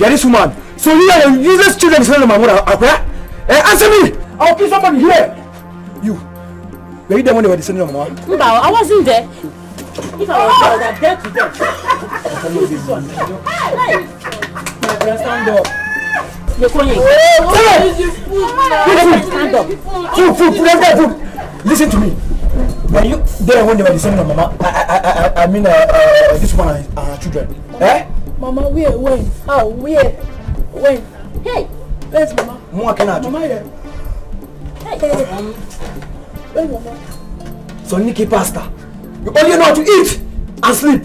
Get this woman. So you are useless children descending of my mother. Answer me! I'll kill somebody here! You. Were you there when they were descending of my mother? No, I wasn't there. If I was there, I'd dead to death. Stand up. You're going. Stand up. Food. Listen to me. Were you there when they were descending of mama? I mean, this woman and her children. Eh? Mama, where? When? How? Where? When? Hey! Where's Mama? Mama here. Hey! Where's Mama? So Nikki Pastor, you only know how to eat and sleep.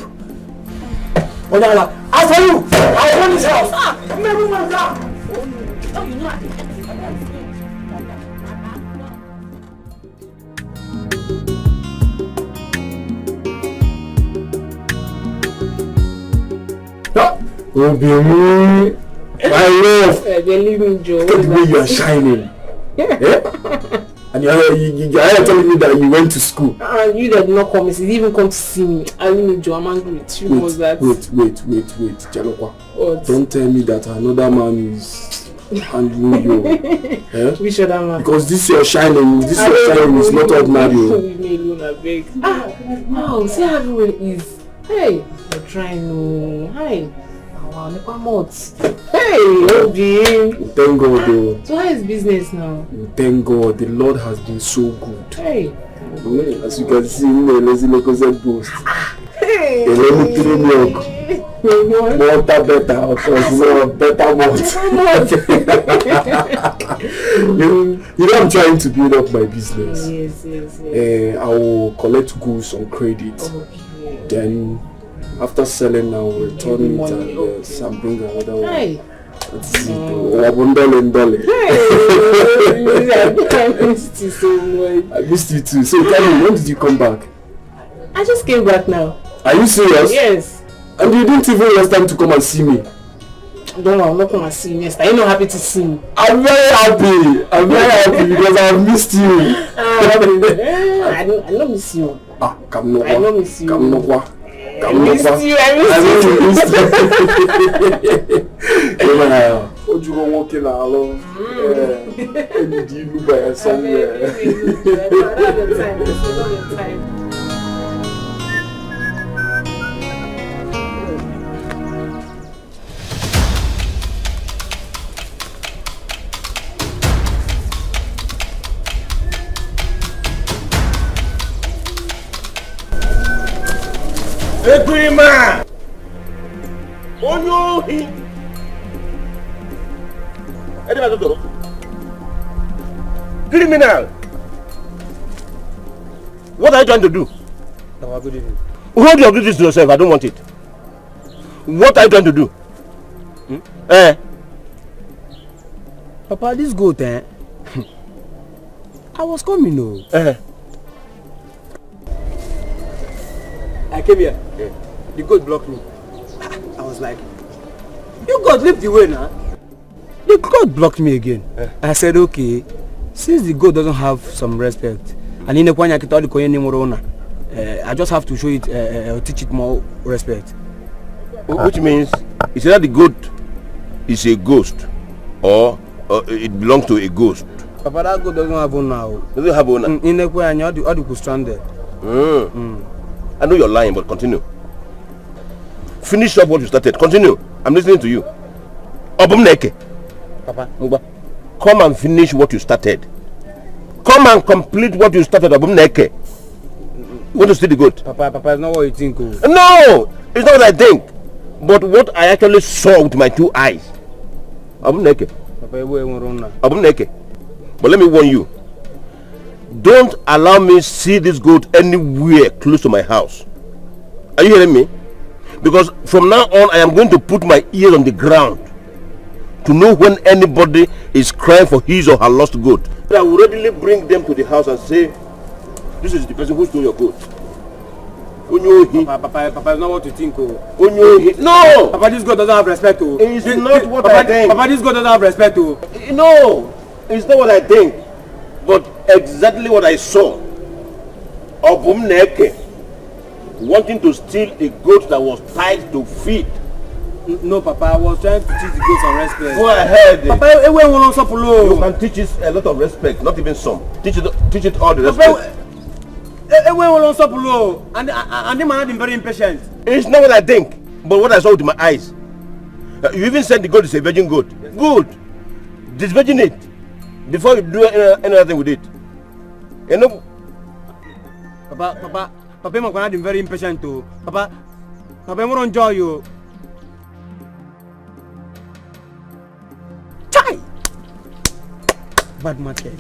Onyala, as for you, I own this house. Never mind that. Oh, you know. Obio, my love. Believe me, Joe. Look at the way you are shining. Yeah? And you're telling me that you went to school. You did not come. You didn't even come to see me. I mean, Joe, I'm angry with you. Wait, Jalokwa. What? Don't tell me that another man is handling you. Eh? Which other man? Because this your shining is not ordinary. Leave me alone, I beg. Wow, see how everyone is. Hey, you're trying to. Hi. Hey, Obi. Thank God though. So how is business now? Thank God, the Lord has been so good. Hey. As you can see, lazy local boost. Hey. Let me throw milk. Water better, of course, better malt. You know I'm trying to build up my business. Yes. I will collect goods on credit. Okay. Then after selling, I will return it and bring another one. Hey. That's it. $1. I missed you so much. I missed you too. So tell me, when did you come back? I just came back now. Are you serious? Yes. And you didn't even waste time to come and see me? Don't know, I'm not coming to see you next. Are you not happy to see me? I'm very happy because I've missed you. I don't miss you. Come no. I don't miss you. Come no. I miss you. What you gonna walk in alone? And you look by somewhere. Ekwima! Onyohi! Criminal! What are you trying to do? No, good evening. Hold your business to yourself, I don't want it. What are you trying to do? Papa, this goat, I was coming, no. I came here. Yeah. The goat blocked me. I was like, you goat leave the way now. The goat blocked me again. I said, okay, since the goat doesn't have some respect, and in the I just have to show it, teach it more respect. Which means, it's either the goat is a ghost, or it belongs to a ghost. Papa, that goat doesn't have one now. Doesn't have owner? In the way, and you could stranded. I know you're lying, but continue. Finish up what you started. Continue. I'm listening to you. Obumneke. Papa. Come and finish what you started. Come and complete what you started, Obumneke. Want to see the goat? Papa, it's not what you think. Oh. No! It's not what I think. But what I actually saw with my two eyes. Obumneke. Papa, you won't run now. Obumneke. But let me warn you. Don't allow me see this goat anywhere close to my house. Are you hearing me? Because from now on, I am going to put my ears on the ground to know when anybody is crying for his or her lost goat. I will readily bring them to the house and say, this is the person who stole your goat. Papa, it's not what you think. Oh. No! Papa, this goat doesn't have respect. Oh. It's not what I think. Papa, this goat doesn't have respect. Oh. No! It's not what I think. But exactly what I saw. Obumneke wanting to steal a goat that was tied to feet No, Papa, I was trying to teach the girls some respect. Go ahead. Papa, everyone wants to You can teach it a lot of respect, not even some. Teach it all the respect. Everyone wants to follow, and they might be very impatient. It's not what I think, but what I saw with my eyes. You even said the goat is a virgin goat. Yes. Good. Disvirgin it before you do anything with it. You know. Papa, I'm going to be very impatient too. Papa, I'm going to enjoy you. Chai! Bad market.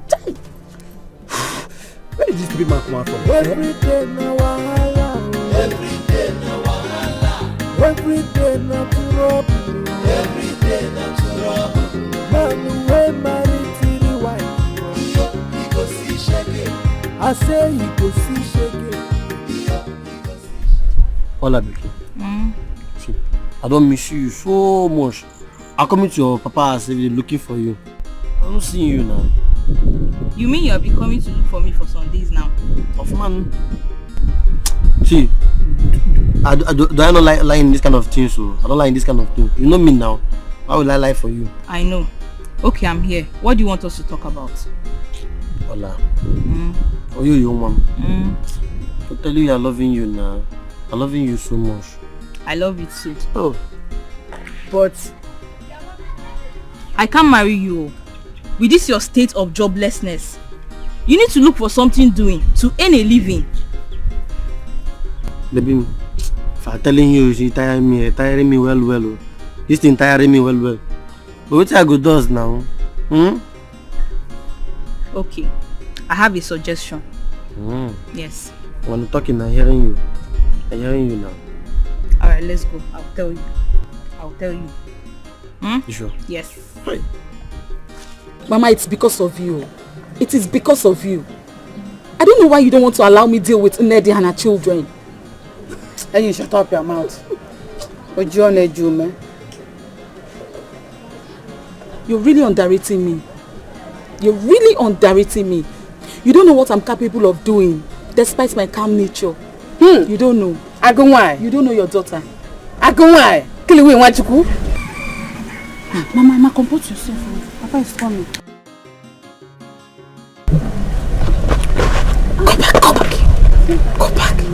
Chai! Where did this big man come out from? Every day na wahala. Every day na trouble. Every day na trouble. Man wey marry three wife. He go see shege. I say he go see shege. Hola, Dikeh. See, I don't miss you so much. I'm coming to your papa as if they're looking for you. I'm not seeing you now. You mean you'll be coming to look for me for some days now? Of man. See, do I not like lying in this kind of thing? So I don't like this kind of thing. You know me now. Why will I lie for you? I know. Okay, I'm here. What do you want us to talk about? Hola. Oh, you woman. I tell you, I'm loving you now. I'm loving you so much. I love you too. Oh. But I can't marry you. With this your state of joblessness, you need to look for something doing to earn a living. Baby, if I'm telling you, she tiring me well. This thing tiring me well. But what I go does now? Okay, I have a suggestion. Yes. When I'm talking, I'm hearing you now. Alright, let's go. I'll tell you. You sure? Yes. Right. Mama, it's because of you. It is because of you. I don't know why you don't want to allow me deal with Nedi and her children. And you shut up your mouth. You're really underrating me. You don't know what I'm capable of doing, despite my calm nature. You don't know. You don't know your daughter. Mama, compose yourself. Papa is coming. Go back. You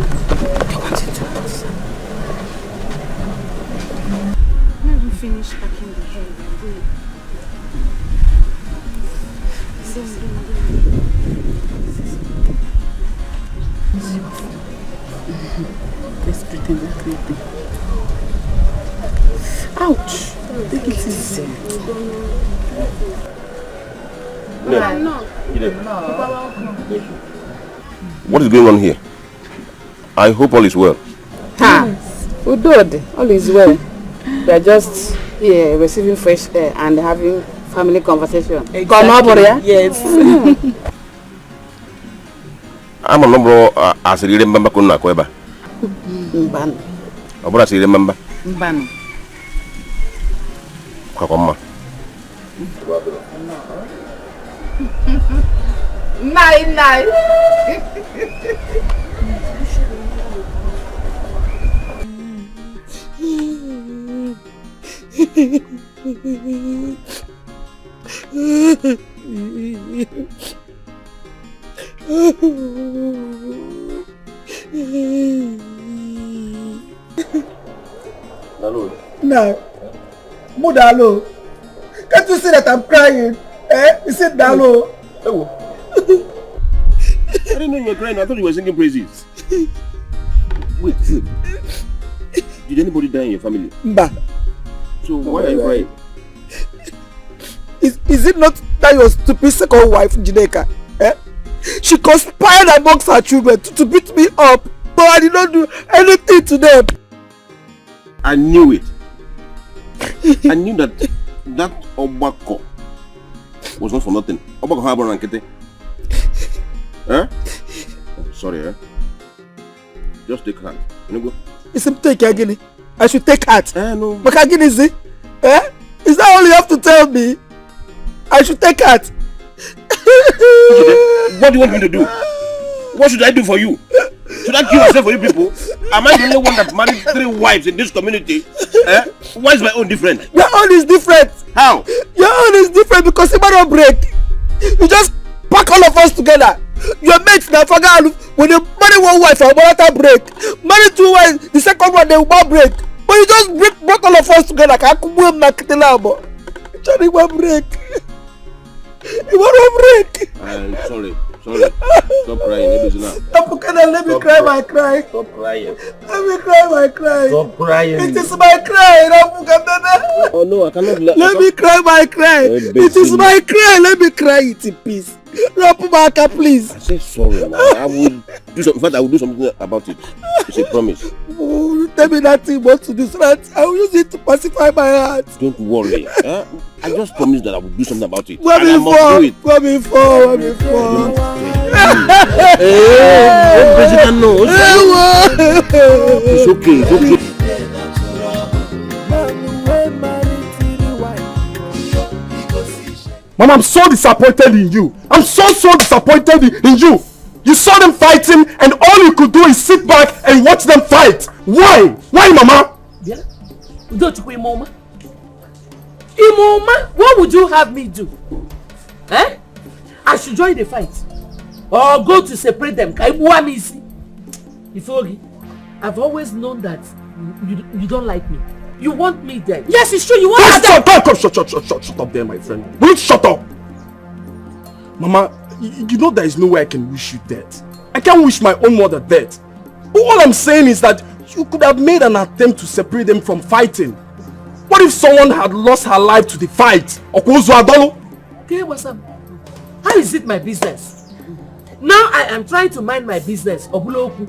want it to us. When we finish packing the hair, Let's pretend like nothing. Ouch! Take it easy. What is going on here? I hope all is well. Udod, all is well. We are just here receiving fresh air and having family conversation. Exactly. Yes. I'm a number as a remember Kuna Kweba. Mbano. Abra say remember. Mbano. Kakoma. Nine. No. Mudalo. Can't you see that I'm crying? You said Dalo. I didn't know you were crying. I thought you were singing praises. Wait. Did anybody die in your family? Mba. So why are you crying? Is it not that your stupid second wife, Jineka? She conspired amongst her children to beat me up, but I did not do anything to them. I knew it. I knew that Obako was not for nothing. Obako Harbor and Kete. Sorry, Just take heart. You know, go. Is it take again? I should take heart. No. But again, is it? Is that all you have to tell me? I should take heart. What do you want me to do? What should I do for you? Should I kill myself for you people? Am I the only one that married 3 wives in this community? Why is my own different? Your own is different. How? Your own is different because it might break. You just pack all of us together. Your mates now forget when you marry 1 wife or another break. Marry 2 wives, the second one they will break. But you just break all of us together. Can't come with my kitilabo. Johnny will break. You want to break? I'm sorry. Stop crying. Let me cry my cry. Stop crying. Let me cry my cry. Stop crying. It is my cry. Oh no, I cannot. Let me cry my cry. It is my cry. Let me cry it in peace. Rapumaka, please. I say sorry, man. I will do something. In fact, I will do something about it. It's a promise. Oh, tell me that thing what to do so that I will use it to pacify my heart. Don't worry. I just promised that I will do something about it. What and I must do it. What before? It's okay. It's okay. Mom, I'm so disappointed in you. I'm so disappointed in you. You saw them fighting and all you could do is sit back and watch them fight. Why? Why, Mama? Yeah. Imoma, what would you have me do? Eh? I should join the fight. Or go to separate them. Ifogi, I've always known that you don't like me. You want me dead. Yes, it's true. You want me dead. Shut up there, my friend. Will you shut up? Mama, you know there is no way I can wish you dead. I can't wish my own mother dead. But all I'm saying is that you could have made an attempt to separate them from fighting. What if someone had lost her life to the fight? Okay, what's up? How is it my business? Now I am trying to mind my business. Obuloku.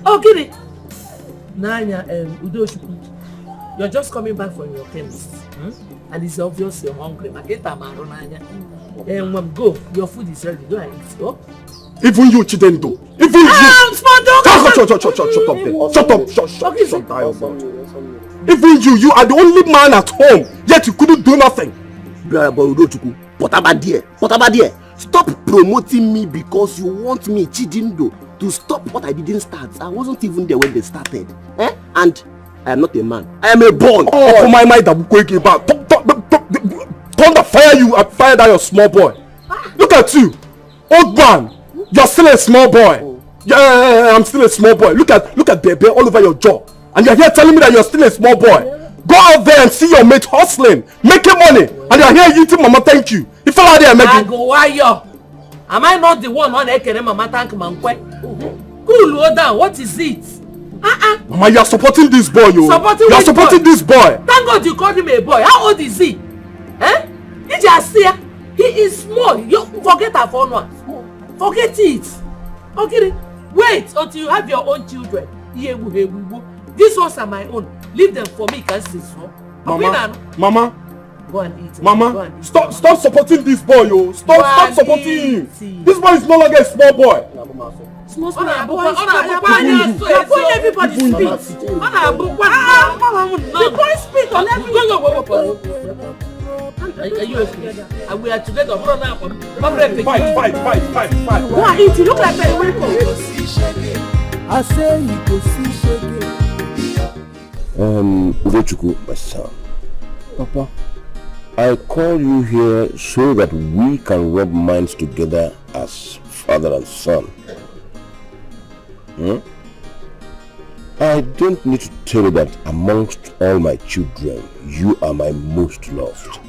Okay. Nanya, Udoshukwu. You're just coming back from your chemist. And it's obvious you're hungry. Go. Your food is ready. Go and eat. Oh? Even you, Chidendo. Even you. Shut up. Even you are the only man at home. Yet you couldn't do nothing. Stop promoting me because you want me, Chidendo, to stop what I didn't start. I wasn't even there when they started. And I am not a man. I am a born. Oh, my mind that will quake about. Thunder fire you and fire down your small boy. Look at you. Old man. You're still a small boy. Yeah, I'm still a small boy. Look at baby all over your jaw. And you're here telling me that you're still a small boy. Go out there and see your mate hustling, making money. And you're here eating mama thank you. If I there making. Am I not the one on Ekere mama thank Mankwe? Cool down. What is it? Mama, you are supporting this boy, yo. You are supporting this boy. Thank God you called him a boy. How old is he? He is small. You forget her phone one. Forget it. Okay. Wait until you have your own children. These ones are my own. Leave them for me, can see so. Mama. Go and eat. Mama, stop supporting this boy, yo. Stop supporting him. This boy is no longer a small boy. Small everybody speak. The boy speak on everything. Are you okay? We are together. Fight. Go and eat. You look like a welcome. I say you go see shege. Udochukwu, my son. Papa, I call you here so that we can rub minds together as father and son. I don't need to tell you that amongst all my children, you are my most loved.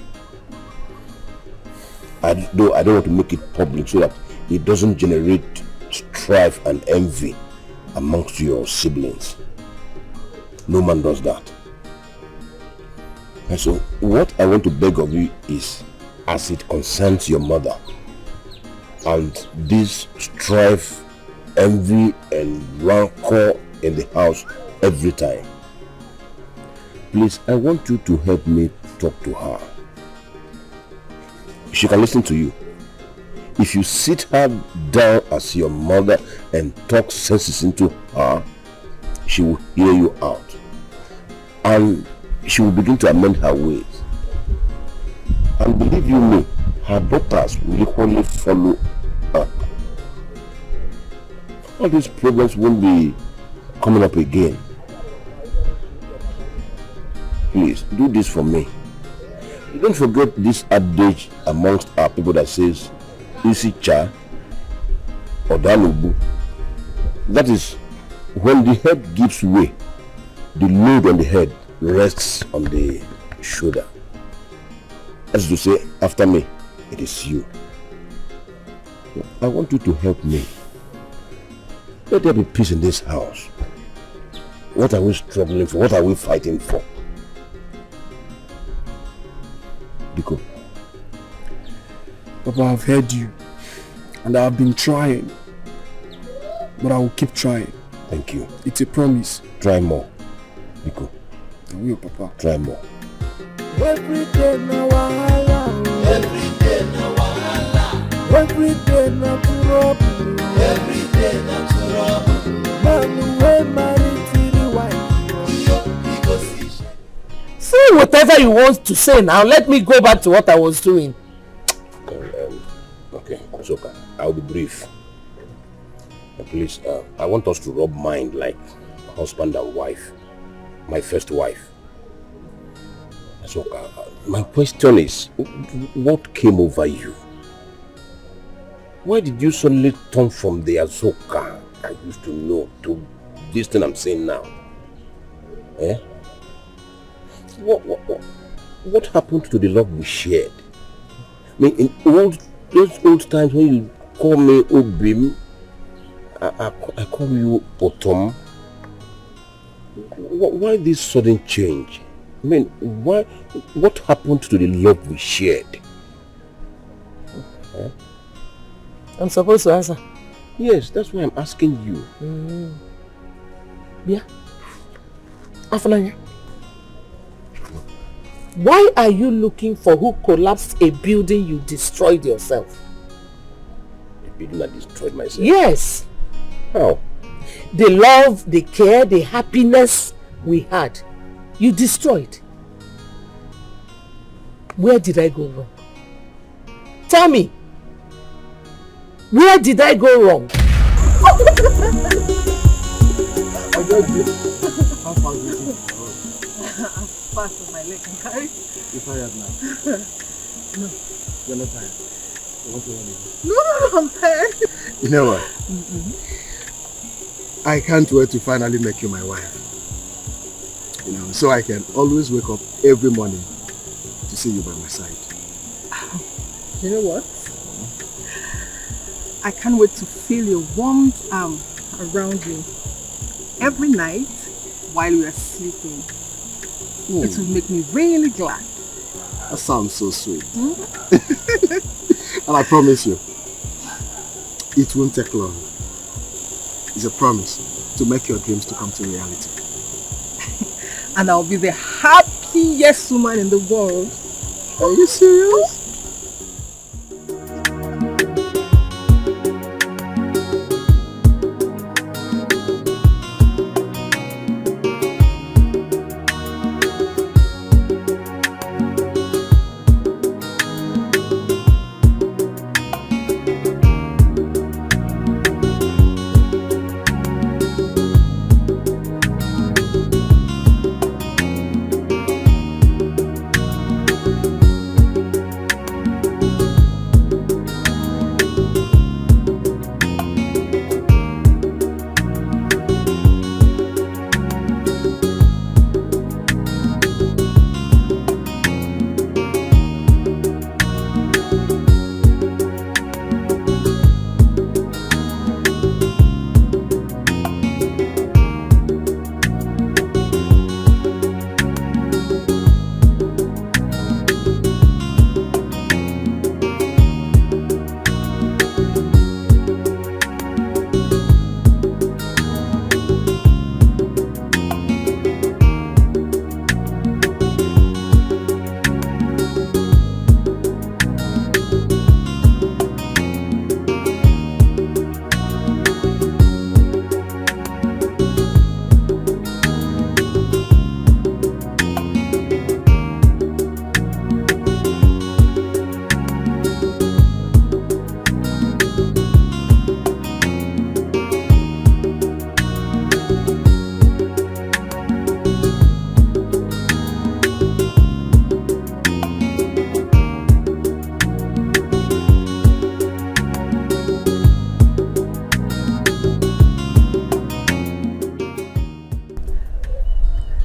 I don't want to make it public so that it doesn't generate strife and envy amongst your siblings. No man does that. And so what I want to beg of you is, as it concerns your mother and this strife, envy and rancor in the house every time, please, I want you to help me talk to her. She can listen to you. If you sit her down as your mother and talk sense into her, she will hear you out. And she will begin to amend her ways. And believe you me, her daughters will equally follow her. all these problems won't be coming up again. Please, do this for me. Don't forget this adage amongst our people that says, Isi cha or danubu. That is, when the head gives way, the load on the head rests on the shoulder. As to say, after me, it is you. I want you to help me. Let there be peace in this house. What are we struggling for? What are we fighting for? Dikeh. Papa, I've heard you. And I've been trying. But I will keep trying. Thank you. It's a promise. Try more. Dikeh. I will, Papa. Try more. Every day na wahala. Every day na wahala. Every day na trouble. Every day na trouble. Man wey marry three wives. Say whatever you want to say now. Let me go back to what I was doing. Okay, Soka, I'll be brief. Please, I want us to rub mind like husband and wife. My first wife. Soka, my question is, what came over you? Why did you suddenly turn from the Azoka I used to know to this thing I'm saying now? Eh? What happened to the love we shared? I mean, in those old times when you call me Obim, I call you Otom. Why this sudden change? I mean, what happened to the love we shared? Eh? I'm supposed to answer. Yes, that's why I'm asking you. Yeah. Afananya. Why are you looking for who collapsed a building you destroyed yourself? The building I destroyed myself? Yes. How? The love, the care, the happiness we had, you destroyed. Where did I go wrong? Tell me. Where did I go wrong? I got you. How far is it? As fast as my leg can carry. You're tired now. No. You're not tired. You want to run again? No, I'm tired. You know what? I can't wait to finally make you my wife. You know, so I can always wake up every morning to see you by my side. You know what? I can't wait to feel your warm arm around you every night while we are sleeping. It will make me really glad. That sounds so sweet. And I promise you, it won't take long. It's a promise to make your dreams to come to reality. And I'll be the happiest woman in the world. Are you serious?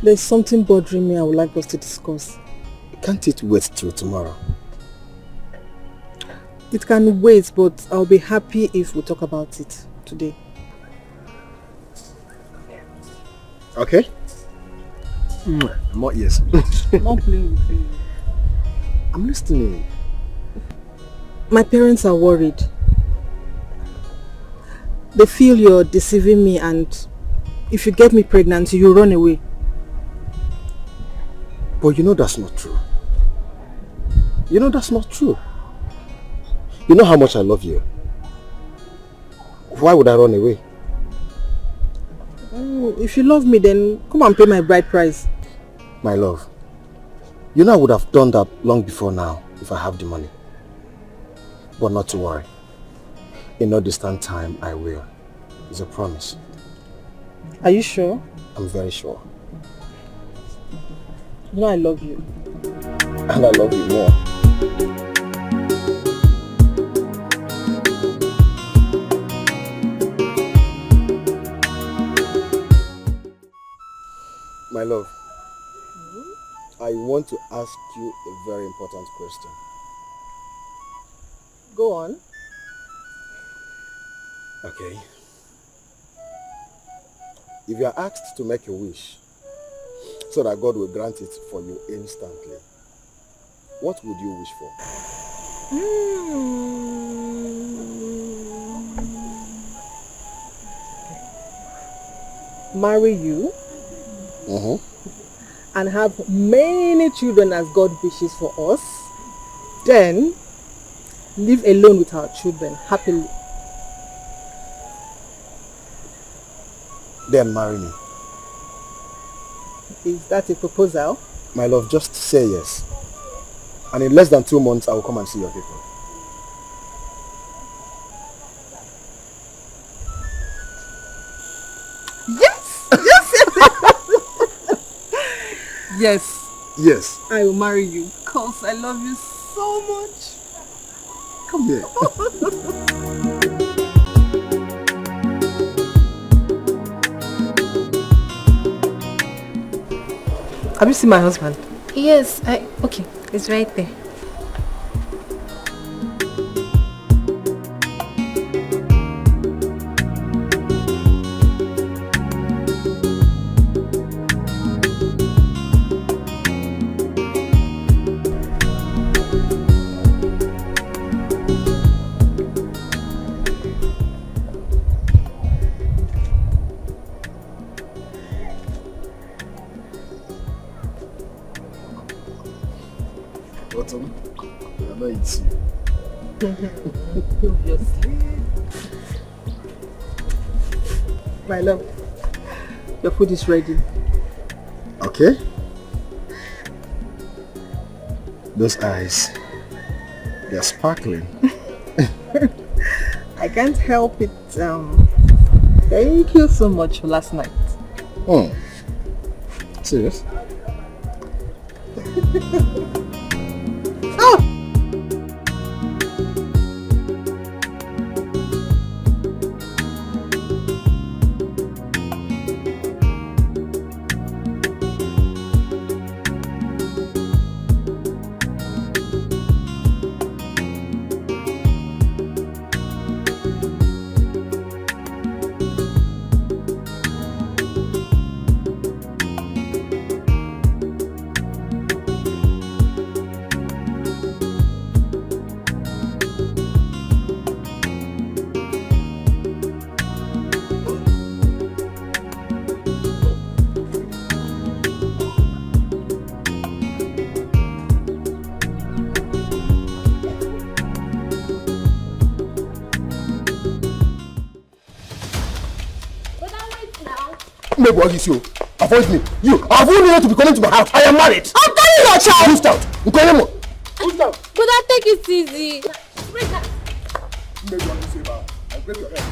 There's something bothering me I would like us to discuss. Can't it wait till tomorrow? It can wait, but I'll be happy if we talk about it today. Okay? I'm not yes. I'm not playing with you. I'm listening. My parents are worried. They feel you're deceiving me, and if you get me pregnant, you run away. But you know that's not true. You know that's not true. You know how much I love you. Why would I run away? If you love me, then come and pay my bride price. My love, you know I would have done that long before now if I have the money. But not to worry. In no distant time, I will. It's a promise. Are you sure? I'm very sure. You know I love you. And I love you more. My love, I want to ask you a very important question. Go on. Okay. If you are asked to make a wish so that God will grant it for you instantly, what would you wish for? Marry you. Mm-hmm. And have many children as God wishes for us. Then live alone with our children happily. Then marry me. Is that a proposal? My love, just say yes. And in less than 2 months, I will come and see your people. Yes! Yes! Yes. I will marry you because I love you so much. Come here. Have you seen my husband? Yes, okay, it's right there. My love, your food is ready. Okay. Those eyes, they're sparkling. I can't help it. Thank you so much for last night. Oh, serious? Oh! What is you? Avoid me. You, have you needed to be coming to my house? I am married. I'm telling your child. Who's out? Who's out? But I take it easy. Maybe you want to say that. I'll break your head.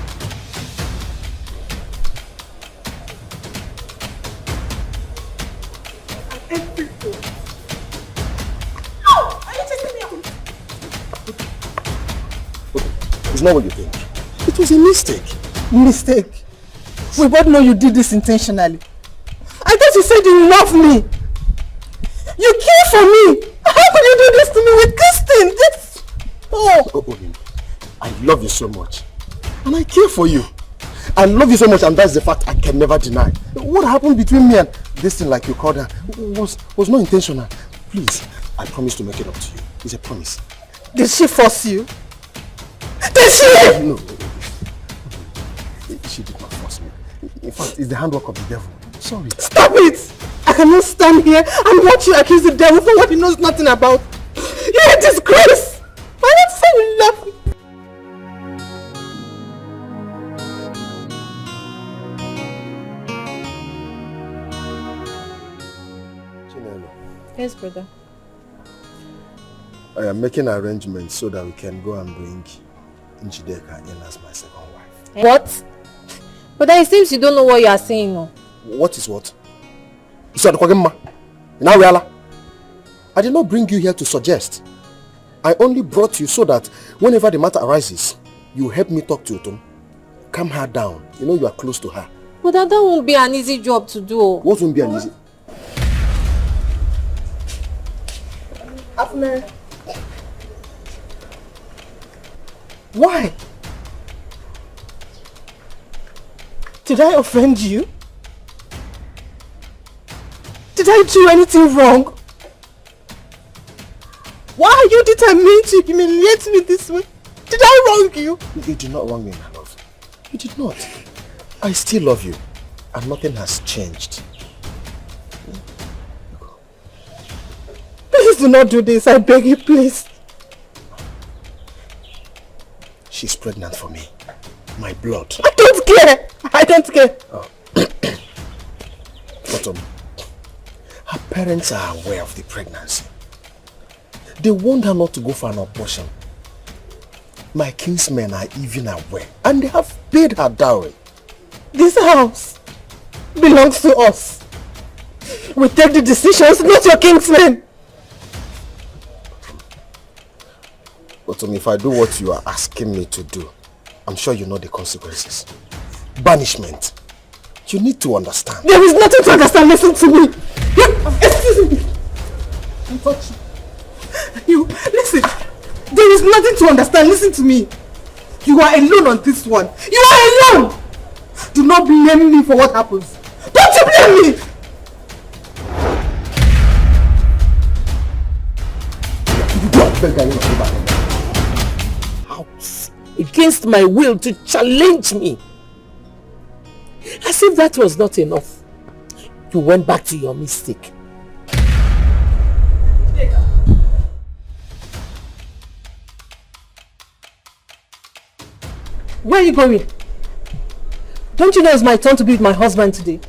Oh, are you chasing me out? It's not what you think. It was a mistake. Mistake? We both know you did this intentionally. I thought thought you said you love me. You care for me. How could you do this to me with Kristen? This... Oh, I love you so much. And I care for you. I love you so much, and that's the fact I can never deny. What happened between me and this thing, like you called her, was not intentional. Please, I promise to make it up to you. It's a promise. Did she force you? Did she? No. She did not force me. In fact, it's the handwork of the devil. Sorry. Stop it! I cannot stand here and watch you accuse the devil for what he knows nothing about. You're a disgrace! Why not say you love me? Yes, brother. I am making arrangements so that we can go and bring Dikeh in as my second wife. What? But it seems you don't know what you are saying. No. What is what? I did not bring you here to suggest. I only brought you so that whenever the matter arises, you help me talk to Utum. Calm her down. You know you are close to her. But that won't be an easy job to do. What won't be an easy? Afne. Why? Did I offend you? Did I do anything wrong? Why are you determined to humiliate me this way? Did I wrong you? You did not wrong me, my love. You did not. I still love you, and nothing has changed. Please do not do this, I beg you, please. She's pregnant for me. My blood. I don't care. I don't care. Oh. But her parents are aware of the pregnancy. They warned her not to go for an abortion. My kinsmen are even aware, and they have paid her dowry. This house belongs to us. We take the decisions, not your kinsmen. But if I do what you are asking me to do, I'm sure you know the consequences. Banishment. You need to understand. There is nothing to understand. Listen to me. Excuse me. Don't touch you. Listen. There is nothing to understand. Listen to me. You are alone on this one. You are alone. Do not blame me for what happens. Don't you blame me. House against my will to challenge me. As if that was not enough, you went back to your mistake. Where are you going? Don't you know it's my turn to be with my husband today?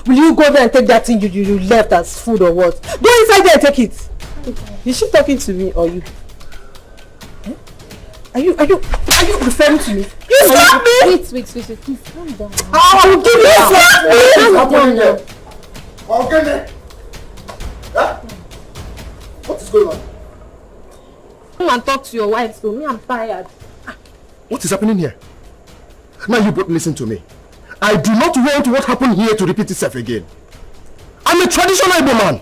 Will you go there and take that thing you left as food or what? Go inside there and take it. Is she talking to me or you? Eh? Are you referring to me? You slap me! Wait, please calm down. I will give you a slap! Calm down. Huh? What is going on? Come and talk to your wife, so me, I'm tired. What is happening here? Now you both listen to me. I do not want what happened here to repeat itself again. I'm a traditional Igbo man.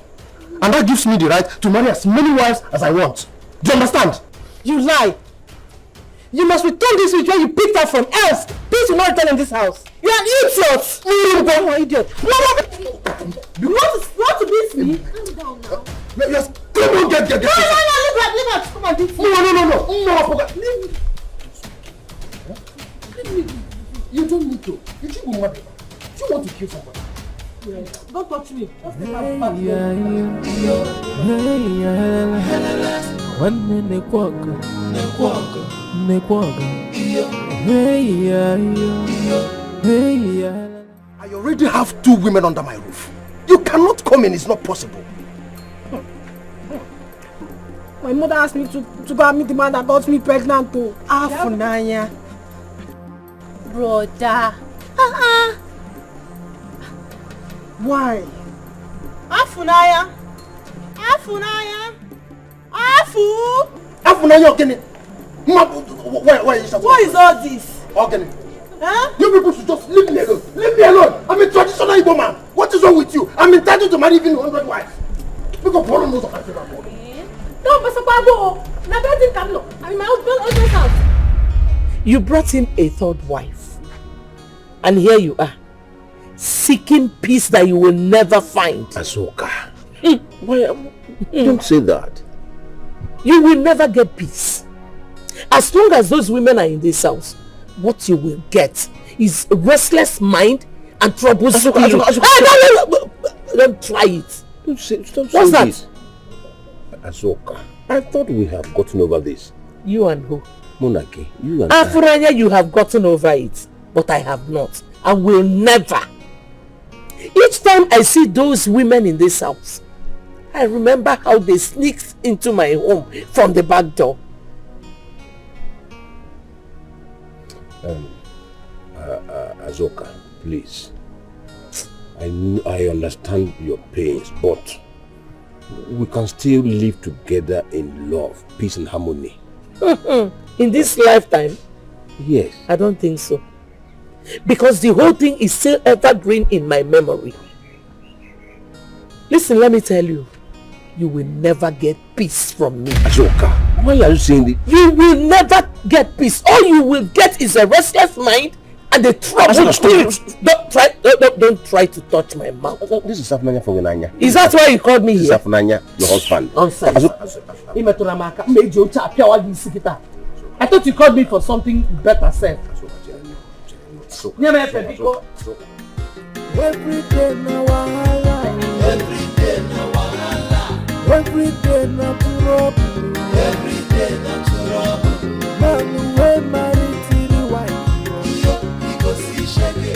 And that gives me the right to marry as many wives as I want. Do you understand? You lie. You must return this with where you picked up from, else peace will not return in this house. You are an idiot! You are an idiot! You want to beat me? Calm down now. Yes, come on, get. No, leave her. Come on, beat me. No. Leave me. You don't need to. You should go mad. You want to kill somebody. Don't touch me. Just take Hey, my back. I already have 2 women under my roof. You cannot come in. It's not possible. My mother asked me to go and meet the man that got me pregnant too. Afunanya. Brother. Why? Afunanya. Afunanya, Ogene. Where is that? What is all this? Ogene. Huh? You people should just leave me alone. Leave me alone. I'm a traditional Igbo man. What is wrong with you? I'm entitled to marry even 100 wives. Because problem knows I feel about it. No, but Sababo. Now that thing can look. I'm in my husband's house. You brought in a third wife. And here you are. Seeking peace that you will never find. Azoka. Don't say that. You will never get peace. As long as those women are in this house, what you will get is a restless mind and trouble spirit. Don't try it. What's that? This? Azoka, I thought we have gotten over this. You and who? Monarchy, you and Afuranya, you have gotten over it, but I have not. I will never. Each time I see those women in this house, I remember how they sneaked into my home from the back door. Azoka, please. I understand your pains, but we can still live together in love, peace and harmony. In this lifetime? Yes. I don't think so. Because the whole thing is still evergreen in my memory. Listen, let me tell you. You will never get peace from me. Azoka, why are you saying this? You will never get peace. All you will get is a restless mind and a troubled spirit. Don't try to touch my mouth. This is Safunanya from Wenanya. Is that why you called me here? Safunanya, your husband. I thought you called me for something better, sir. Every day na wahala. Every day na wahala. Every day na trouble. Every day na trouble. Man we marry till the wife. He go see shege.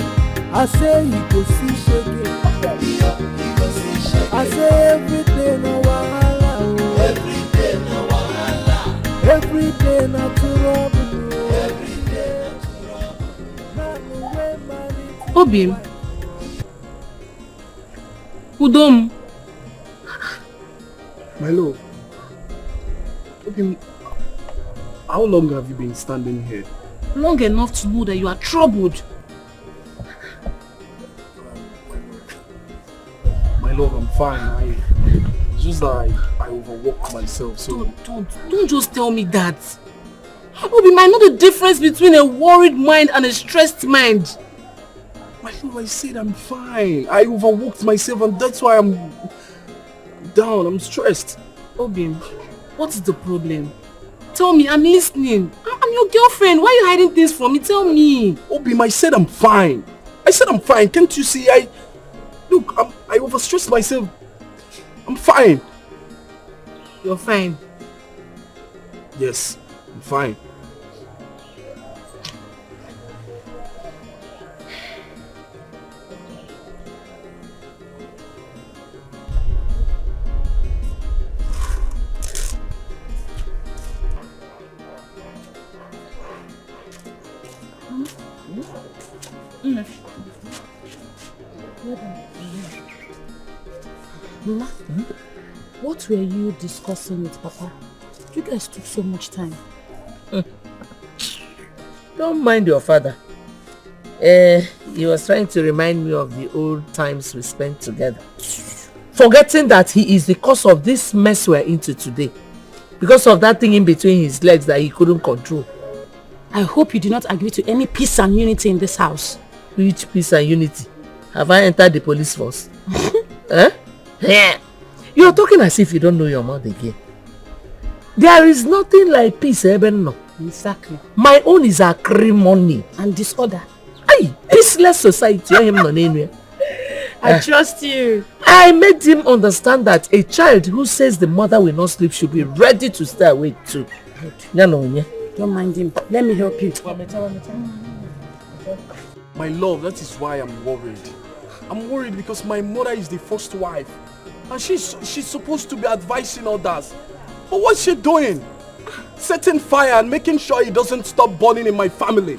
I say he go see shege. He go see shege. I say every day na wahala. Every day na wahala. Every day na trouble. Every day na trouble. Man we marry. Obim. Udom. My love. Okay, how long have you been standing here? Long enough to know that you are troubled. My love, I'm fine. It's just that I overworked myself, so... Don't just tell me that. Obim, I know the difference between a worried mind and a stressed mind. My love, I said I'm fine. I overworked myself and that's why I'm down. I'm stressed. Obim, what is the problem? Tell me, I'm listening. I'm your girlfriend. Why are you hiding things from me? Tell me. Obim, I said I'm fine. I said I'm fine. Can't you see? I overstressed myself. I'm fine. You're fine. Yes, I'm fine. Mama, what were you discussing with Papa? You guys took so much time. Don't mind your father. He was trying to remind me of the old times we spent together. Forgetting that he is the cause of this mess we're into today. Because of that thing in between his legs that he couldn't control. I hope you did not agree to any peace and unity in this house. Which peace and unity? Have I entered the police force? Yeah. You're talking as if you don't know your mouth again. There is nothing like peace, no. Exactly. My own is acrimony. And disorder. Aye, peaceless society. I trust you. I made him understand that a child who says the mother will not sleep should be ready to stay awake too. Don't mind him. Let me help you. My love, that is why I'm worried. I'm worried because my mother is the first wife. And she's supposed to be advising others. But what's she doing? Setting fire and making sure it doesn't stop burning in my family.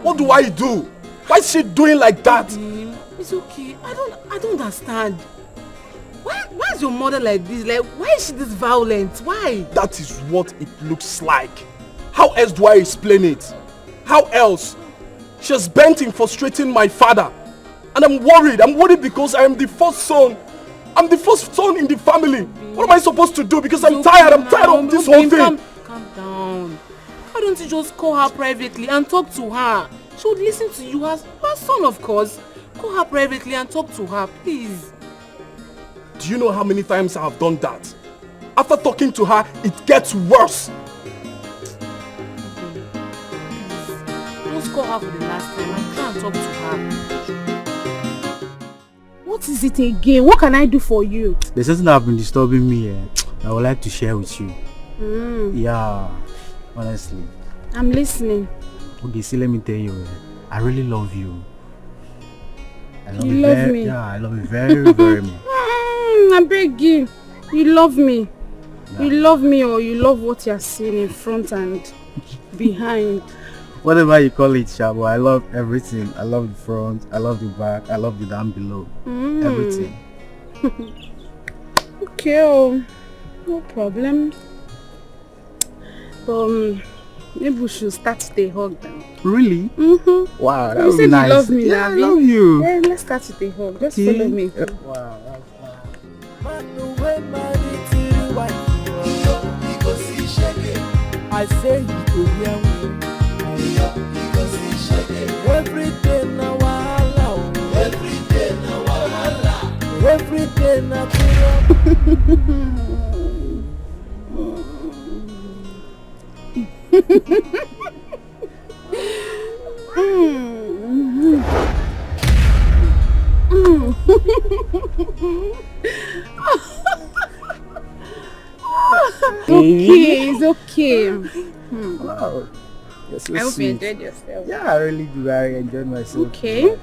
What do I do? Why is she doing like that? It's okay. I don't understand. Why is your mother like this? Like, why is she this violent? Why? That is what it looks like. How else do I explain it? How else? She has bent in frustrating my father. And I'm worried. I'm worried because I am the first son. I'm the first son in the family. What am I supposed to do? Because I'm tired. I'm tired of this whole thing. Calm down. Why don't you just call her privately and talk to her? She would listen to you as her son, of course. Call her privately and talk to her, please. Do you know how many times I have done that? After talking to her, it gets worse. Just call her for the last time and try and talk to her. What is it again? What can I do for you? There's something that have been disturbing me I would like to share with you. Yeah, honestly. I'm listening. Okay, see, let me tell you, I really love you. You love me? Yeah, I love you very, very much. I beg you. You love me. Yeah. You love me, or you love what you're seeing in front and behind. Whatever you call it, Shabo, I love everything. I love the front, I love the back, I love the down below. Everything. Okay, oh, no problem. Maybe we should start with a hug now. Really? Wow, that You would be said nice. you love me, yeah, I Nabi. love you. Yeah, let's start with a hug. Just follow me. Wow, that's I say you go here because he shake it. Every day na wahala. Every day na wahala. Every day na Okay, it's okay. wow. You're so I hope sweet. you enjoyed yourself. Yeah, I really do. I enjoyed myself. Okay. You're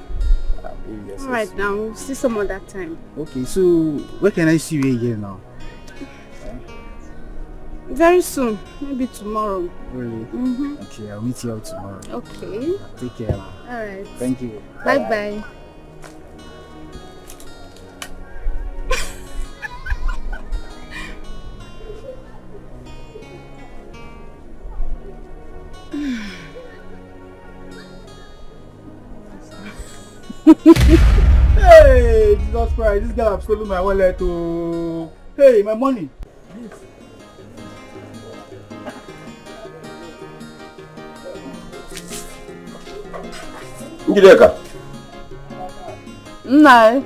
so Alright, sweet. now we'll see some other time. Okay, so where can I see you again now? Very soon. Maybe tomorrow. Really? Okay, I'll meet you out tomorrow. Okay. Take care. Alright. Thank you. Bye-bye. Hey, Jesus Christ, this guy have stolen my wallet to... Hey, my money. Dikeh. No.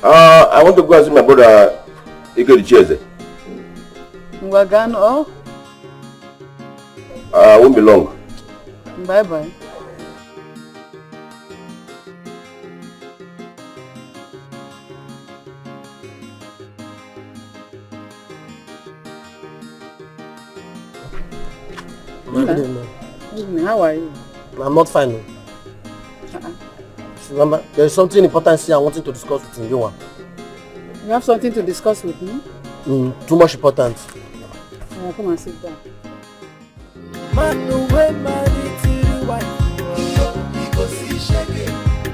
I want to go and see my brother. He got the chairs. Wagano. Won't be long. Bye-bye. How are you? I'm not fine. Remember, there's something important here I wanted to discuss with you. You have something to discuss with me? Too much important. Come and sit down.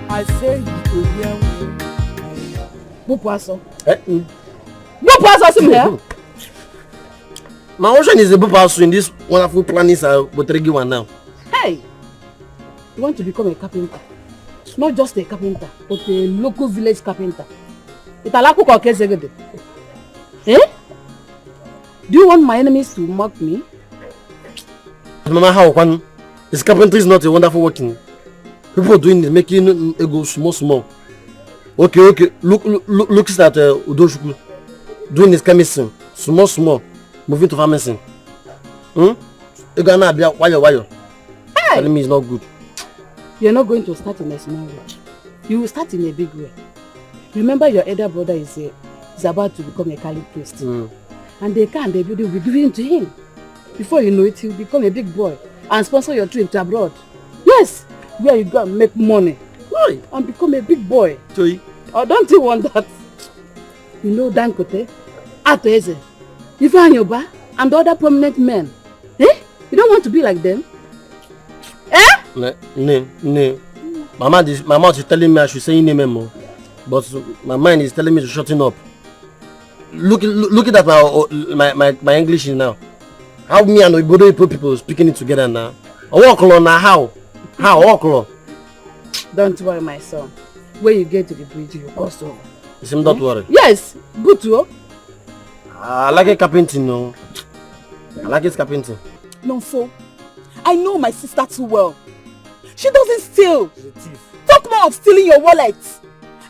I say you go here. Bupaso. Bupaso, here? My ocean is a bupaso in this wonderful planet one now. Hey! You want to become a carpenter? Not just a carpenter, but a local village carpenter. Italaku ko kezegede. Eh? Do you want my enemies to mock me? Mama, how one? This carpentry is not a wonderful working. People doing it, making it go small. Okay. Look at Udoshuku doing his chemistry, small, moving to pharmacy. You gonna be wire. Hey! Telling me it's not good. You're not going to start in a small way. You will start in a big way. Remember, your elder brother is about to become a Catholic priest. And the car and the building will be given to him. Before you know it, he'll become a big boy and sponsor your trip to abroad. Yes, where you go and make money. Why? And become a big boy. Joey. Oh, don't you want that? You know Dankote, Atoeze, Ifeanyi Oba, and the other prominent men. Eh? You don't want to be like them? Eh? No. My mouth is telling me I should say name, but my mind is telling me to shut up. Look at my English now. How me and Obodo people speaking it together now? How? Don't worry, my son. When you get to the bridge, you cross over. Don't worry. Yes, good too. I like a carpenting, no. I like his carpenting. No, so I know my sister too well. She doesn't steal. She's a thief. Talk more of stealing your wallet.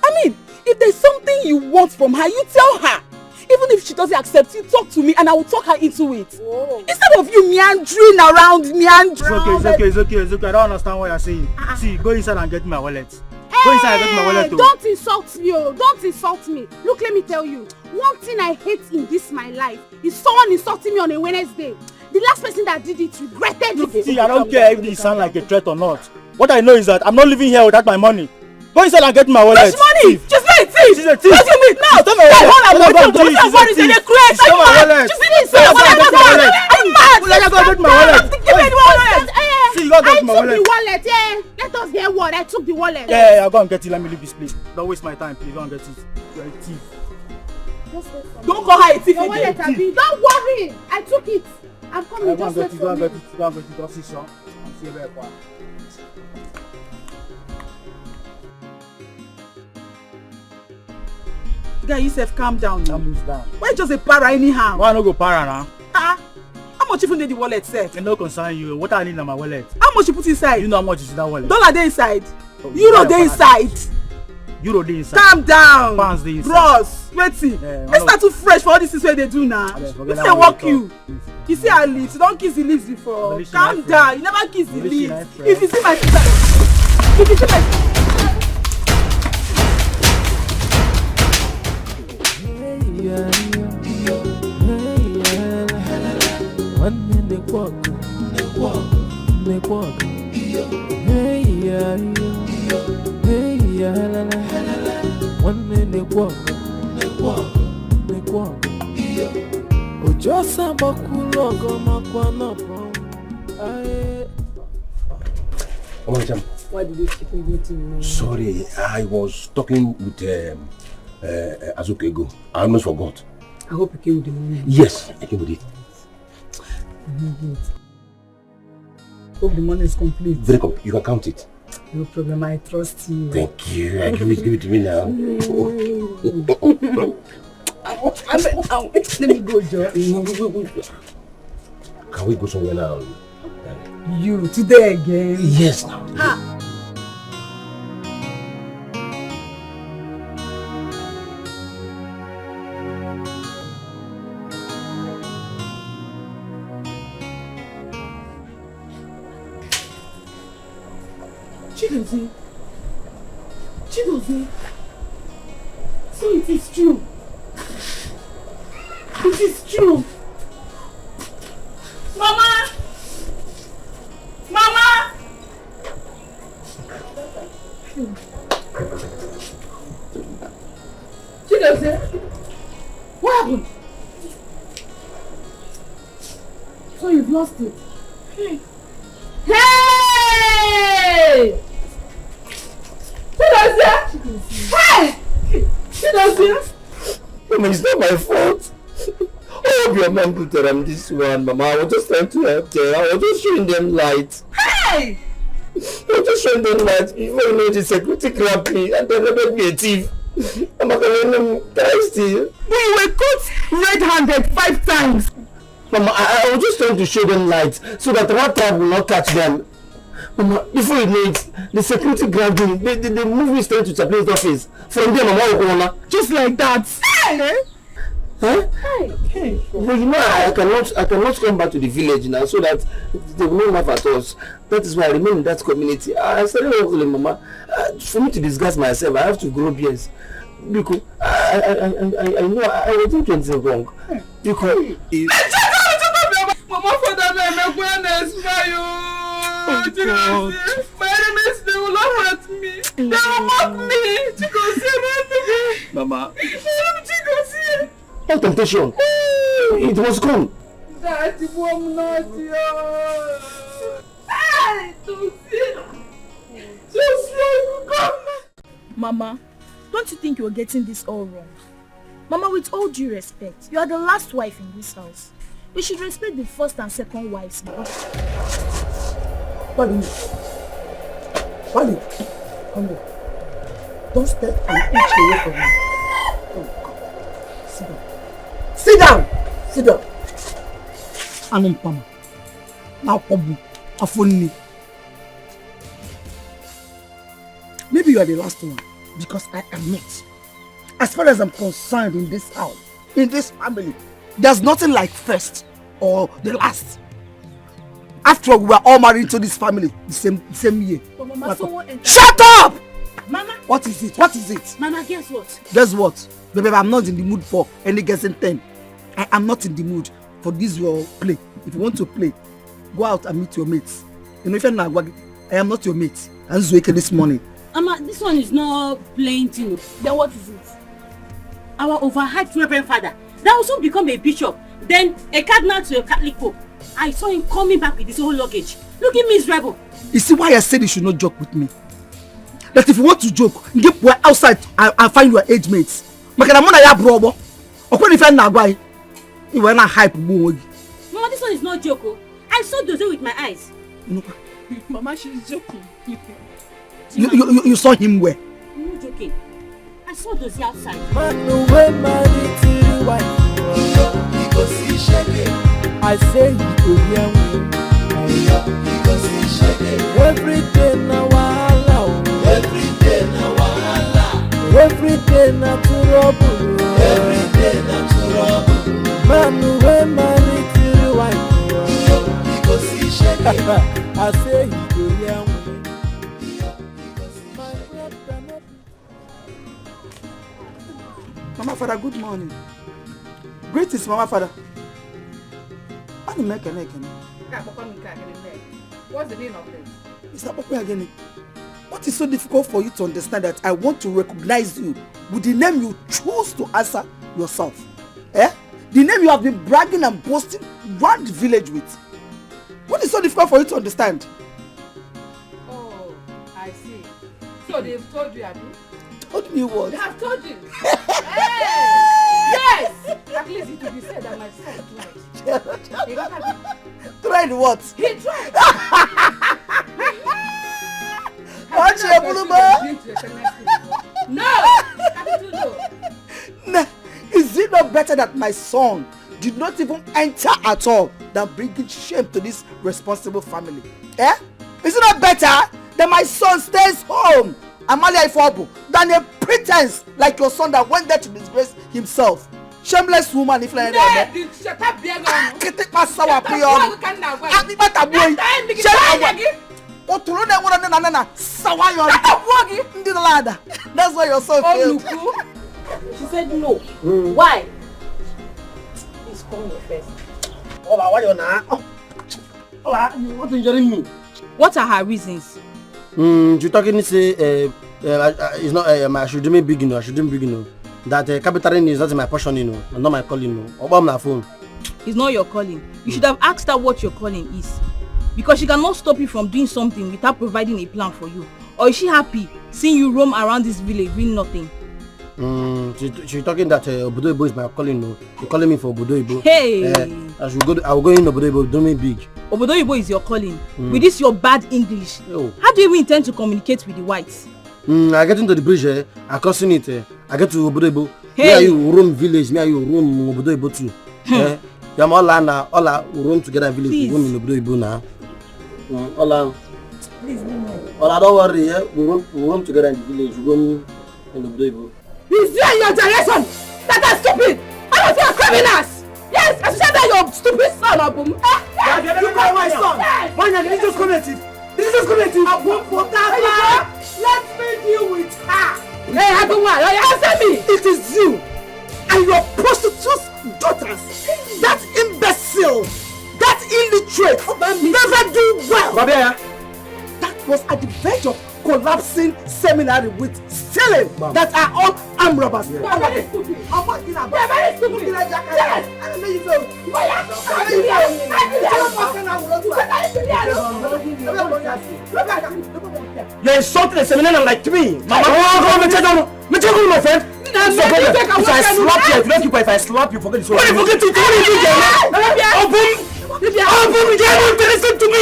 I mean, if there's something you want from her, you tell her. Even if she doesn't accept you, talk to me and I will talk her into it. Oh. Instead of you meandering around, It's okay. I don't understand what you're saying. See, go inside and get my wallet. Go inside and get my wallet. Don't insult me, oh. Don't insult me. Look, let me tell you. One thing I hate in this my life is someone insulting me on a Wednesday. The last person that did it regretted it. See, I don't care if it sounds like a threat or not. What I know is that I'm not living here without my money. Go inside and get my wallet. Which money? She's not a thief. She's a thief. What do you mean? No, She's not my wallet. I'm not a thief. She's a thief. She's not my wallet. She's not my wallet. I'm mad. Let her go get my wallet. Give me the wallet. See, you gotta get my wallet. I took the wallet, yeah. Let us hear what. I took the wallet. Yeah, I'll go and get it. Let me leave this place. Don't waste my time, please. Go and get it. You're a thief. Don't call her a thief again. Don't worry. I took it. I'm coming. Go and get it. Go and get it. Go and get it. Don't see Sean. See you very far. Guy, you self calm down. Calm down. Why just a para anyhow? Why not go para now? How much even did the wallet self? It no concern you. What I need in my wallet? How much you put inside? You know how much is in that wallet? Dollar dey inside. Euro dey inside. Euro dey inside. Calm down. Pounds dey inside. Bros, wetin? Let's start too fresh for all these things wey they do now. If they walk you, you see her lips. You don't kiss the lips before. Calm down. You never kiss the lips. If you see my sister, if you see my Why did you keep meeting me? Sorry, I was talking with Azukego. I almost forgot. I hope you came with the money. Yes, I came with it. Hope the money is complete. Very complete. You can count it. No problem, I trust you. Thank you. Give it to me now. Let me go, Joe. Can we go somewhere now? You, today again? Yes, now. Chidozie. So it is true. It is true. Mama! Mama! Chidozie, what happened? So you've lost it. Hey! Hey! Hey! Mama, it's not my fault. I hope your mom put her on this one, Mama. I was just trying to help them. I was just showing them light. Hey! I was just showing them light. Before you know, the security grabbed me and they labeled me a thief. Mama, can I know thirsty? But you were caught red-handed 5 times. Mama, I was just trying to show them light so that rat trap will not catch them. Mama, before you know it, the security grabbed me. The movie is trying to separate the office. From there, Mama will go on. Just like that. Hey! Huh? Hey. But you know, I cannot come back to the village now so that they will not laugh at us. That is why I remain in that community. I started working, Mama. For me to disguise myself, I have to grow beards. Because I know I was doing anything wrong. Because Mama, for that, I'm going to smile. My enemies, they will laugh at me. They will mock me. Mama. What temptation? It was gone. Daddy, I'm not here. Hey, Mama, don't you think you're getting this all wrong? Mama, with all due respect, you are the last wife in this house. We should respect the first and second wives now. Wally, Come here. Don't step an inch away from me. Oh, God. Sit down. Sit down! Sit down. Anumpama. Now, Pobu. Afoni. Maybe you are the last one, because I am not. As far as I'm concerned in this house, in this family, there's nothing like first or the last. After all, we were all married to this family the same year. But Mama, Shut up! Mama! What is it? What is it? Mama, guess what? Guess what? Baby, I'm not in the mood for any guessing thing. I am not in the mood for this your play. If you want to play, go out and meet your mates. You know, if you're not, I am not your mate. I'm Zueke this morning. Mama, this one is not plain thing. Then what is it? Our overhyped Reverend Father that will soon become a bishop, then a cardinal to a Catholic pope. I saw him coming back with his whole luggage. Look at me, miserable. You see why I said you should not joke with me? That if you want to joke, get outside and find your age mates. Because I'm not a brother. Or when you find that guy, you were not hype. Mama, this one is not joke. I saw Doze with my eyes. Mama, she's joking. You saw him where? I'm not joking. I saw Doze outside. I say you go hear me. Every day na wahala. Every day na wahala. Every day na trouble. Every day na trouble. Man wey marry till wife. I say you go hear me. Mama Father, good morning. Greetings, Mama Father. What's the meaning of this? Mr. Popo again. What is so difficult for you to understand that I want to recognize you with the name you chose to answer yourself? Eh? The name you have been bragging and boasting around the village with. What is so difficult for you to understand? Oh, I see. So they've told you, Abby? Told me what? They have told you. Hey! Yes! At least it will be said that my son tried. Tried what? He tried. Watch your blue No! Nah, is it not better that my son did not even enter at all than bringing shame to this responsible family? Eh? Is it not better that my son stays home, Amalia Ifobu, than a pretense like your son that went there to disgrace himself? Shameless woman, if like that. Shut up, Biago. Get it, my sour pion. Happy better boy. Shut up. Sour your. That's why your son failed. She said no. Why? Please come here first. Hola, why you now? Hola, what's injuring me? What are her reasons? You talking to say it's not I should do me big, you know. I should do me big, you know. That capitalism is not my portion, you know, and not my calling, you know. About my phone. It's not your calling. You should have asked her what your calling is, because she cannot stop you from doing something without providing a plan for you. Or is she happy seeing you roam around this village doing nothing? She talking that Obodo Ibo is my calling, no. She calling me for Obodo Ibo. Hey! I will go in Obodo Ibo, do me big. Obodo Ibo is your calling. With this your bad English. How do you even intend to communicate with the whites? I get into the bridge, I crossing it, I get to Obodo Ibo. Hey! Me and you roam village, me and you roam Obodo Ibo too. Yeah, all roam together village, we roam in Obodo Ibo now. Please, don't worry, we roam together in the village, we roam in Obodo Ibo. Is there your generation that are stupid? All of you are criminals! Yes, especially your stupid son, Abum. You call my son? Why not? This is connected. This is connected. Let me deal with her. Hey, Abuma, answer me. It is you and your prostitute daughters. That imbecile, that illiterate, never do well. That was at the verge of collapsing seminary with stealing that are all armed robbers. You are very stupid. You are very stupid. Yes. You're insulting a seminary like me. Mama, my friend. If I slap you, if I slap you, forget this. What forget to do? Listen to me.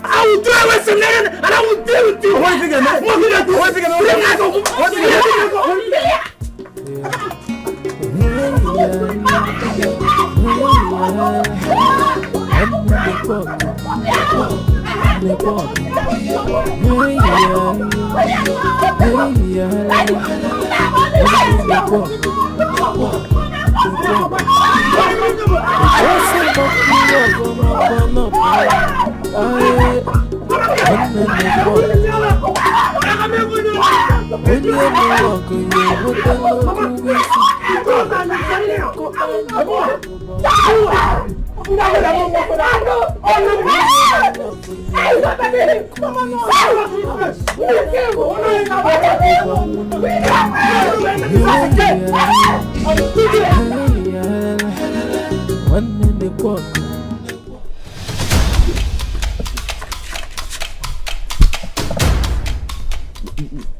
I will do away with Nigerian and I will deal with you. What do you think, man? What do you think? What do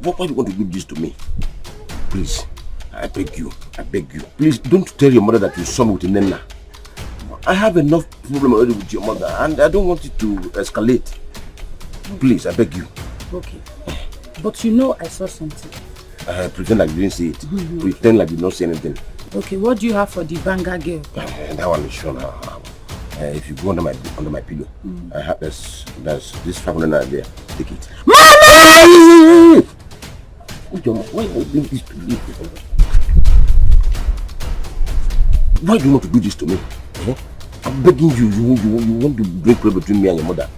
Why do you want to do this to me? Please, I beg you. Please don't tell your mother that you saw me with Nena. I have enough problem already with your mother and I don't want it to escalate. Please, I beg you. Okay. But you know I saw something. Pretend like you didn't see it. Pretend like you did not see anything. Okay, what do you have for the banger girl? That one is sure now. If you go under my pillow, I have there's this 500 there. Take it. Mama! Why are you doing this to me? Why do you want to do this to me? I'm begging you. You want to break bread between me and your mother.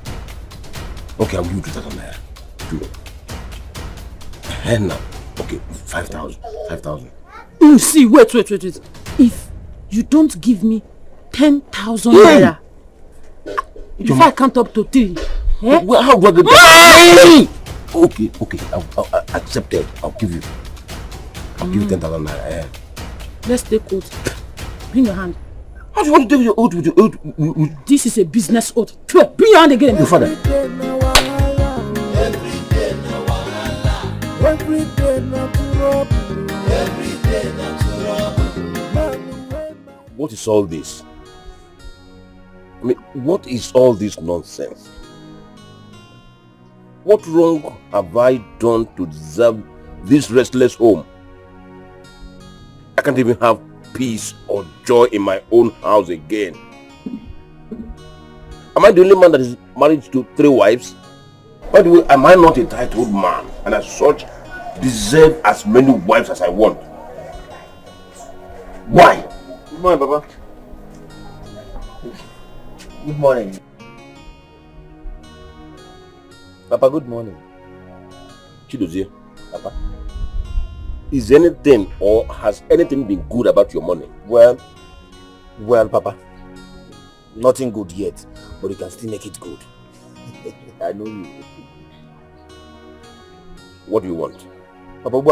Okay, I'll give you 2,000 naira. And now, okay, 5,000. 5,000. You see, wait. If you don't give me 10,000 naira, if I count up to 3, well, how do I get that? Okay, I'll accept it. I'll give you 10,000 naira. Let's take oath. Bring your hand. How do you want to take your oath with your oath? This is a business oath. Bring your hand again. Your father. What is all this? I mean, what is all this nonsense? What wrong have I done to deserve this restless home? I can't even have peace or joy in my own house again. Am I the only man that is married to 3 wives? By the way, am I not a titled man and as such deserve as many wives as I want? Why? Good morning, Papa. Good morning. Papa, good morning. Chidozie, Papa, is anything or has anything been good about your money? Well, Papa, nothing good yet, but you can still make it good. I know you. What do you want? Papa,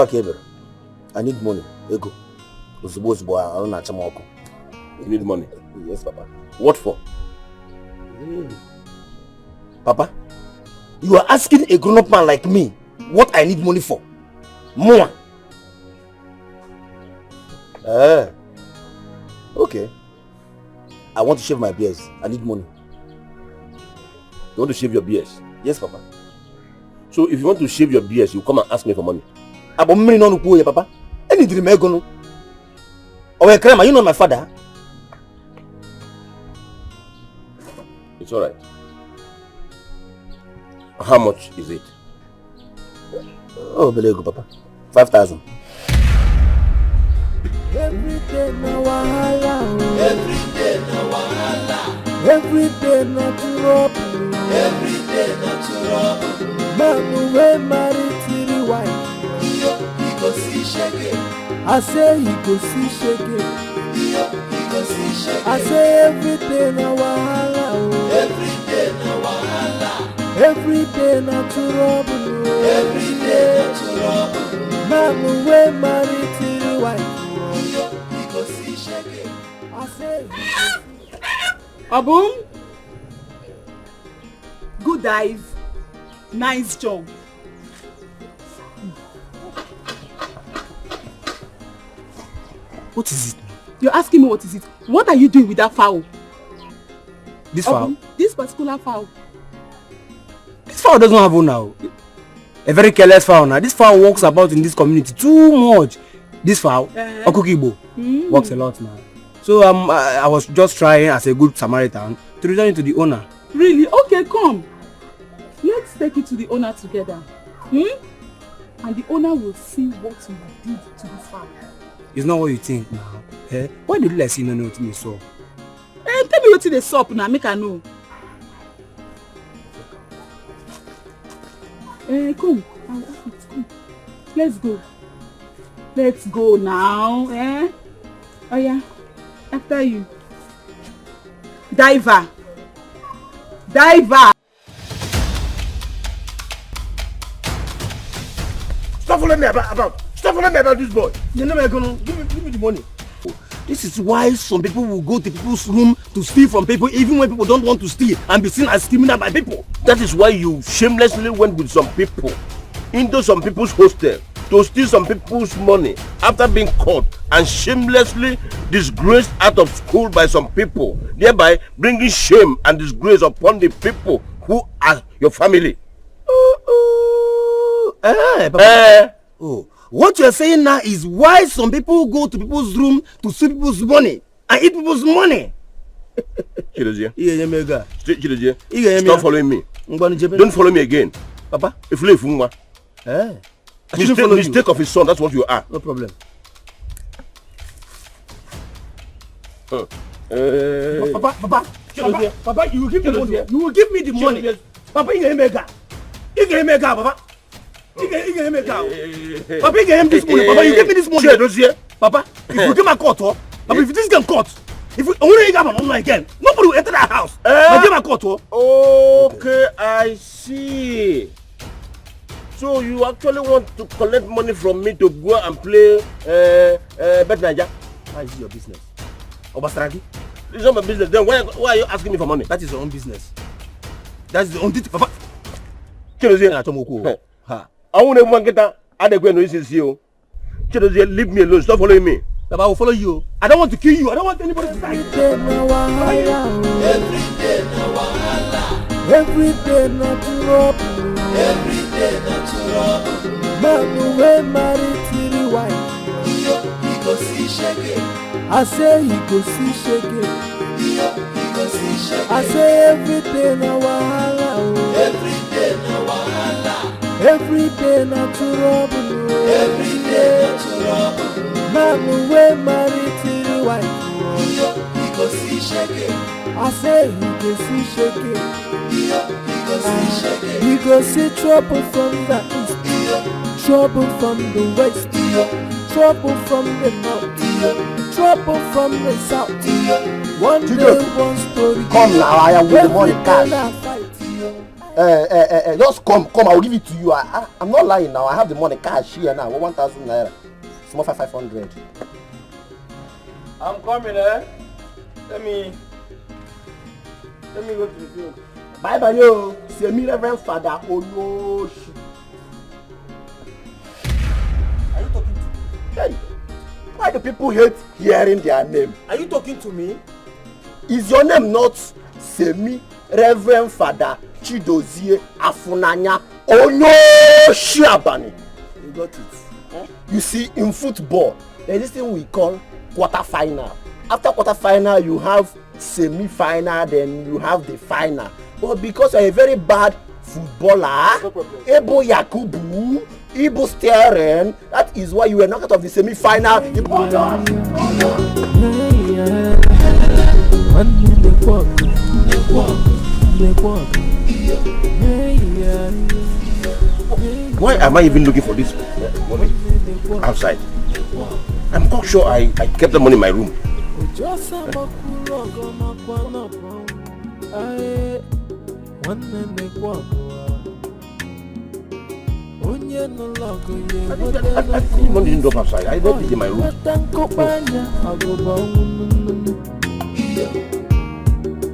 I need money. Ego. You need money? Yes, Papa. What for? Papa, you are asking a grown-up man like me what I need money for. More. Okay. I want to shave my beard. I need money. You want to shave your beard? Yes, Papa. So if you want to shave your beard, you come and ask me for money. Papa. Any dream I go. Oh, you know my father. It's all right. How much is it? Oh, Belego, Papa. 5,000. Every day na wahala. Every day na wahala. Every day na trouble. Every day na trouble. Man we married to the wife. He go see shege. I say he go see shege. He go see shege. I say every day na wahala. Every day na wahala. Every day na trouble. Every day na trouble. Man we married to the wife. Abum, good dive, nice job. What is it? You're asking me what is it? What are you doing with that fowl? This fowl? This particular fowl. fowl doesn't have owner now. A very careless fowl now. This fowl walks about in this community too much. This fowl, Okukibo, walks a lot now. So I was just trying as a good Samaritan to return it to the owner. Really? Okay, come. Let's take it to the owner together. And the owner will see what we did to this fowl. It's not what you think now. Eh? Why did you let you know what me saw? Tell me what they sup now, make I know. Come. Come. Let's go. Let's go now. Oh yeah. After you. Diver. Stop following me about this boy. You're never gonna give me the money. This is why some people will go to people's room to steal from people even when people don't want to steal and be seen as criminal by people. That is why you shamelessly went with some people into some people's hostel to steal some people's money after being caught and shamelessly disgraced out of school by some people, thereby bringing shame and disgrace upon the people who are your family. What you are saying now is why some people go to people's room to steal people's money and eat people's money. Stop following me. Don't follow me again. Papa? If you leave, mistake of his son, that's what you are. No problem. Papa, you will give me the money. You will give me the money. Papa, Papa. Papa, you give me this money. Papa, you give me this money. Papa, if you give my court, Papa, if this can court, if we only have an online again, nobody will enter that house. Give my court. Okay, I see. So you actually want to collect money from me to go and play Bet Naija? How is it your business? Obasaragi? It's not my business. Then why are you asking me for money? That is your own business. That is the only thing. Papa. I won't even get that. I don't know this is you. Leave me alone. Stop following me. Papa, I will follow you. I don't want to kill you. I don't want anybody to die. Every day not trouble. Every day not trouble. Man we married to the wife. He go see shake. I say he go see shake. He go see shake. I say every day na wahala. Every day na wahala. Every day not trouble. Every day not trouble. Man we married to the wife. He go see shake. I say he go see shake. You go see trouble from the east, trouble from the west, trouble from the north, trouble from the south. One day, one story. Come now, I am with the money cash. Just come, I will give it to you. I'm not lying now. I have the money cash here now. 1,000 naira. Small 500. I'm coming, eh? Let me go to the field. Bye bye yo. C'est mi Reverend Father Oyoshi. Are you talking to me? Hey, why do people hate hearing their name? Are you talking to me? Is your name not Semi Reverend Father Chidozie Afunanya Oyoshi Abani? You got it. You see, in football, there is this thing we call quarter-final. After quarter-final, you have semi-final, then you have the final. But because you're a very bad footballer, Ebo Yakubu, Ibo Steren, that is why you were knocked out of the semi-final. Why am I even looking for this money outside? I'm quite sure I kept the money in my room. Money didn't drop outside. I left it in my room.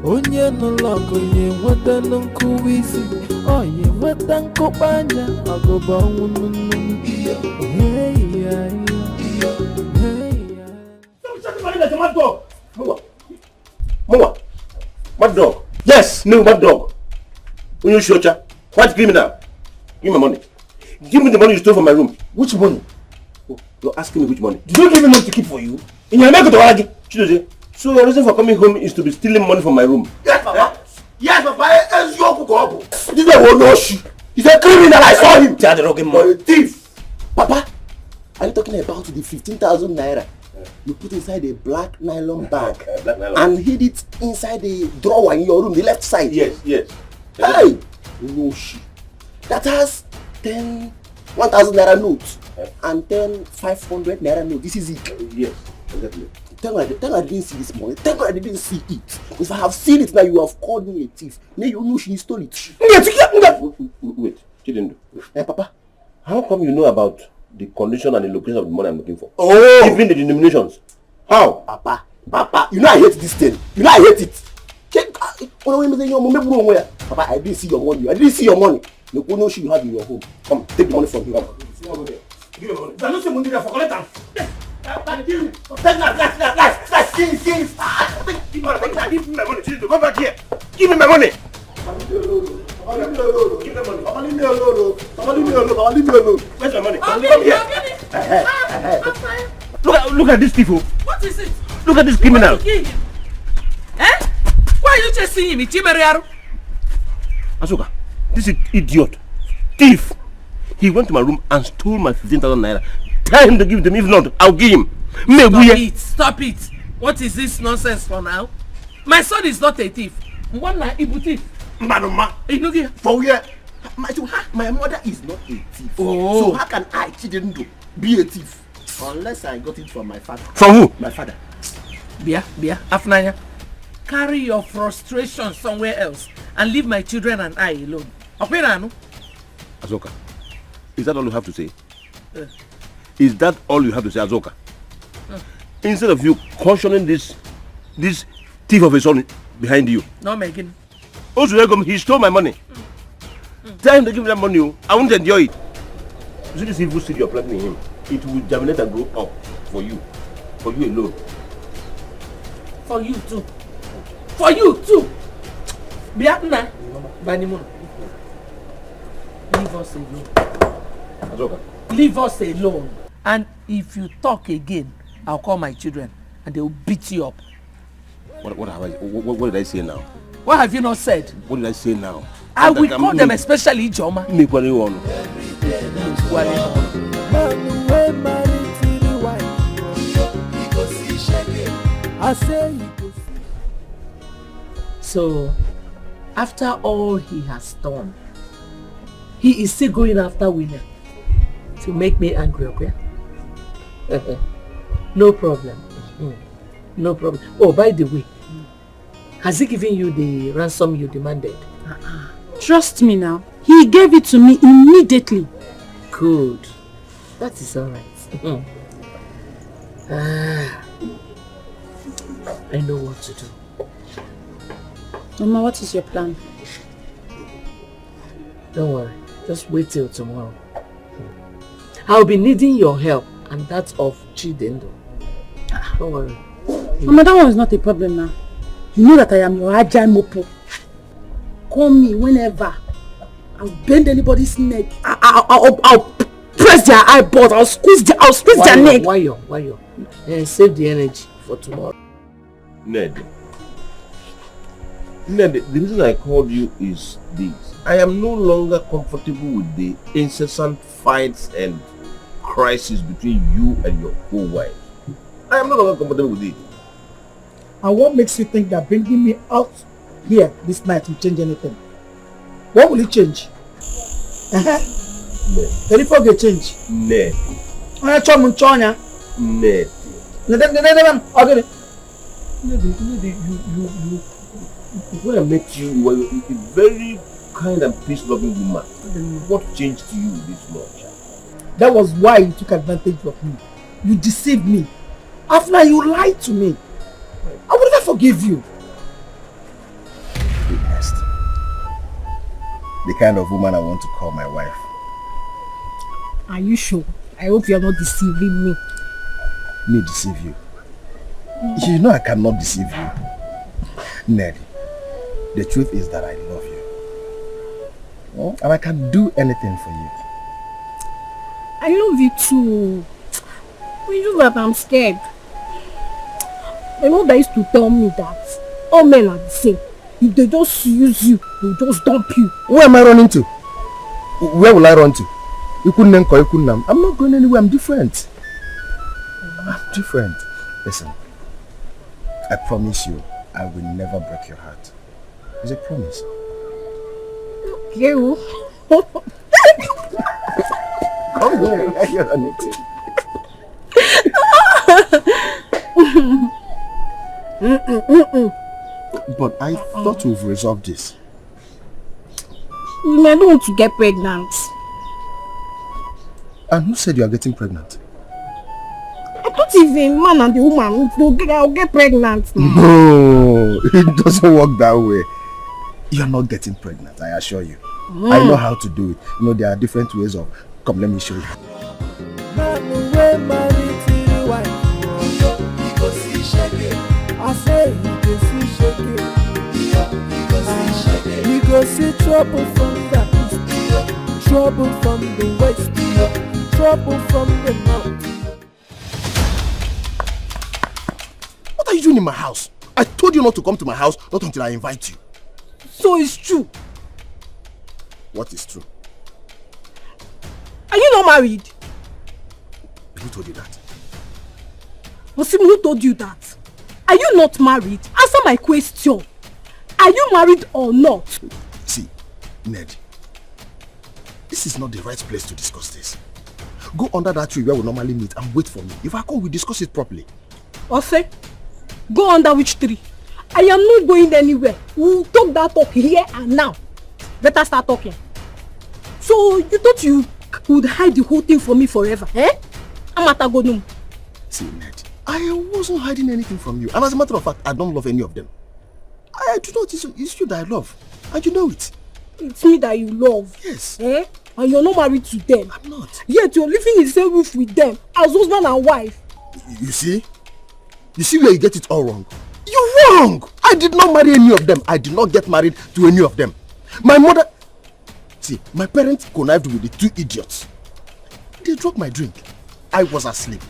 Onye no logo ye wata no kuwisi. Oh ye wata nkopanya agoba ununu. Mama, mad dog. Yes, no, mad dog. When you shocha, What criminal? Give me my money. Give me the money you stole from my room. Which money? Oh, you're asking me which money? Did you give me money to keep for you? In your make to argue. Chidozie, so your reason for coming home is to be stealing money from my room? Yes, Papa. Yes, Papa. This guy will know you. He's a criminal. I saw him. You're a thief. Papa, are you talking about the 15,000 naira you put inside a black nylon bag and hid it inside the drawer in your room, the left side? Yes. Hey, no shit. That has 10 1,000 naira notes and 10 500 naira notes. This is it. Yes, exactly. Tell me I didn't see this money. Tell me I didn't see it. If I have seen it now, you have called me a thief. Now you know she stole it. Wait, Chidindo. Hey, Papa. How come you know about the condition and the location of the money I'm looking for? Oh! Even the denominations. How? Papa, you know I hate this thing. You know I hate it. Papa, I didn't see your money. I didn't see your money. No one knows you have in your home. Come, take the money from him. Give me money. There's no say money there for collect am. Give me. Give me my money. Go back here. Give me my money. Leave me alone. Where's my money? Okay, Come here. Look at this thief. What is it? Look at this criminal. Eh? Why are you chasing him? Asoka, this is idiot. Thief. He went to my room and stole my 15,000 naira. Tell him to give it to me. If not, I'll give him. Stop it. What is this nonsense for now? My son is not a thief. For where? My mother is not a thief. Oh. So how can I, Chidendo, be a thief? Unless I got it from my father. From who? My father. Bia, Afnanya. Carry your frustration somewhere else and leave my children and I alone. Asoka, is that all you have to say? Is that all you have to say, Asoka? Instead of you cautioning this thief of a son behind you. No, Megan. Also, he stole my money. Tell him to give me that money. I won't enjoy it. You see this evil seed you're planting in him? It will germinate and grow up for you. For you alone. For you too. For you too. Biatna. Banimon. Leave us alone. Asoka. Leave us alone. And if you talk again, I'll call my children and they will beat you up. What did I say now? What have you not said? What did I say now? I will call them, especially Joma. So, after all he has done, he is still going after women to make me angry, okay? No problem. No problem. Oh, by the way, has he given you the ransom you demanded? Trust me now. He gave it to me immediately. Good. That is all right. I know what to do. Mama, what is your plan? Don't worry. Just wait till tomorrow. I'll be needing your help and that of Chidendo. Don't worry. Mama, that one is not a problem now. You know that I am your agile mopo. Call me whenever. I'll bend anybody's neck. I'll press their eyeballs. I'll squeeze their neck. Why? Save the energy for tomorrow. Ned, the reason I called you is this. I am no longer comfortable with the incessant fights and crisis between you and your co-wife. I am no longer comfortable with it. And what makes you think that bringing me out here this night will change anything? What will it change? Very forget change. Ned. Ned. When I met you, you were a very kind and peace-loving woman. What changed to you this much? That was why you took advantage of me. You deceived me. After you lied to me. I would never forgive you. Witnessed. The kind of woman I want to call my wife. Are you sure? I hope you are not deceiving me. Me deceive you? You know I cannot deceive you. Ned, the truth is that I love you. And I can do anything for you. I love you too. But you know that I'm scared. My mother used to tell me that all men are the same. If they just use you, they'll just dump you. Where am I running to? Where will I run to? I'm not going anywhere. I'm different. I'm different. Listen, I promise you, I will never break your heart. It's a promise. You. Come here. You're on it. But I thought we've resolved this. I don't want to get pregnant. And who said you are getting pregnant? I thought if a man and a woman I'll get pregnant. No, it doesn't work that way. You're not getting pregnant, I assure you. I know how to do it. You know, there are different ways of... Come, let me show you. I say you go see trouble from the east, trouble from the west, trouble from the north. What are you doing in my house? I told you not to come to my house, not until I invite you. So it's true. What is true? Are you not married? Who told you that? Osim, who told you that? Are you not married? Answer my question. Are you married or not? See, Ned, this is not the right place to discuss this. Go under that tree where we normally meet and wait for me. If I come, we discuss it properly. Ose, go under which tree? I am not going anywhere. We'll talk that talk here and now. Better start talking. So you thought you would hide the whole thing from me forever, eh? Amatagonum. See, Ned, I wasn't hiding anything from you. And as a matter of fact, I don't love any of them. I do not. It's you that I love. And you know it. It's me that you love. Yes. Eh? And you're not married to them. I'm not. Yet you're living in the same roof with them as husband and wife. You see? You see where you get it all wrong? You're wrong! I did not marry any of them. I did not get married to any of them. My mother... See, my parents connived with the two idiots. They drank my drink. I was asleep.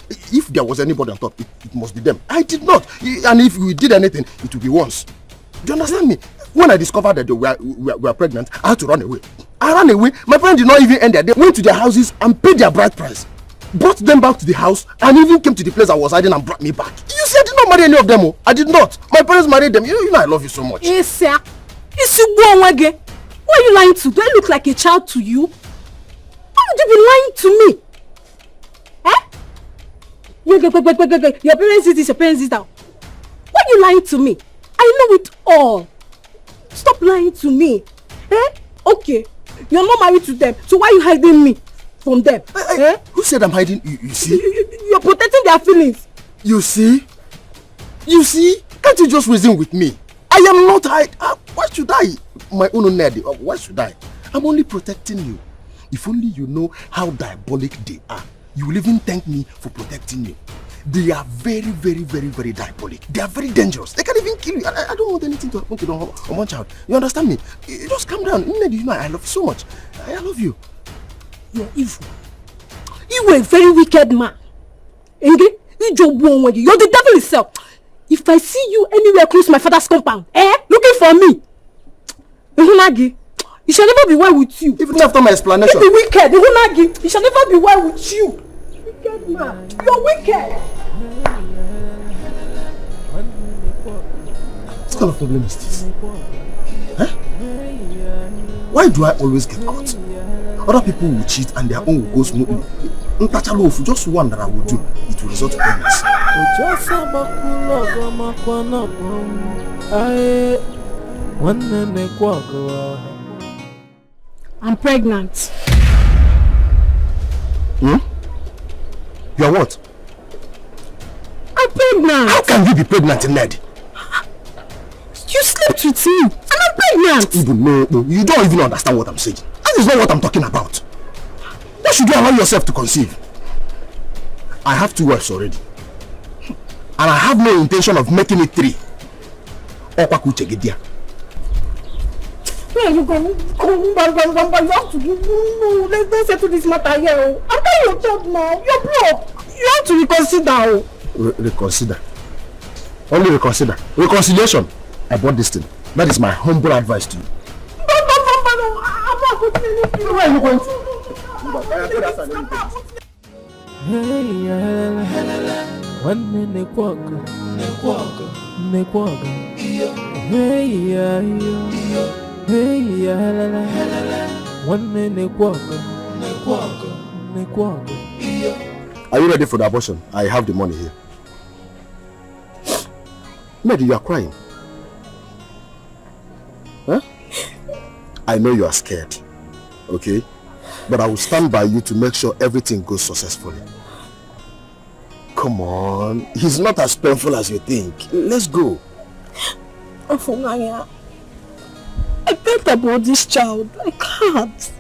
If there was anybody on top, it must be them. I did not. And if we did anything, it would be once. Do you understand me? When I discovered that they were pregnant, I had to run away. I ran away. My parents did not even end there. They went to their houses and paid their bride price. Brought them back to the house and even came to the place I was hiding and brought me back. You see, I did not marry any of them. Oh. I did not. My parents married them. You know I love you so much. Yes, sir. Why are you lying to? Do I look like a child to you? Why would you be lying to me? Eh? Your parents did this, your parents did that. Why are you lying to me? I know it all. Stop lying to me. Eh? Okay. You're not married to them. So why are you hiding me from them? Eh? Who said I'm hiding? You see? You're protecting their feelings. You see? You see? Can't you just reason with me? I am not hiding. Why should I? My own Ned. Why should I? I'm only protecting you. If only you know how diabolic they are. You will even thank me for protecting you. They are very, very, very, very diabolic. They are very dangerous. They can even kill you. I don't want anything to happen to one child. You understand me? You just calm down. You know I love you so much. I love you. You're evil. You were a very wicked man. You're the devil himself. If I see you anywhere close to my father's compound, looking for me, it shall never be well with you. Even after my explanation. You're wicked. It shall never be well with you. Wicked man. You're wicked. What kind of problem is this? Huh? Why do I always get caught? Other people will cheat and their own will go smoothly. Just one that I will do, it will result in illness. I'm pregnant. You are what? I'm pregnant. How can you be pregnant, Ned? You slept with me and I'm pregnant. No, you don't even understand what I'm saying. That is not what I'm talking about. Why should you allow yourself to conceive? I have 2 wives already. And I have no intention of making it 3. Why where are you going? You have to do. No, let's settle this matter here. I'm telling your job now. You're broke. You have to reconsider. Reconsider? Only reconsider. Reconciliation. I bought this thing. That is my humble advice to you. No. I'm not going to anything. Where are you going to? Are you ready for the abortion? I have the money here. Mary, you are crying. Huh? I know you are scared, okay? But I will stand by you to make sure everything goes successfully. Come on, he's not as painful as you think. Let's go. Afunanya, I can't abort this child. I can't.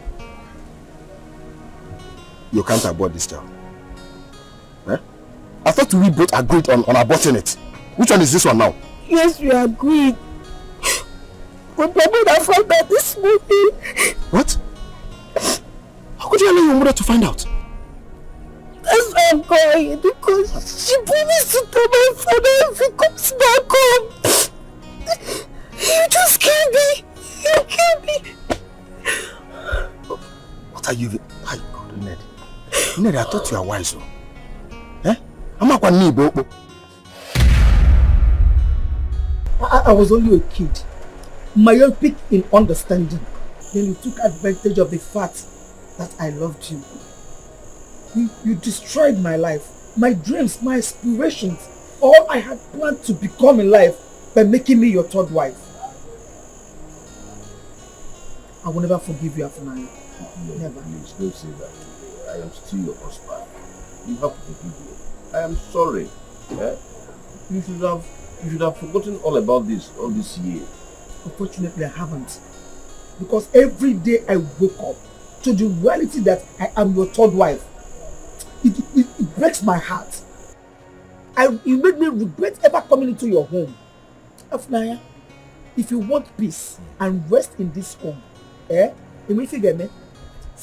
You can't abort this child? Eh? I thought we both agreed on aborting it. Which one is this one now? Yes, we agreed. But my mother found out this morning. What? How could you allow your mother to find out? That's why I'm going, because she promised to tell my father if he comes back home. You just killed me. You killed me. What are you? My God, Ned. Ned, I thought you were wise. Eh? I'm not going to. I was only a kid, myopic in understanding. Then you took advantage of the fact that I loved you. You destroyed my life, my dreams, my aspirations, all I had planned to become in life by making me your third wife. I will never forgive you, Afunanya. Never. Please don't say that. I am still your husband. You have to forgive me. I am sorry. Yeah? You should have forgotten all about this all this year. Unfortunately, I haven't. Because every day I wake up to the reality that I am your third wife, it breaks my heart. It made me regret ever coming into your home. Afunanya, if you want peace and rest in this home,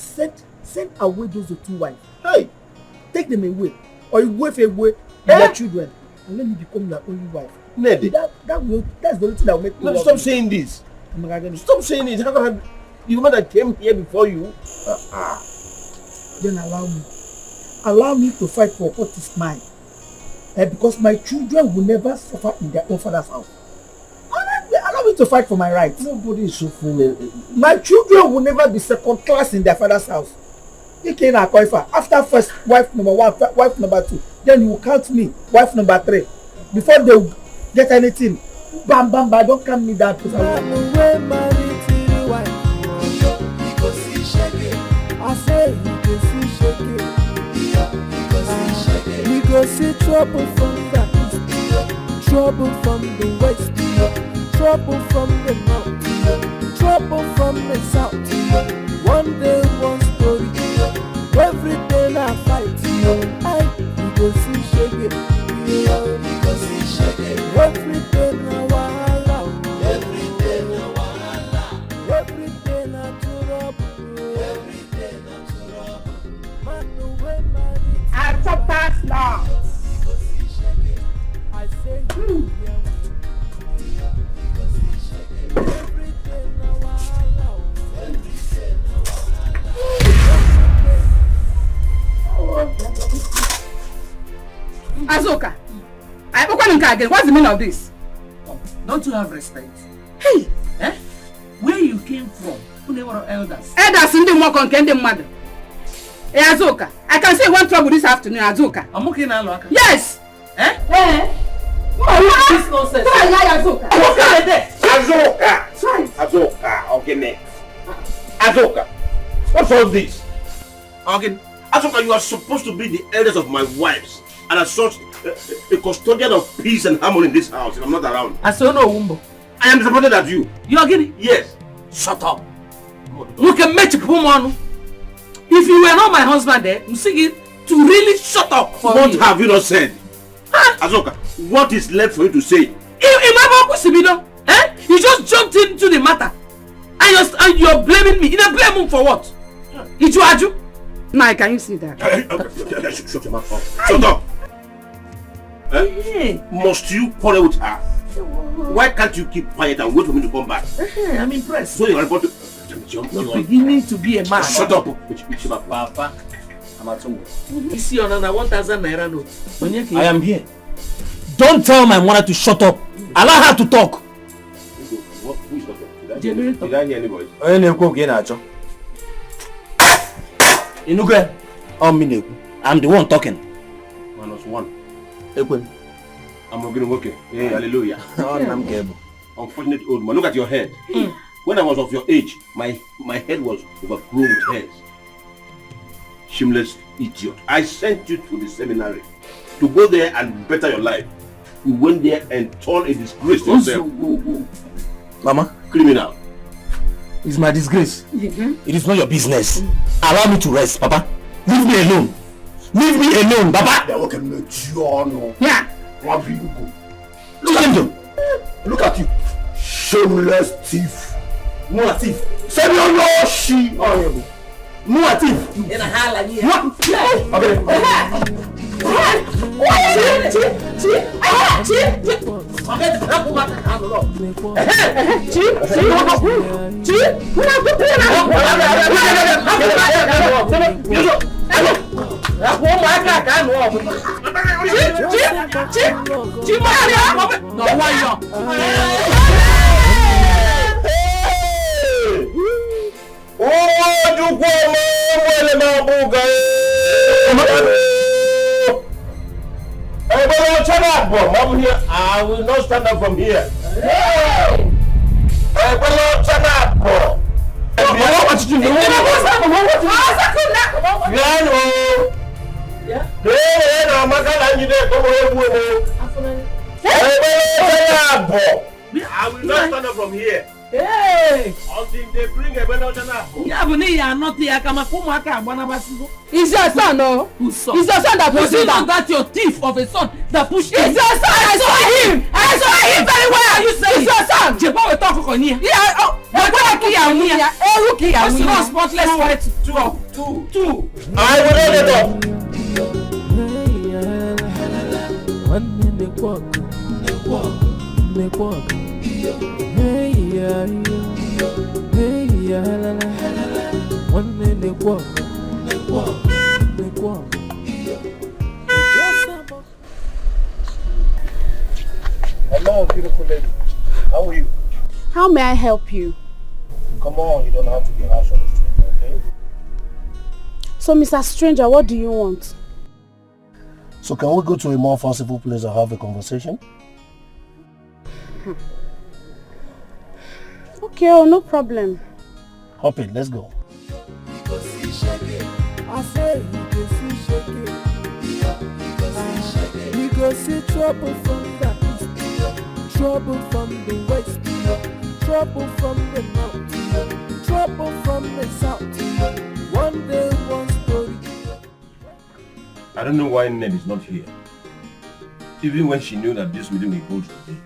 send away those two wives. Hey, take them away, or you wave away your children, and let me become your only wife. Ned, that's the only thing that will make me no, stop saying this. Stop saying it. How can the woman that came here before you? Then allow me to fight for what is mine. Because my children will never suffer in their own father's house. Allow me to fight for my rights. Nobody is suffering. My children will never be second class in their father's house. After first wife number 1, wife number 2, then you will count me wife number 3. Before they will get anything, bam, don't calm me down. I say we go see trouble from the east, trouble from the west, trouble from the north, trouble from the south. One day, one story, every day I fight. We go see shake every day na wahala, every day na wahala, every day na trouble, every day na trouble. Man, the way man, I talk fast now. I say every day na wahala, every day na wahala. Azoka, what's the meaning of this? Don't you have respect? Hey! Eh? Where you came from? Who they were elders? Elders in the work on Kendem mother. Hey Azoka, I can say one trouble this afternoon, Azoka. I'm okay now, yes! Eh? What is this nonsense? Azoka! Azoka, okay, next. Azoka, what's all this? Okay, Azoka, you are supposed to be the eldest of my wives, and as such, a custodian of peace and harmony in this house, and I'm not around. I say no, Wumbo. I am disappointed at you. You are getting? Yes. Shut up. Look at me, woman. If you were not my husband, you see to really shut up for what me. What have you not said? Huh? Azoka, what is left for you to say? You just jumped into the matter. I And you're blaming me. You don't blame him for what? Ijuaju? Now, can you see that? Shut your mouth up. Shut up. Must you quarrel with her? Why can't you keep quiet and wait for me to come back? I'm impressed. So you're about to... You're beginning to be a man. Shut up. Papa. You see another 1,000 naira note. I am here. Don't tell my mother to shut up. Allow her to talk. Who is talking? Did I hear anybody? I'm the one talking. Minus one. I'm okay. Hey, hallelujah. Unfortunate old man. Look at your head. When I was of your age, my head was overgrown with hairs. Shameless idiot. I sent you to the seminary to go there and better your life. You went there and turned a disgrace to yourself. Mama? Criminal. It's my disgrace. It is not your business. Allow me to rest, Papa. Leave me alone. Leave me alone, Papa. Yeah. Look at you. Shameless thief. No a thief. Send your Yoshi. No a thief. In a hell like you. I will not stand up from here. I will not stand up from here. Hey! Until they bring a better channel. It's your son, no? Whose son? It's your son that pushed him down. That's your thief of a son that pushed him. It's your son. I saw him. I saw him very well. Are you saying? It's your son. Jebo we talk for here. Yeah. Oh. What's not spotless white? Two. I will not let up. Hey yeah, hey yeah, one minute walk. Hello, beautiful lady. How are you? How may I help you? Come on, you don't have to be harsh on the stranger, okay? So, Mr. Stranger, what do you want? So can we go to a more fanciful place and have a conversation? Okay, oh, no problem. Hop in, let's go. I say you go see shake it. You go see trouble from the east, trouble from the west, trouble from the north, trouble from the south. One day, one story. I don't know why Ned is not here. Even when she knew that this meeting will go today.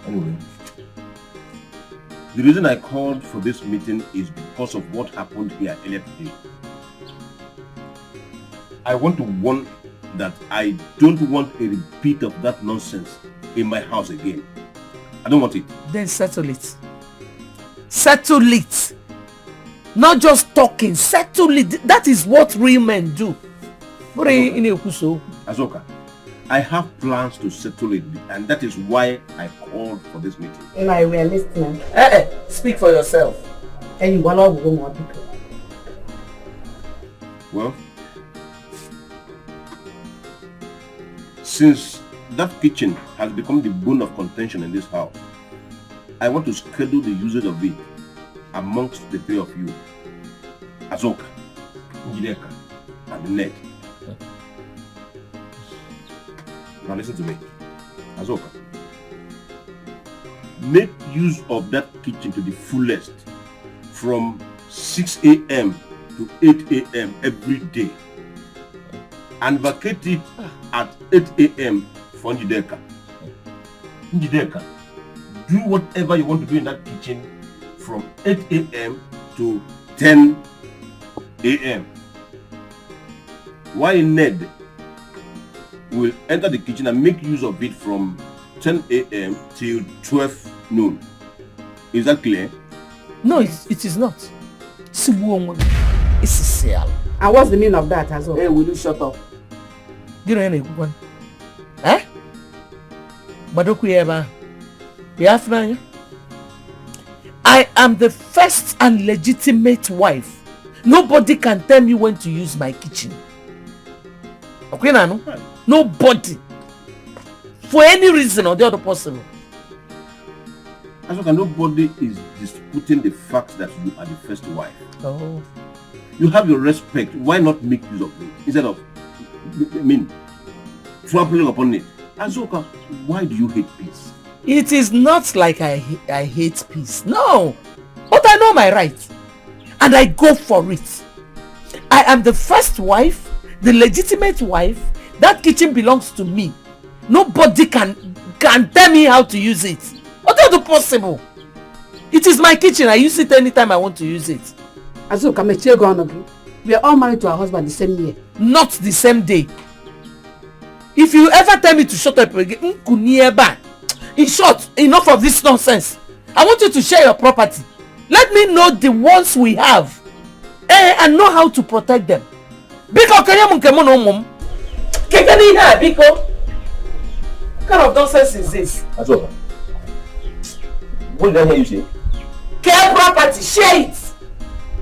Anyway, the reason I called for this meeting is because of what happened here earlier today. I want to warn that I don't want a repeat of that nonsense in my house again. I don't want it. Then settle it. Settle it. Not just talking, settle it. That is what real men do. Azoka, I have plans to settle it, and that is why I called for this meeting. No, we are listening. Speak for yourself. And you want to go more people. Well, since that kitchen has become the bone of contention in this house, I want to schedule the usage of it amongst the three of you. Azoka, Dikeh, and Ned. Now listen to me. Azoka, make use of that kitchen to the fullest from 6 a.m. to 8 a.m. every day, and vacate it at 8 a.m. for Dikeh. Dikeh, do whatever you want to do in that kitchen from 8 a.m. to 10 a.m. Why Ned will enter the kitchen and make use of it from 10 a.m. till 12 noon. Is that clear? No, it is not. It's Cecile. And what's the meaning of that as well? Hey, will you shut up? You know anyone? Eh? I am the first and legitimate wife. Nobody can tell me when to use my kitchen. Okay, Nano? Nobody. For any reason or the other possible. Asoka, nobody is disputing the fact that you are the first wife. Oh. You have your respect. Why not make use of it instead of, trampling upon it? Asoka, why do you hate peace? It is not like I hate peace. No. But I know my rights. And I go for it. I am the first wife, the legitimate wife. That kitchen belongs to me. Nobody can tell me how to use it. What is possible? It is my kitchen. I use it anytime I want to use it. Azuka, we are all married to our husband the same year. Not the same day. If you ever tell me to shut up again, in short, enough of this nonsense. I want you to share your property. Let me know the ones we have and know how to protect them. Biko, what kind of nonsense is this? That's all. What did I hear you say? Care property, share it.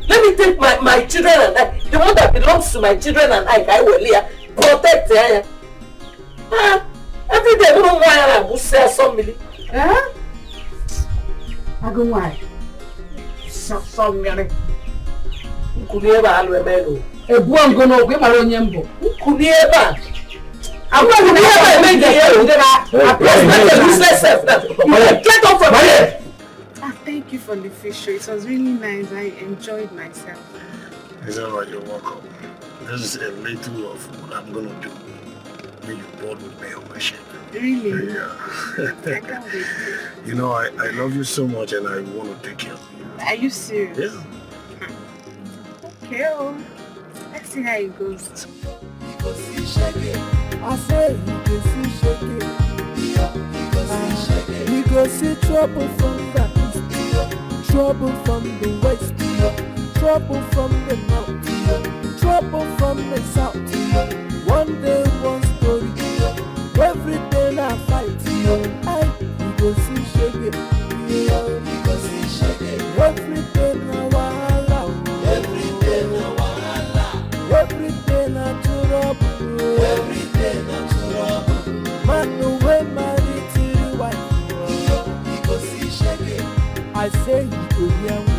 Let me take my children and I, the one that belongs to my children and I will protect it. Every day we don't want to say somebody. I go why? Somebody. Kunieba alwebelo. Ebu angono gwe maronyembo. Kunieba. I'm going to make it. Get off from here. Thank you for the fish show. It was really nice. I enjoyed myself. It's alright, you're welcome. This is a little of what I'm gonna do when you board with me on my ship. Really? Yeah. I can't wait. You know, I love you so much and I want to take care of you. Are you serious? Yeah. Okay, well, let's see how it goes. I say you can see shaking. You can see trouble from the east, trouble from the west, trouble from the north, trouble from the south. One day, one story. Every day I fight. You can see shaking. Every day now wahala. Every day now wahala. Every day now trouble. Every day now trouble. Man away married to the wife. You go see shaking. I say you go hear me.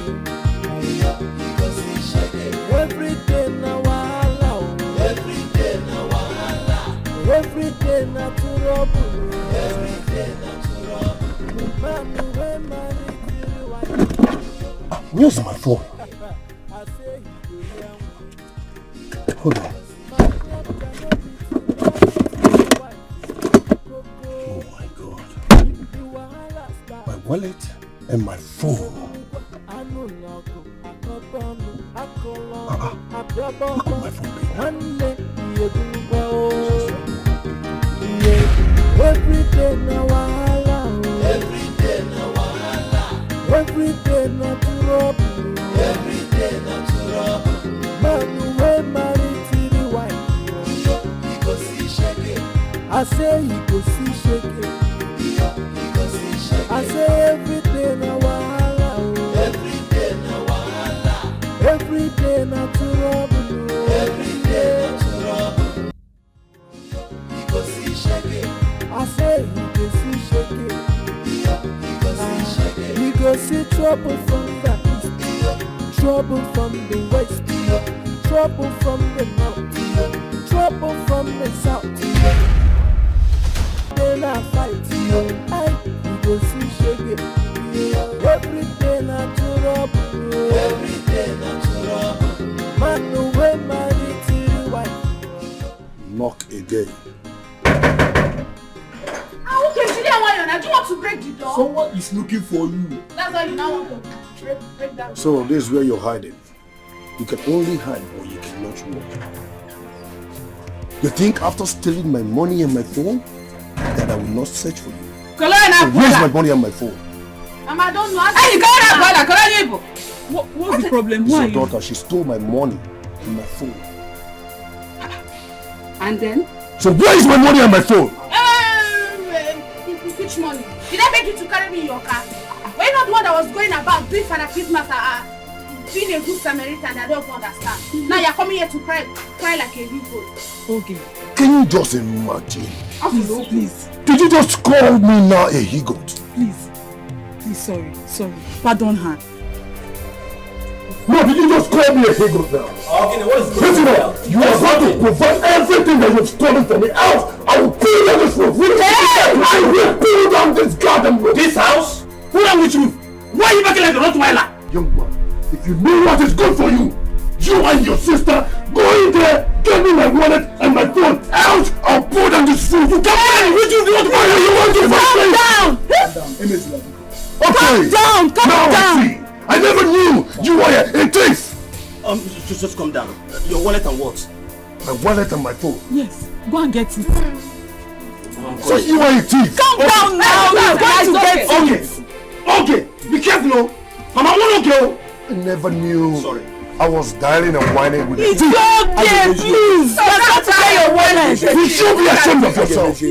You go see shaking. Every day now wahala. Every day now wahala. Every day now trouble. Every day now trouble. Man away married to the wife. Where's my phone? Hold on. Oh my God. My wallet and my phone. Look at my phone being. Every day now wahala. Every day now wahala. Every day now trouble. Every day now trouble. Man away married to the wife. You go see shaking. I say you go see shaking. You go see shaking. I say every day now wahala. Every day now wahala. Every day now trouble. Every day now trouble. You go see shaking. I say you go see shaking. You go see trouble from the east, trouble from the west, trouble from the north, trouble from the south. Then I fight, you go see shaking. Every day na trouble, every day na trouble. Man away married to the wife. Knock again. Okay, Do you want to break the door? Someone is looking for you. That's why you now want to break that door. So this is where you're hiding. You can only hide, but you cannot walk. You think after stealing my money and my phone, that I will not search for you? Where's my money and my phone? I don't know. What's the problem? It's your daughter. She stole my money and my phone. And then? So where is my money and my phone? Which money? Did I beg you to carry me in your car? Were you not the one that was going about doing Father Christmas being a good Samaritan? I don't understand. Now you're coming here to cry like a people. Okay. Can you just imagine? Please. Did you just call me now a he-goat? Please, sorry. Pardon her. No, did you just call me a he-goat now? Okay, what is Listen up! You are going to provide everything that you've stolen from me out! I will pull down this roof! I will pull down this garden roof! This house? Pull down which roof? Why are you making like a Rottweiler? Young man, if you know what is good for you, you and your sister, go in there, get me my wallet and my phone out! I'll pull down this roof! You come on! Which roof do you want to pull down? You want to Calm down! Okay! Calm down! Now I see! I never knew you were a thief! Just calm down. Your wallet and what? My wallet and my phone. Yes, go and get it. So you are a thief! Calm down now! You're going to get it! Okay! Be careful! Mama, what okay? I never knew. Sorry. I was dialing and whining with It's okay, please! You're not to get your wallet! You should be ashamed of yourself! Come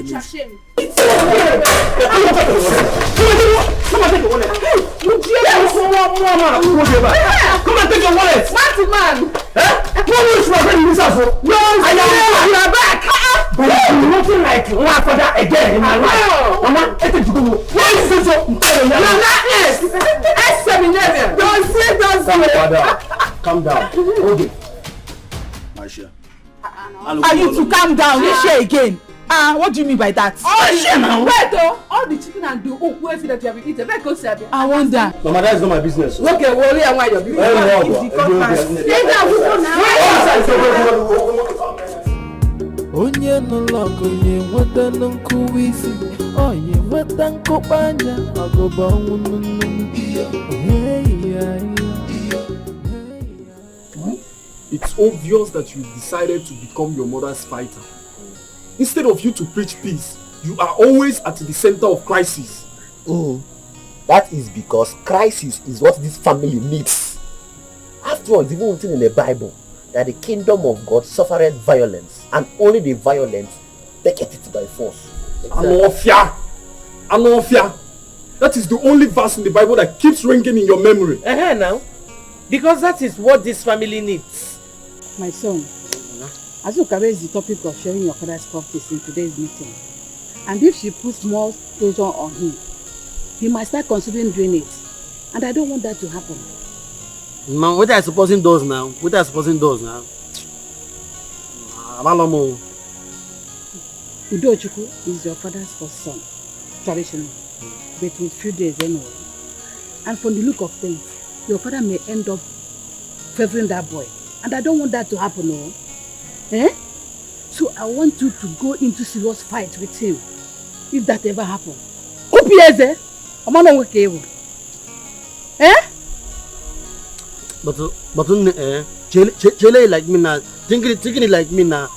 and take your wallet! Come and take your wallet! Smarty man! What is my friend in this house? No, I am back! But I'm looking like one father again in my life. Mama, take it to go. What is this? No, not S! S711! Don't say that! Calm down. Okay. Aisha. Are you to calm down? You share again. What do you mean by that? Wait though, all the chicken and the okwe that you have been eating, where goes Sabi? I wonder. Mama, that is not my business. Okay, worry and why you're being onye nọlọkụ nye nweta nkụ isi onye nweta nkụpanya ọgụba ọnwụ nnụnụ. It's obvious that you decided to become your mother's fighter. Instead of you to preach peace, you are always at the center of crisis. That is because crisis is what this family needs. After all, it's even written in the Bible that the kingdom of God suffered violence, and only the violent take it by force. Anofia! That is the only verse in the Bible that keeps ringing in your memory. Now, because that is what this family needs. My son, Azuka raised the topic of sharing your father's properties in today's meeting. And if she puts more pressure on him, he might start considering doing it. And I don't want that to happen. Man, what are you supposing does now? I don't know. Udochukwu is your father's first son, traditional, but with few days anyway. And from the look of things, your father may end up favoring that boy. And I don't want that to happen, no. So I want you to go into serious fight with him, if that ever happens. But Chele like me now, thinking it like me now.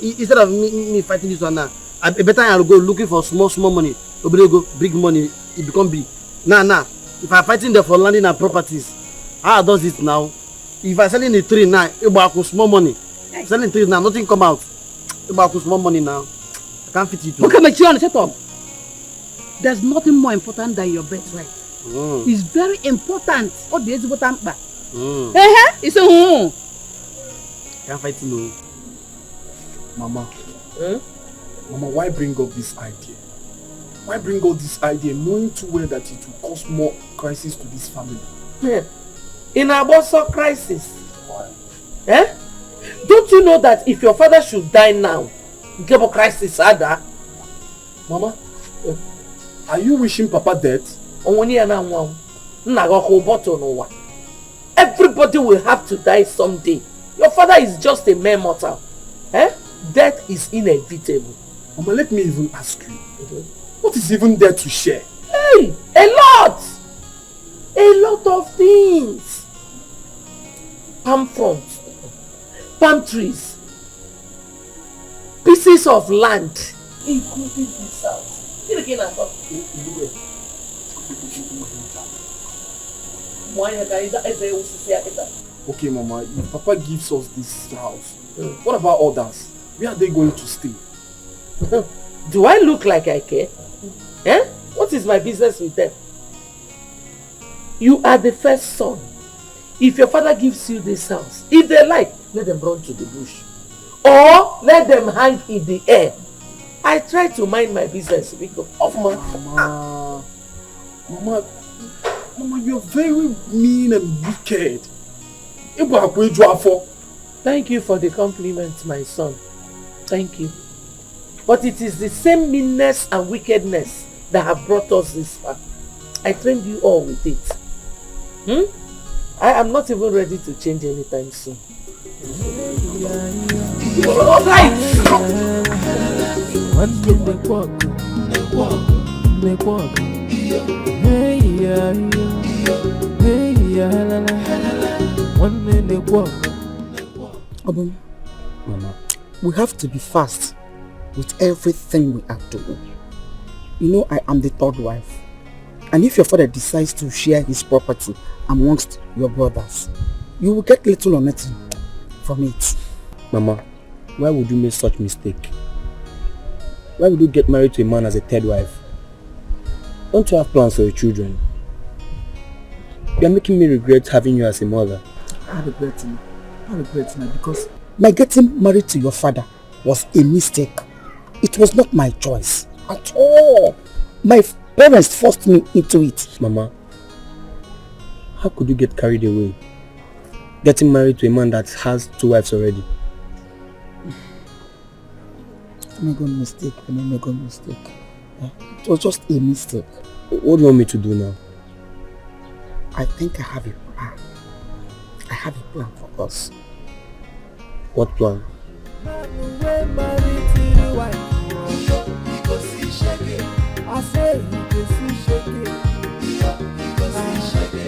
Instead of me fighting this one now, I better I'll go looking for small money. Nobody go big money, it become big. Nah. If I'm fighting there for landing and properties, how does it now? If I selling the tree now, it will small money. Selling trees now, nothing come out. It will small money now. I can't fit it. Okay, but shut up. There's nothing more important than your birthright. It's very important. What the is important? It's a can't fight no. Mama. Mama, why bring up this idea? Why bring up this idea knowing too well that it will cause more crisis to this family? In a bosso crisis. Don't you know that if your father should die now, give a crisis harder? Mama, are you wishing Papa dead? Everybody will have to die someday. Your father is just a mere mortal. Death is inevitable. Mama, let me even ask you. What is even there to share? Hey, a lot! A lot of things. Palm fronds, palm trees, pieces of land, including this house. Okay, Mama, if Papa gives us this house, what about others? Where are they going to stay? Do I look like I care? Eh? What is my business with them? You are the first son. If your father gives you this house, if they like, let them run to the bush. Or let them hang in the air. I try to mind my business because of my... Mama, you're very mean and wicked. Thank you for the compliment, my son. Thank you. But it is the same meanness and wickedness that have brought us this far. I trained you all with it. I am not even ready to change anytime soon. Mama, we have to be fast with everything we are doing. You know, I am the third wife. And if your father decides to share his property amongst your brothers, you will get little or nothing from it. Mama, why would you make such mistake? Why would you get married to a man as a third wife? Don't you have plans for your children? You are making me regret having you as a mother. I regret it because my getting married to your father was a mistake. It was not my choice at all. My parents forced me into it. Mama, how could you get carried away? Getting married to a man that has 2 wives already. I made a mistake. It was just a mistake. What do you want me to do now? I think I have a plan. I have a plan for us. What plan? I say you see shaking.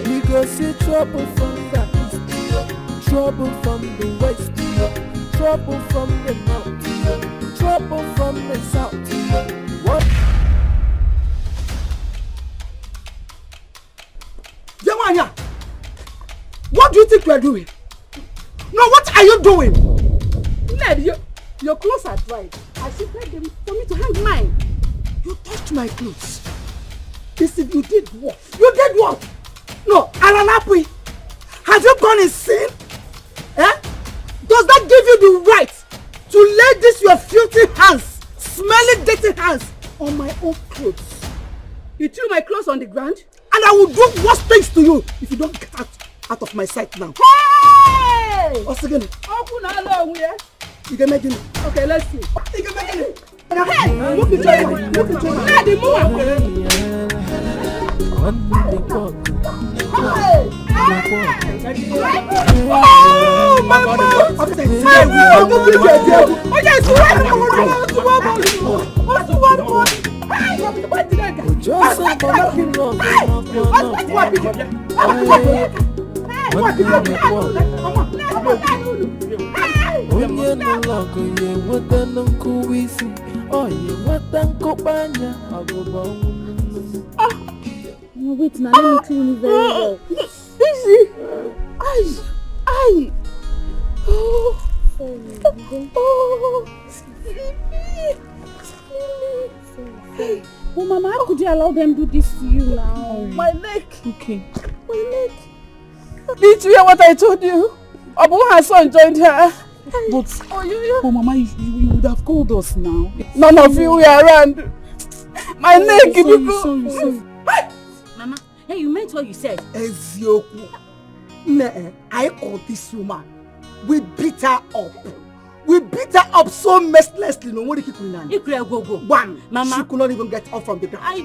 We go see trouble from the east, trouble from the west, trouble from the north, trouble from the south. What? Yamanya, what do you think you are doing? No, what are you doing? Ned, your clothes are dried. I should tell them for me to hang mine. You touched my clothes. Listen, you did what? You did what? No, Alanapui, have you gone insane? Eh? Does that give you the right to lay this your filthy hands, smelly dirty hands on my own clothes? You threw my clothes on the ground? And I will do worse things to you if you don't get out of my sight now. Hey! What's again? You can make it. Okay, let's see. You can make it. Hey! Look at the Oh, my mom! Wait, now let me clean it very well. Easy. Aye. Oh. Oh, Mama, how could you allow them to do this to you now? My leg. Okay. My leg. Did you hear what I told you? Abu Hassan joined her. But, oh, Mama, you would have called us now. None of you were around. My leg. Sorry. Mama, hey, you meant what you said. Ezioku. Nah, I called this woman. We beat her up. We beat her up so mercilessly. No, what did you go. One, Mama, she could not even get up from the ground. I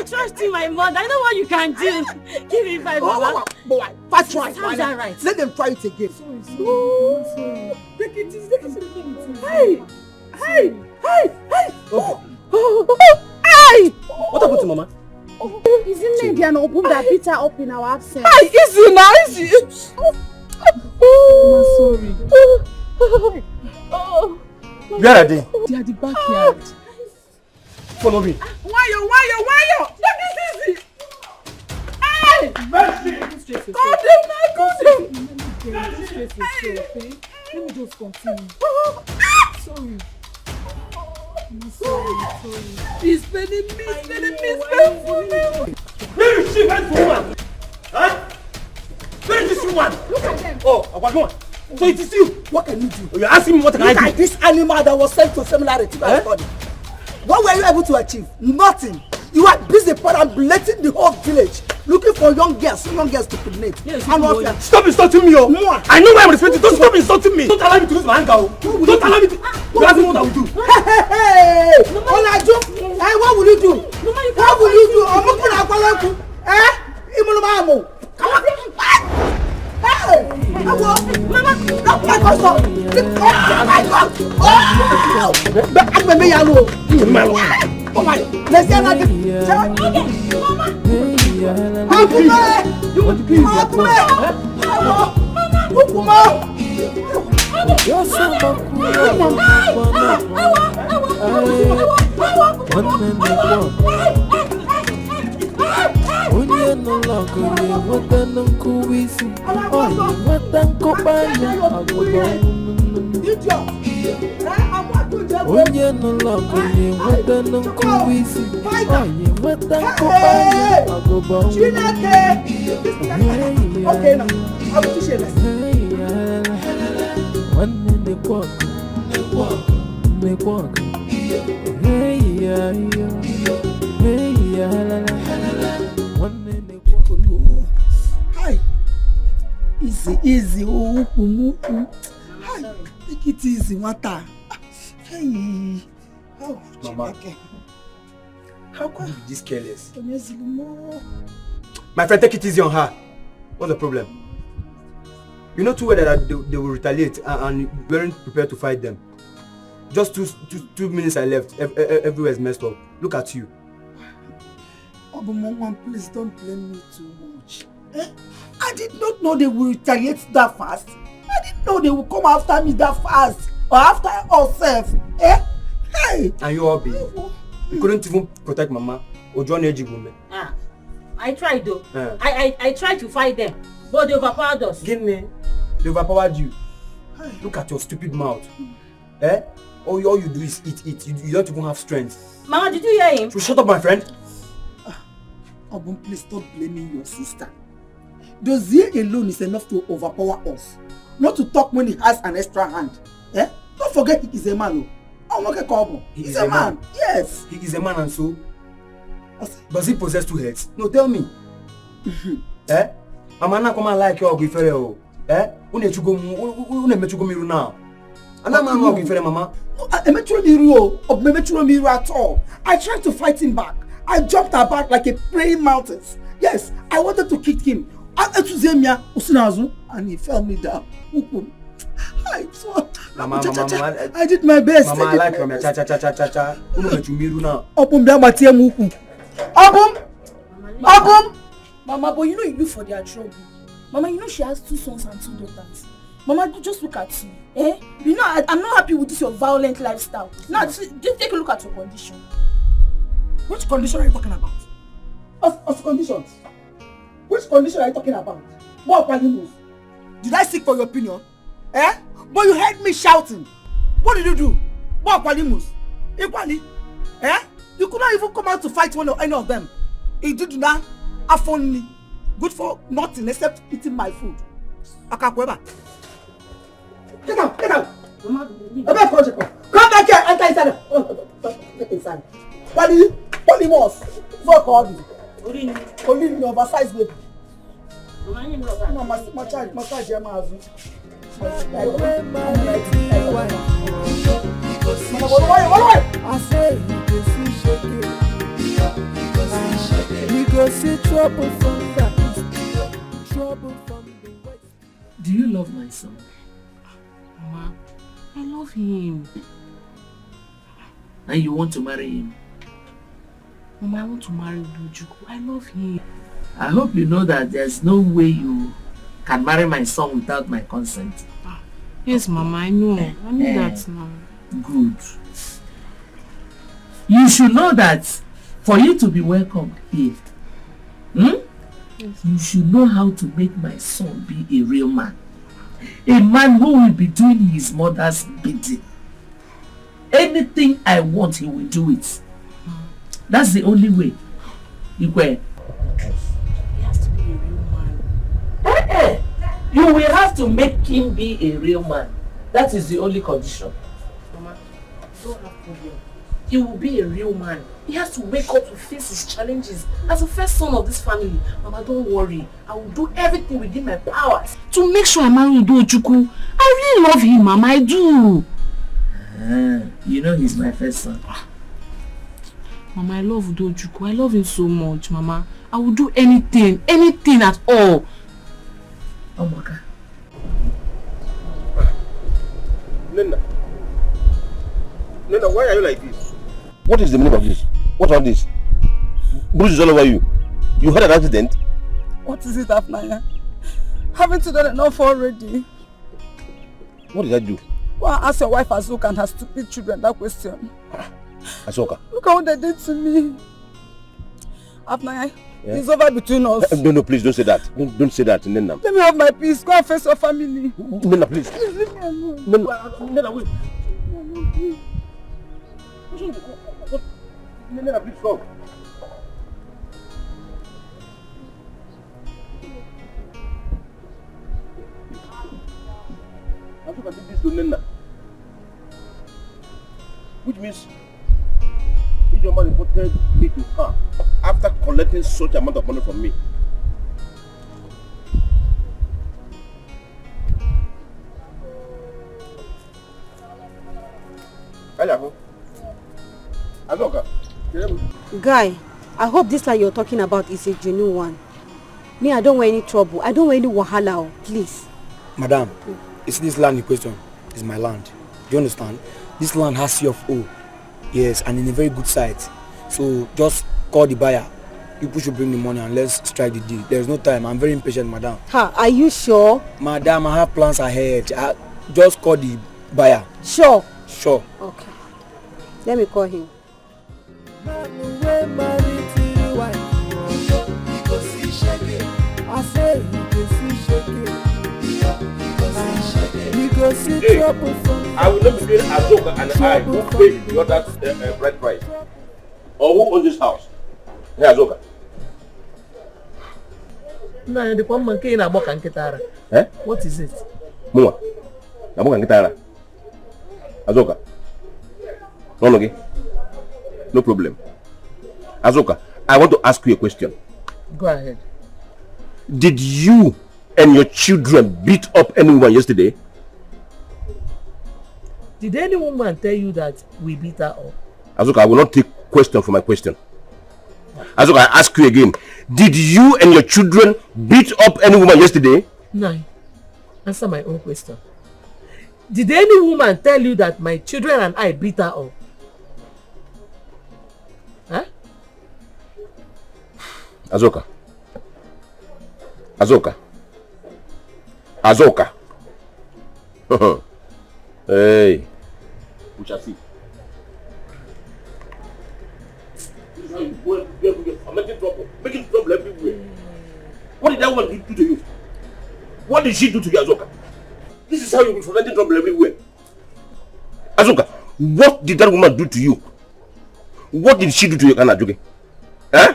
trust you, my mother. I know what you can do. Give me 5, Mama. Boy, first try. Sounds right. Let them try it again. Sorry. Take it easy. Hey. Okay. Hey. something, Mama? Isn't it the Obum that beat her up in our absence? Hi, easy now, easy. I'm sorry. Where are they? They are the backyard. Follow me. Why you? Take it easy. Hey! Mercy! God damn, Let me just continue. Sorry. I'm sorry. He's spending me. Where is she? Where's the woman? Huh? Where is this woman? Look at them. Oh, Abagwan. So it is you. What can you do? You're asking me what can I do? Look at this animal that was sent to seminary to my body. What were you able to achieve? Nothing. You are busy perambulating the whole village, looking for young girls to kidnap. Stop insulting me, oh! I know why I'm respecting. Don't stop insulting me. Don't allow me to lose my anger, oh! Don't allow me to. You ask me what I will do. Hey! Olaju! Hey, what will you do? What will you do? I'm looking at Kwalaku. Eh? Imulumamu. Come on! Hey! Mama! Not my God! Oh my God! Oh! I'm a man. Oh my! Let's get that. Okay, Mama. Onye no longer ye wata nkuwisi. Oye wata nkopanya agoba. Okay now, I will teach you a lesson. One in the walk. Hey yeah. One in the walk. Hi. Easy. Oh, hi. Take it easy, Mata. Hey. Oh, Mama. Okay. How could you be this careless? My friend, take it easy on her. What's the problem? You know too well that they will retaliate and you weren't prepared to fight them. Just two minutes I left. Everywhere is messed up. Look at you. Oh, but Mama, please don't blame me too much. I did not know they would retaliate that fast. I didn't know they would come after me that fast. Or after ourselves. Hey! And you all be. You couldn't even protect Mama. Or John Ejigumbe. I tried though. I tried to fight them. But they overpowered us. Give me. They overpowered you. Look at your stupid mouth. All you do is eat. You don't even have strength. Mama, did you hear him? So shut up, my friend. Obum, please stop blaming your sister. Dozier alone is enough to overpower us. Not to talk when he has an extra hand. Don't forget he is a man. He is a man. Yes. He is a man, and so does he possess two heads? No, tell me. Amana come like your gifere. Une now. Mama. At all. I tried to fight him back. I jumped about like a praying mountains. Yes, I wanted to kick him. And he fell me down. I did my best. Mama, I like him. Cha. Obum! Mama, but you know you look for their trouble. Mama, you know she has 2 sons and 2 daughters. Mama, just look at you. You know, I'm not happy with this your violent lifestyle. Now, just take a look at your condition. Which condition are you talking about? Of conditions? Which condition are you talking about? What animals? Did I seek for your opinion? But you heard me shouting. What did you do? What animals? Equally? You could not even come out to fight any of them. You did not have only good for nothing except eating my food. Akakweba. Get out! Come back here! Enter inside! Get inside. What was? Fuck all this. Only in your oversized baby. No, my child, I say we go see trouble from the east, trouble from the west. Do you love my son? Mama, I love him. And you want to marry him? Mama, I want to marry Udojuku. I love him. I hope you know that there's no way you can marry my son without my consent. Yes, Mama, I know. I know that now. Good. You should know that for you to be welcomed here, yes, you should know how to make my son be a real man. A man who will be doing his mother's bidding. Anything I want, he will do it. That's the only way. Dikeh. He has to be a real man. You will have to make him be a real man. That is the only condition. Mama, don't have problem. He will be a real man. He has to wake up to face his challenges as the first son of this family. Mama, don't worry. I will do everything within my powers to make sure I marry Udojuku. I really love him, Mama. I do. You know he's my first son. Mama, I love Udojuku. I love him so much, Mama. I will do anything at all. Oh my God. Nena, why are you like this? What is the meaning of this? What's all this? Bruises all over you. You had an accident? What is it, Afnaya? Haven't you done enough already? What did I do? Well, ask your wife Azuka and her stupid children that question. Azuka? Look at what they did to me. Afnaya, it's over between us. No, please don't say that. Don't say that, Nena. Let me have my peace. Go and face your family. Nena, please. Please leave me alone. Nena, wait. Nena, please go. Azuka did this to Nena. Which means if your man reported me to her after collecting such amount of money from me. Guy, I hope this land you're talking about is a genuine one. Me, I don't want any trouble. I don't want any wahala, please. Madam, it's this land in question. It's my land. Do you understand? This land has C of O. Yes, and in a very good site. So just call the buyer. People should bring the money and let's strike the deal. There's no time. I'm very impatient, madam. Are you sure? Madam, I have plans ahead. Just call the buyer. Sure? Sure. Okay. Let me call him. Hey, I will not be paying Azuka and I who paid the other bride price. Or who owns this house? Hey, Azuka. No, the one man came about Kankitara. Eh? What is it? Muma. About Kankitara. Azuka. No, okay. No problem. Azuka, I want to ask you a question. Go ahead. Did you and your children beat up anyone yesterday? Did any woman tell you that we beat her up? Azuka, I will not take question for my question. Azuka, I ask you again. Did you and your children beat up any woman yesterday? No. Answer my own question. Did any woman tell you that my children and I beat her up? Huh? Azuka. Azuka. Azuka. Hey. We shall see. This is how you go I'm making trouble everywhere. What did that woman do to you? What did she do to you, Azuka? This is how you will be preventing trouble everywhere. Azuka, what did that woman do to you? What did she do to you, Kanajuke? Eh?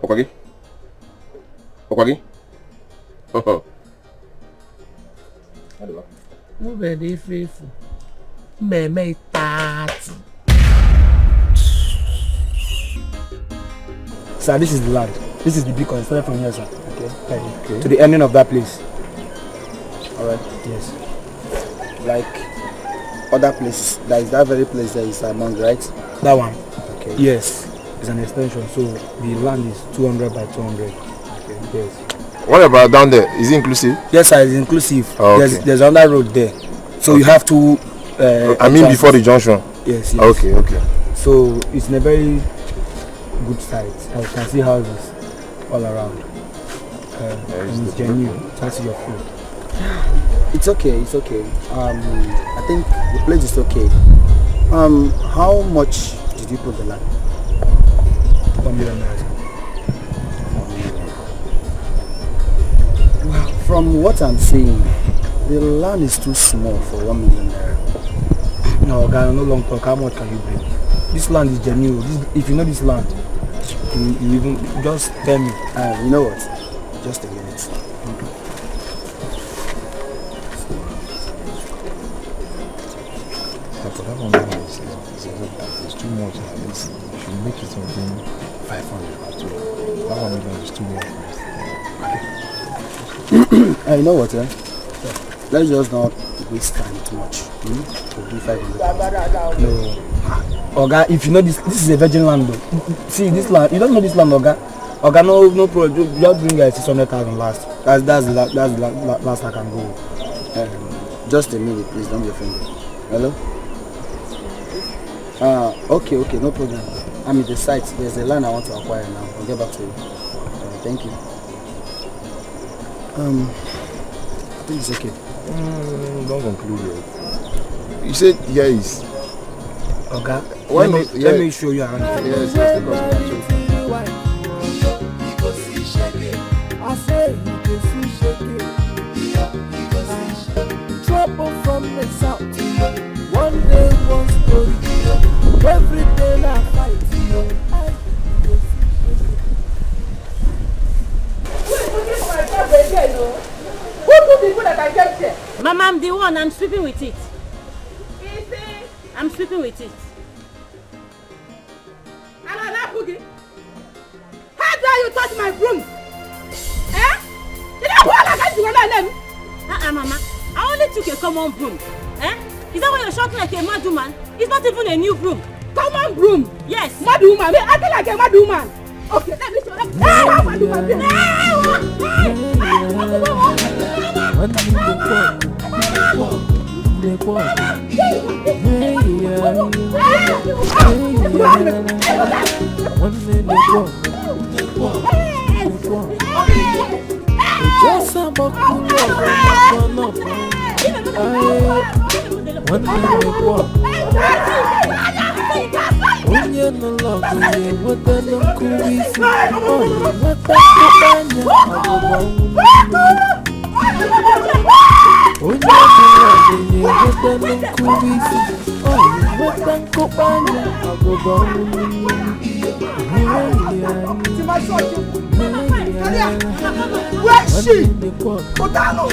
Okay? Okay? Very faithful. Me 30. Sir, this is the land. This is the beacon. Started from here, sir. Okay. To the ending of that place. Alright. Yes. Like other places. That is that very place that is among, right? That one. Okay. Yes. It's an extension. So the land is 200 by 200. Okay. Yes. What about down there? Is it inclusive? Yes, sir. It's inclusive. Oh, okay. There's another road there. So you have to. I mean before the junction. Yes, yes. Okay, okay. So it's in a very good site. I can see houses all around. And it's genuine. That's your food. It's okay, it's okay. I think the place is okay. How much did you put the land? 1 million naira. Well, from what I'm seeing, the land is too small for 1 million naira. No, guy, no long talk. How much can you bring? This land is genuine. If you know this land, you even just tell me. You know what? Just a minute. For that 1 million, it's too much. It's, you should make it something 500 or 2. That 1 million is too much. You know what? Let's just not waste time too much. We'll do 500. No. Oga, if you know this is a virgin land though. See this land, you don't know this land, Oga. Oga, no problem. Just bring 600,000 last. That's the last I can go. Just a minute, please. Don't be offended. Hello. Okay, no problem. I'm at the site. There's a land I want to acquire now. I'll get back to you. Thank you. I think it's okay. Don't conclude it. You said yes. Okay. Let me show you around. Yes, I say you can see shaking. Trouble from the south. One day, one story. Every day I fight. Mama, I'm the one. I'm sleeping with it. I'm sleeping with it. How dare you touch my broom? Eh? You don't want to get you Mama. I only took a common broom. Eh? Is that why you're shouting like a mad woman? It's not even a new broom. Common broom? Yes. Mad woman? I feel like a mad woman. Okay, let me show them. Mad woman. Where is she? Otano,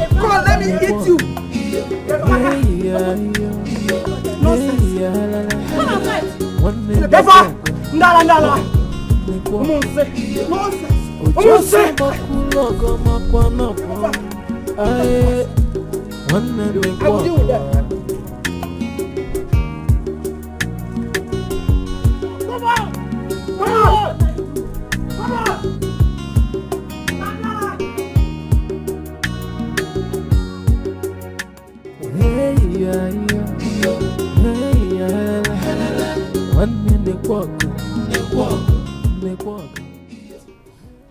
come on, let me eat you. Never. Ndala.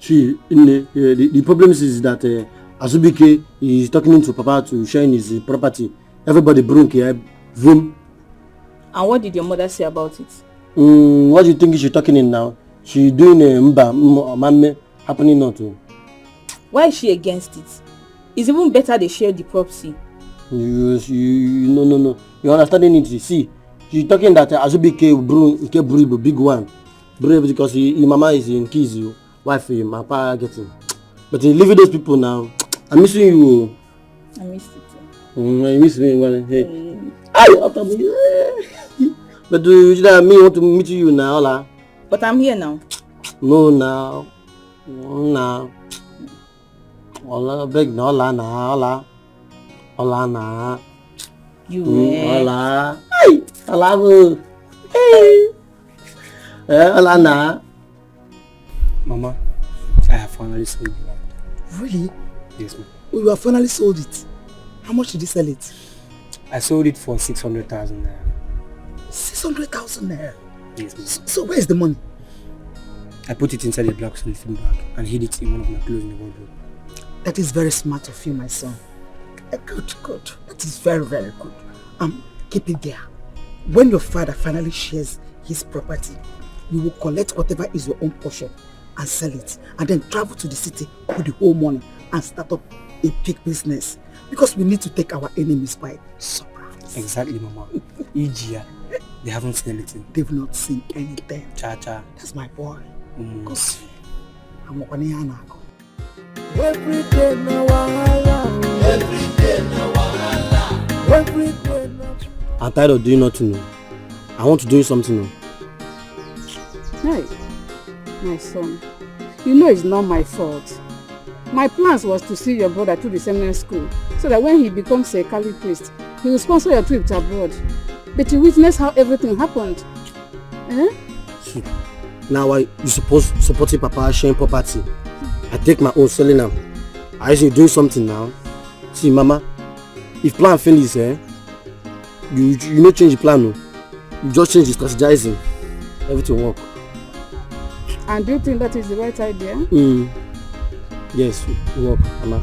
See, the problem is that Azubike is talking to Papa to share his property. Everybody broke here, vroom. And what did your mother say about it? What do you think she's talking in now? She doing a happening now too. Why is she against it? It's even better they share the property. No. You're understanding it. See, she's talking that Azubike big one. Brave because his mama is in keys, wife, my papa getting. But leaving those people now. I'm missing you. I missed it too. I miss me. Hey. After me. But do you want to meet you now, Ola? But I'm here now. No, now. Now. Ola, beg no, Ola, now, Ola, now. You Ola. Hey, Ola, hey. Ola, now. Mama, I have finally sold it. Really? Yes, ma'am. Oh, you have finally sold it. How much did you sell it? I sold it for 600,000 naira. 600,000 naira. Yes, ma'am. So where is the money? I put it inside a black cellophane bag and hid it in one of my clothes in the wardrobe. That is very smart of you, my son. Good, good. That is very, very good. Keep it there. When your father finally shares his property, you will collect whatever is your own portion and sell it, and then travel to the city with the whole money and start up a big business. Because we need to take our enemies by surprise. Exactly, Mama. Ijia, they haven't seen anything. They've not seen anything. Cha-cha. That's my boy. Because I'm Every day na wahala. Every day na wahala. Every day na. I'm tired of doing nothing. I want to do something. Hey, my son, you know it's not my fault. My plans was to see your brother through the seminary school so that when he becomes a Kali priest, he will sponsor your trip to abroad. But you witness how everything happened. Eh? Now you supporting Papa sharing property. I take my own selling them. I usually doing something now. See, Mama, if plan fails, you no change the plan. No. You just change the strategizing. Everything work. And do you think that is the right idea? Yes, it work, Mama.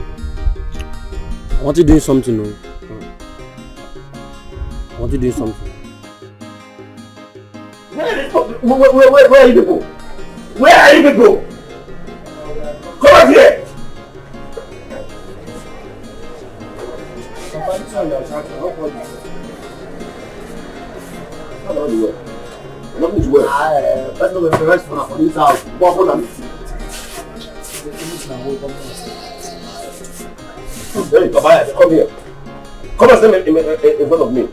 I want you doing something. No. I want you doing something. Where are you people? Where are you people? Come out here! Nothing to wear. Let's go to the restaurant for this house. Hey, Tobias, come here. Come and stand in front of me.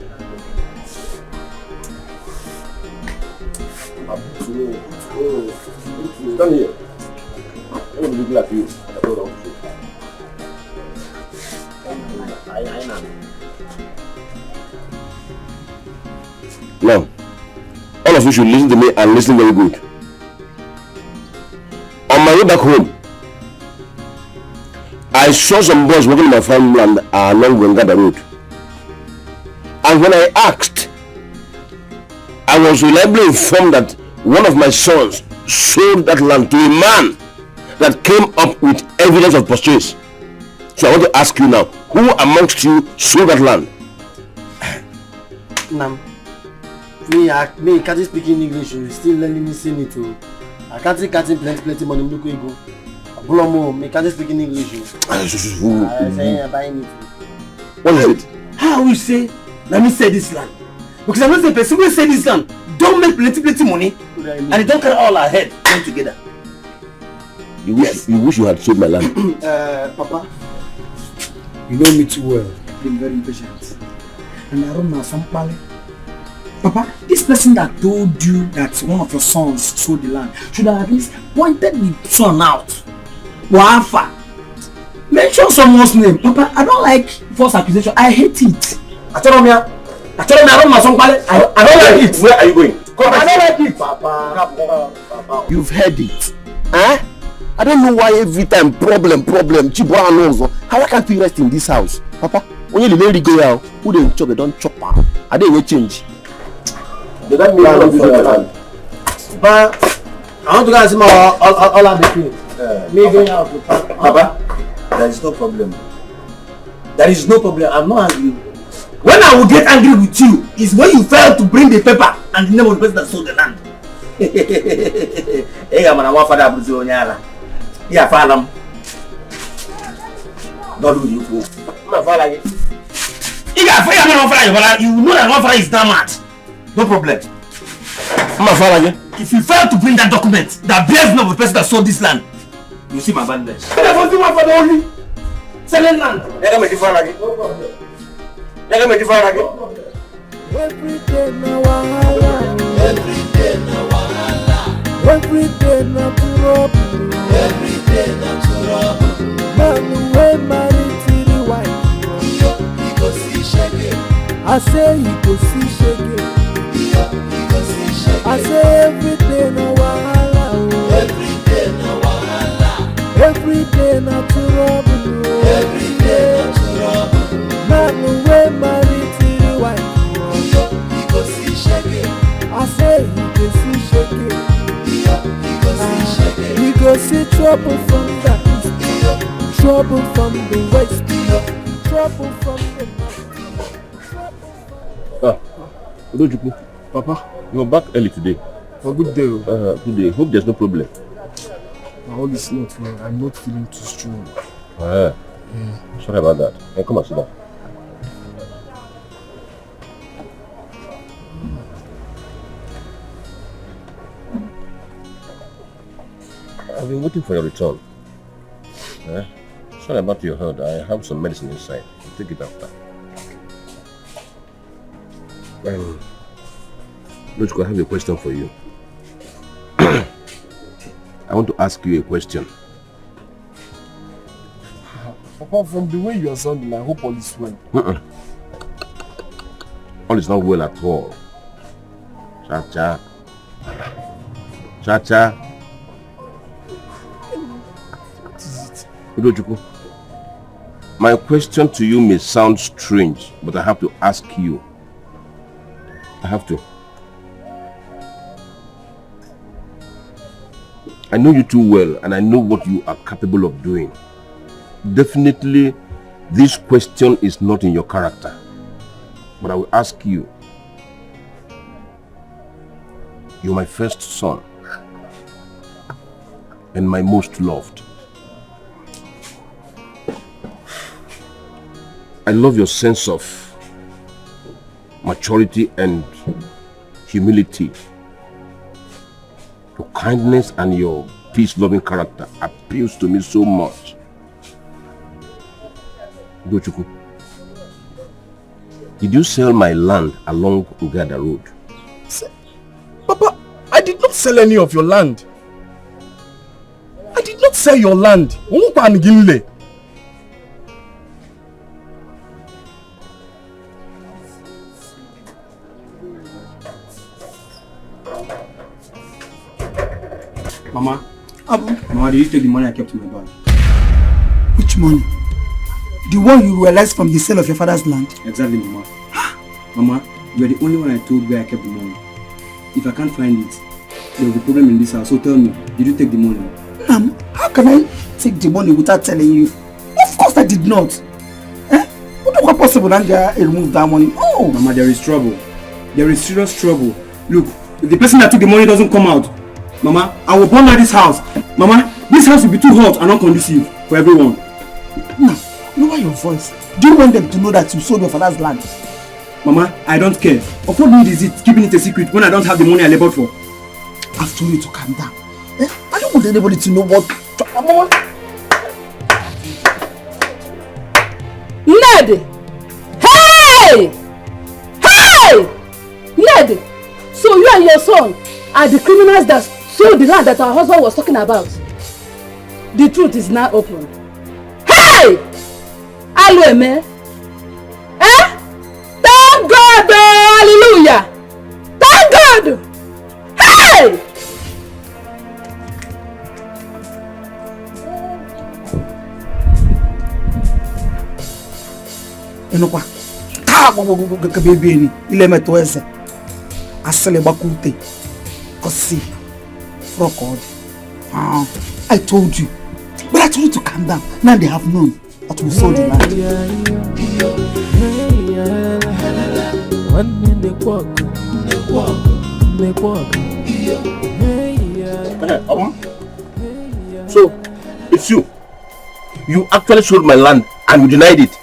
Stand here. I'm going to be glad for you. Now, all of you should listen to me and listen very good. On my way back home, I saw some boys working in my farmland along Wengada Road. And when I asked, I was reliably informed that one of my sons sold that land to a man that came up with evidence of purchase. So I want to ask you now, who amongst you sold that land? Nam, me can't speak in English. You still learning me sing it too. I can't say plenty money. Look where you go. Blomo, me can't speak in English. I say buying it. What is it? How will you say, let me sell this land? Because I'm not the person who sell this land. Don't make plenty money and it don't carry all our head going together. You wish you had sold my land. Papa, you know me too well. I've been very impatient. And I don't know some pale. Papa, this person that told you that one of your sons sold the land should have at least pointed the son out. Wafa. Mention someone's name. Papa, I don't like false accusation. I hate it. I don't like it. Where are you going? I don't like it. Papa. You've heard it. Huh? I don't know why every time problem. Chibwa knows. How can't we rest in this house? Papa, when you lady go out, who they chop, they don't chop. Are they will change? Did that mean I don't do land? But I want to go and see all of the things. Me going out to Papa, there is no problem. There is no problem. I'm not angry. When I will get angry with you is when you fail to bring the paper and the name of the person that sold the land. Hey, I'm a father of Brazilian. Yeah, father. God will you go. I'm a father. You know that one father is not mad. No problem. I'm a father again. If you fail to bring that document that bears the name of the person that sold this land, you see my bandage. I want to my father only. Selling land. Let me define again. No problem. Let me define again. Every day na wahala. Every day na wahala. Every day na trouble. Every day na trouble. Man we marry to the wife. He go see shege. I say he go see shege. He go see shege. I say every day na wahala. Every day na wahala. Every day na trouble. Every day na trouble. Man we marry to the wife. He go see shege. trouble from the east, trouble from the west, trouble from the north. Odojuku. Papa? You're back early today. A good day. Good day. Hope there's no problem. All is not well. I'm not feeling too strong. Sorry about that. Hey, come and sit down. I've been waiting for your return. Sorry about your health. I have some medicine inside. I'll take it after. Look, I have a question for you. I want to ask you a question. Apart from the way you are sounding, I hope all is well. All is not well at all. Cha-cha. Cha-cha. What is it? Udojuku, my question to you may sound strange, but I have to ask you. I have to. I know you too well, and I know what you are capable of doing. Definitely, this question is not in your character. But I will ask you. You're my first son, and my most loved. I love your sense of maturity and humility. Your kindness and your peace-loving character appeals to me so much. Udojuku, did you sell my land along Ugada Road? Papa, I did not sell any of your land. I did not sell your land. Mama, Mama, did you take the money I kept in my bag? Which money? The one you realized from the sale of your father's land? Exactly, Mama. Mama, you are the only one I told where I kept the money. If I can't find it, there will be a problem in this house. So tell me, did you take the money? How can I take the money without telling you? Of course I did not. What possible Nanja remove that money? Oh! Mama, there is trouble. There is serious trouble. Look, if the person that took the money doesn't come out, Mama, I will burn out this house. Mama, this house will be too hot and unconducive for everyone. Now, lower your voice. Do you want them to know that you sold your father's land? Mama, I don't care. Of what need is it keeping it a secret when I don't have the money I labored for? I've told you to calm down. I don't want anybody to know what... Mama. Ned! Hey! Hey! Ned! So you and your son are the criminals that sold the land that our husband was talking about. The truth is now open. Hey! Hello, man. Eh? Thank God! Hallelujah! Thank God! Hey! Enokwa. Ka baby ni ile meto ese. Asele bakute. Kosi. Frog. I told you. But I told you to calm down. Now they have known that we sold the land. So, it's you. You actually sold my land and you denied it.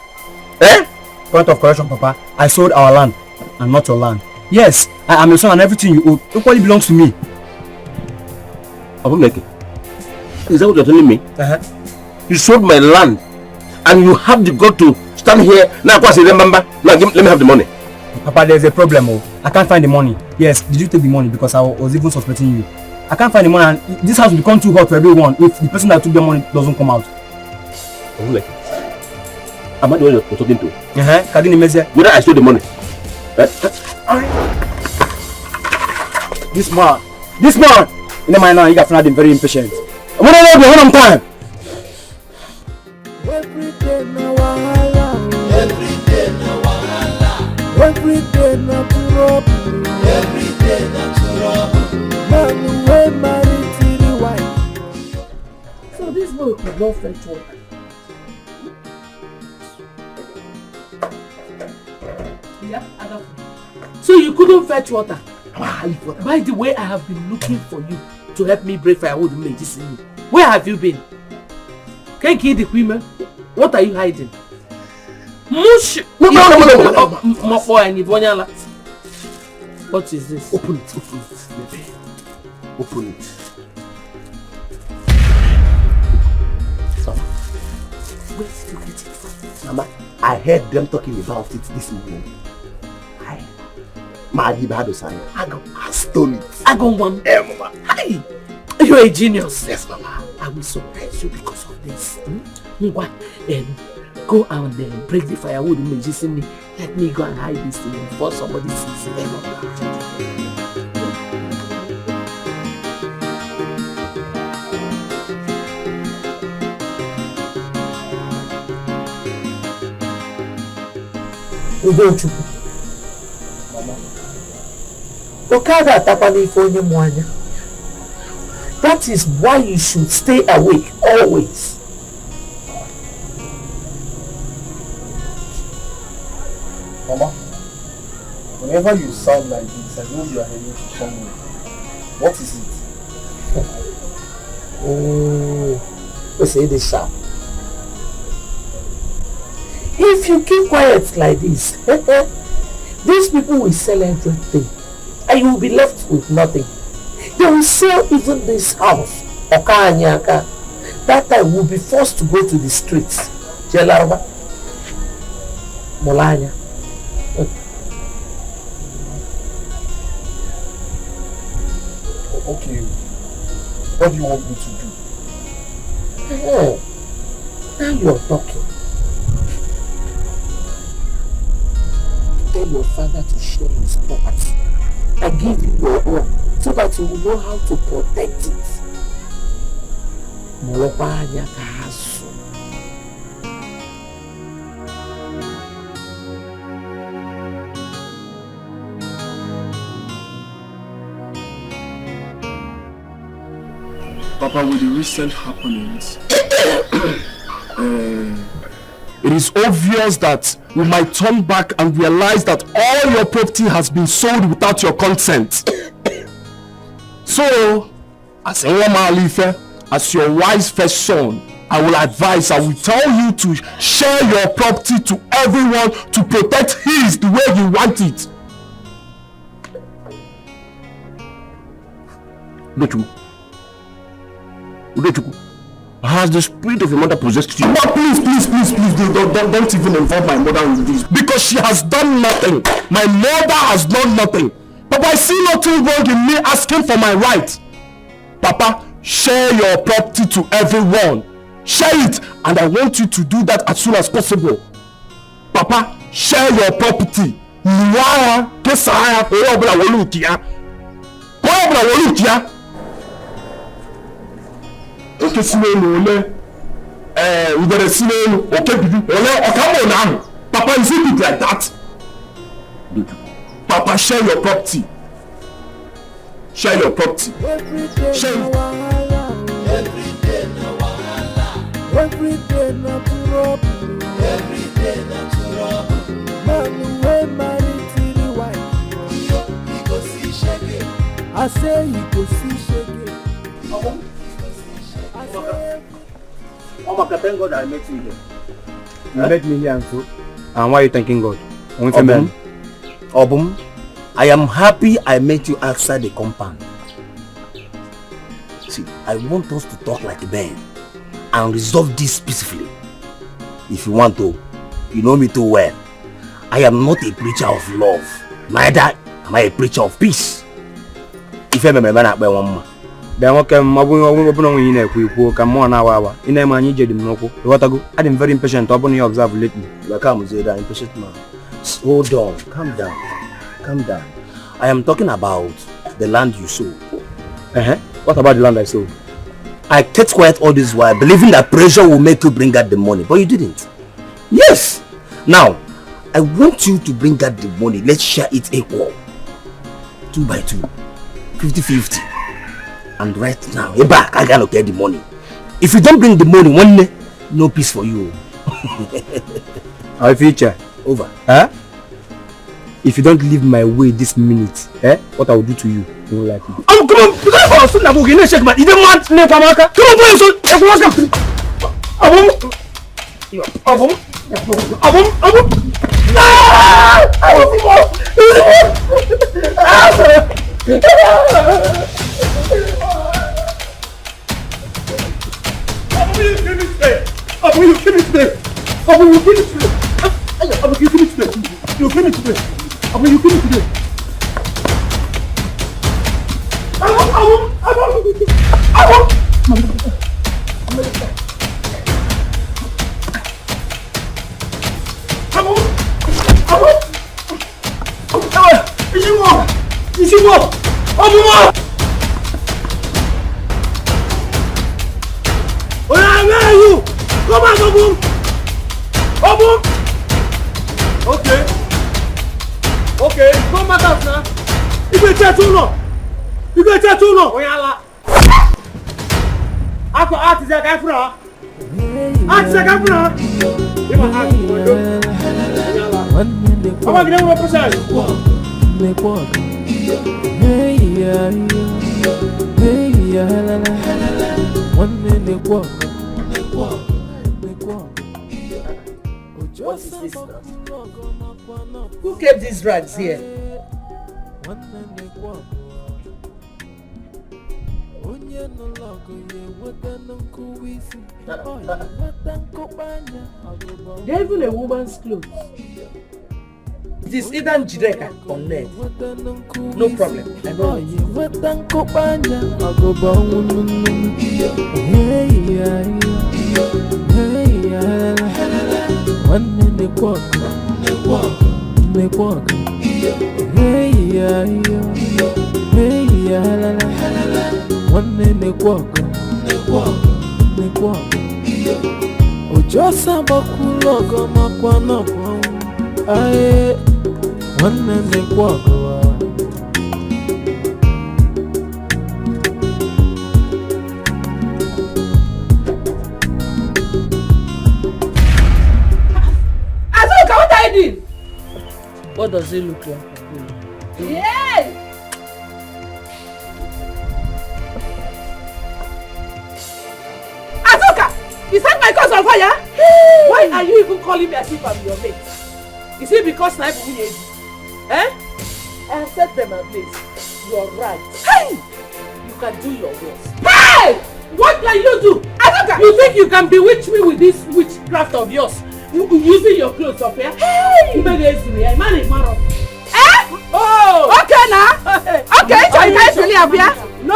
Eh? Point of correction, Papa. I sold our land and not your land. Yes, I am your son and everything you owe equally belongs to me. Abumeke, is that what you're telling me? You sold my land and you have the gut to stand here now. Remember, now let me have the money. Papa, there's a problem. I can't find the money. Yes, did you take the money? Because I was even suspecting you. I can't find the money and this house will become too hot for everyone if the person that took the money doesn't come out. Abumeke, am I the one you're talking to? Whether I stole the money? This man! In the mind now, you got to very impatient. I'm gonna hold on time. Every day na wahala. Every day na wahala. Every day na trouble. Every day na trouble. Man, we married to the wife. this boy could not fetch water. Yeah, I got food. So you couldn't fetch water? By the way, I have been looking for you to help me break firewood medicine. Where have you been? Can't kill the women. What are you hiding? Mush! No. What is this? Open it, baby. Open it. Where did you get it from? Mama, I heard them talking about it this morning. I stole it. I got one. Yeah, Mama. Hey, you're a genius. Yes, Mama. I will surprise you because of this. Go out there and break the firewood medicine. Let me go and hide this thing before somebody sees it. That is why you should stay awake always. Mama, whenever you sound like this, I know you are heading to somewhere. What is it? Let's say this sharp. If you keep quiet like this, these people will sell everything and you will be left with nothing. They will sell even this house. That time will be forced to go to the streets. Jelarba, Molanya. Okay, what do you want me to do? Now you're talking. Tell your father to share his property and give you your own so that you will know how to protect it. Molopanya kahasu. Papa, with the recent happenings, it is obvious that we might turn back and realize that all your property has been sold without your consent. So, as as your wise first son, I will tell you to share your property to everyone to protect his the way you want it. Has the spirit of your mother possessed you? Mama, please, don't even involve my mother in this. Because she has done nothing. My mother has done nothing. Papa, I see nothing wrong in me asking for my right. Papa, share your property to everyone. Share it, and I want you to do that as soon as possible. Papa, share your property. Okay, Papa, is it like that? Papa, share your property. Share your property. Share it. Every day na wahala. Every day na trouble. Every day na trouble. Man wey marry three wife. He go see shege. I say he go see shege. Thank God I met you here. You met me here and so. And why are you thanking God? Obum, I am happy I met you outside the compound. See, I want us to talk like men and resolve this peacefully. If you want to, you know me too well. I am not a preacher of love. Neither am I a preacher of peace. If I remember that by one man. Then what can my woman come on our in a man you what I go? I'm very impatient to open your observe lately. You come with that impatient man. Hold on, calm down. Calm down. I am talking about the land you sold. What about the land I sold? I kept quiet all this while, believing that pressure will make you bring out the money, but you didn't. Yes. Now, I want you to bring out the money. Let's share it equal. 2 by 2. 50-50. And right now, I gotta get the money. If you don't bring the money, one day, no peace for you. Our future, over. Huh? If you don't leave my way this minute, what I will do to you, you won't like it. Oh, come on! You don't shake my... You don't want me, Famaka? Come on, boy, son! Okay, come back out now. You go tell too long. Ako art is a guy for her. Art is a guy for her. You want art to do? I'm going to give you a percent. What is this now? Who kept these rags here? They're even a woman's clothes. It is either Dikeh or Ned. No problem. I know Ojosa bakulogo makwana kwa ae wanene kwa Azuka, what are you doing? What does it look like? Yes! Azuka! You set my cause on fire? Why are you even calling me as if I'm your mate? Is it because I have you? I have set them ablaze. You're right. Hey! You can do your worst. Hey! What can you do? Azuka! You think you can bewitch me with this witchcraft of yours? Using your clothes up here? Hey! You made it easy. I manage tomorrow. Oh! Okay now! Okay, so you can't really have here? No!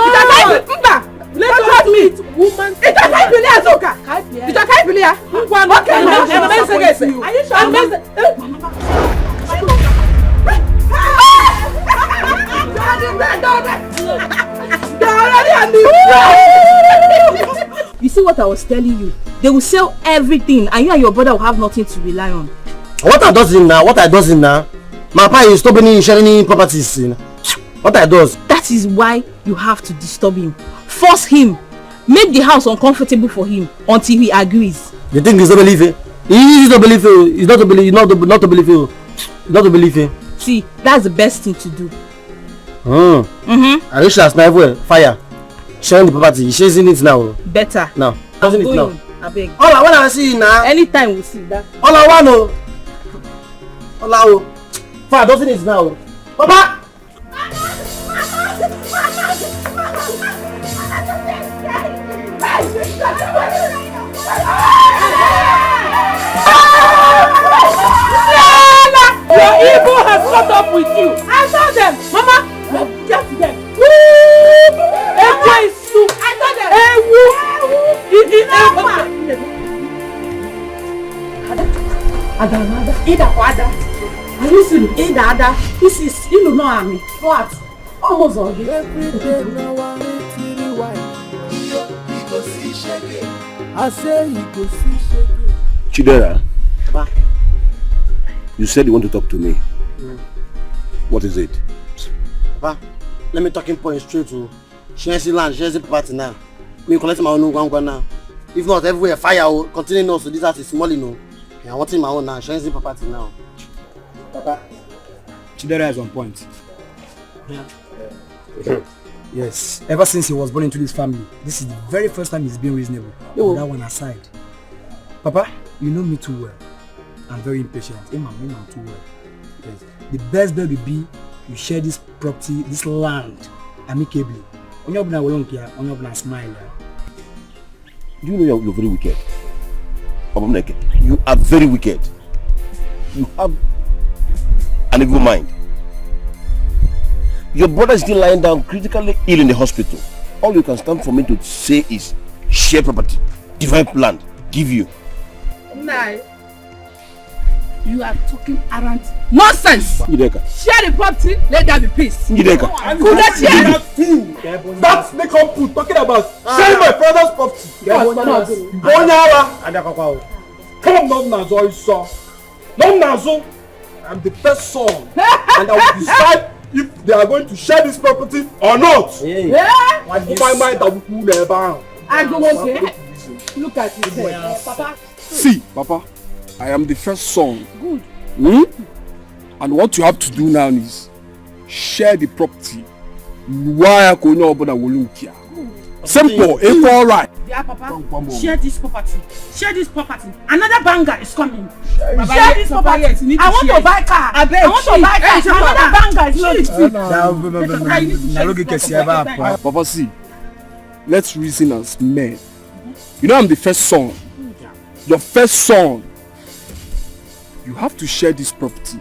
Let us meet woman. It can't be here, Azuka! It can't be here? Okay now! Are you sure? You see what I was telling you? They will sell everything and you and your brother will have nothing to rely on. What I does him now? My papa is stopping sharing properties. What I does? That is why you have to disturb him. Force him. Make the house uncomfortable for him until he agrees. You think he's not believing? He's not believing. He's not to believe. Not to believe you. Not to believe him. See, that's the best thing to do. I wish I snipe well. Fire. Sharing the property. He's chasing it now. Better. Now. Doesn't it now? I beg. All I want to see now. Anytime we see that. All I want to. All I want. Fire. Doesn't it now? Papa. Your evil has caught up with you. I saw them! Mama! Get them. I saw them! Ada. Are you serious? Ada. This is, you know me. What? Almost all this. I say he go see shege. Chidera, you said you want to talk to me. What is it? Papa, let me talk in point straight to. She has land, she has a party now. Me collect my own one now. If not, everywhere fire will continue also. This house is small, you know. I want my own now. Sharing the property now. Papa, Chidera is on point. Yeah. Yes, ever since he was born into this family, this is the very first time he's been reasonable. That one aside. Papa, you know me too well. I'm very impatient. I'm too well. Yes. The best bet will be you share this property, this land, amicably. On your smile. Do you know you're very wicked? You are very wicked. You have an evil mind. Your brother is still lying down critically ill in the hospital. All you can stand for me to say is share property, divide land, give you. Nah. You are talking around nonsense. Dikeh. Share the property, let there be peace. Dikeh. Could I share it? That's the company talking about sharing my father's property. Come on, Nazo, son. No, Nazo. I'm the first son, and I will decide if they are going to share this property or not. Yeah. If I mind, I will never. I go okay. Look at it, Papa. See, Papa, I am the first son. Good. And what you have to do now is share the property. Simple, it's all right. Yeah, Papa. Share this property. Share this property. Another banger is coming. Share this property. I want to buy car. I want to buy car. Another banger is coming. Papa, see, let's reason as men. You know I'm the first son. Your first son. You have to share this property.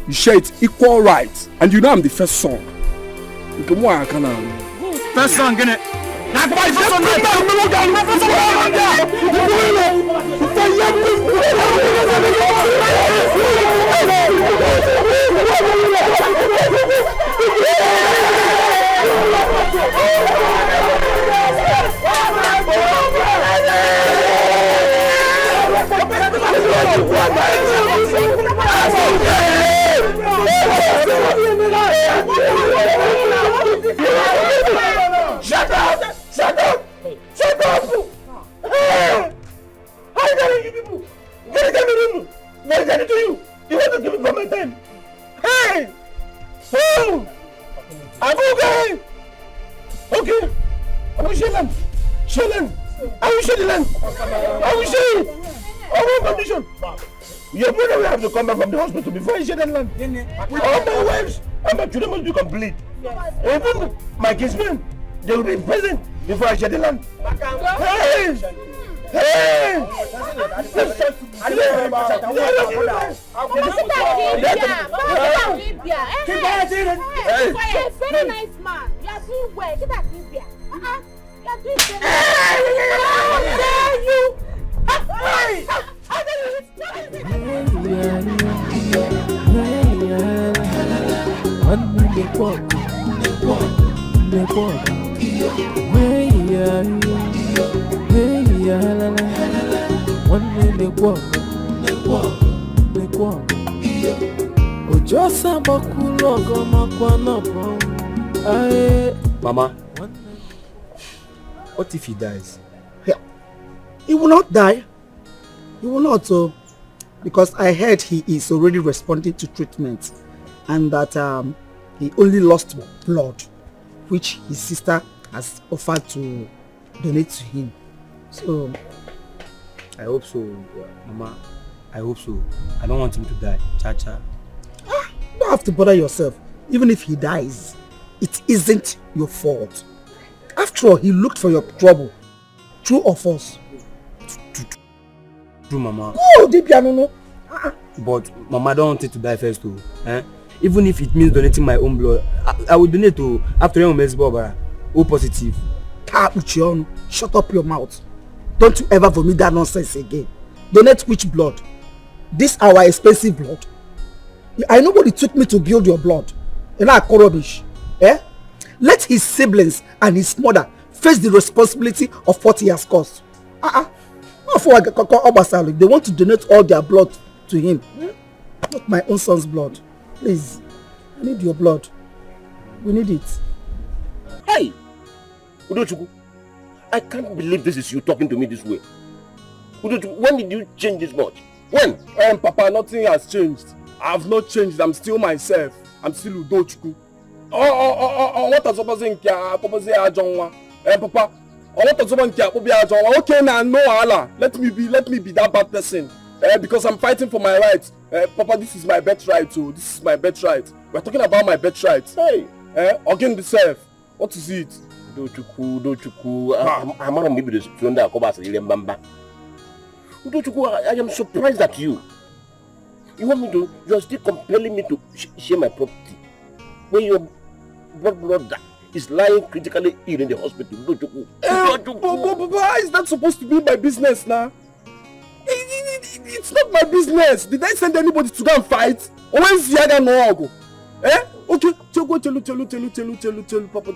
You share it equal rights. And you know I'm the first son. First son, get it. Shut up! Shut up! Shut up! Hey! How are you people? Get it to you! You want to give it from my time? Hey! Oh! I'm okay! Okay! I will share land! Share land! I will share the land! I will share it! On one condition! Your brother will have to come back from the hospital before I share that land. All my wives and my children must be complete. Even my kinsmen, they will be present before I share the land. Hey! Hey! Very nice man. You are doing well. Get that Libya. You are doing Mama, what if he dies? Yeah. He will not die. He will not, because I heard he is already responding to treatment, and that he only lost blood, which his sister has offered to donate to him. So I hope so, Mama. I hope so. I don't want him to die. Cha-cha. You don't have to bother yourself. Even if he dies, it isn't your fault. After all, he looked for your trouble. True or false? True, Mama. Oh, no. But Mama, I don't want it to die first too. Even if it means donating my own blood, I will donate to after O positive. Shut up your mouth. Don't you ever vomit that nonsense again. Donate which blood? This our expensive blood. I know what it took me to build your blood. And I call rubbish. Let his siblings and his mother face the responsibility of what he has caused. If they want to donate all their blood to him, not my own son's blood. Please, I need your blood. We need it. Hey! Udochukwu, I can't believe this is you talking to me this way. When did you change this much? When? Papa, nothing has changed. I have not changed. I'm still myself. I'm still Udochukwu. What are supposed to Papa, what are supposed to okay, now no Allah. Let me be that bad person. Because I'm fighting for my rights. Papa, this is my birthright too. This is my birthright. We're talking about my birthright. Hey, again the self. What is it? Udochukwu. I'm not maybe the student that come as a Bamba. Udochukwu, I am surprised at you. You're still compelling me to share my property. When your brother is lying critically ill in the hospital. Why is that supposed to be my business now? It's not my business. Did I send anybody to go and fight? Or where's the other no? Okay, tell Papa.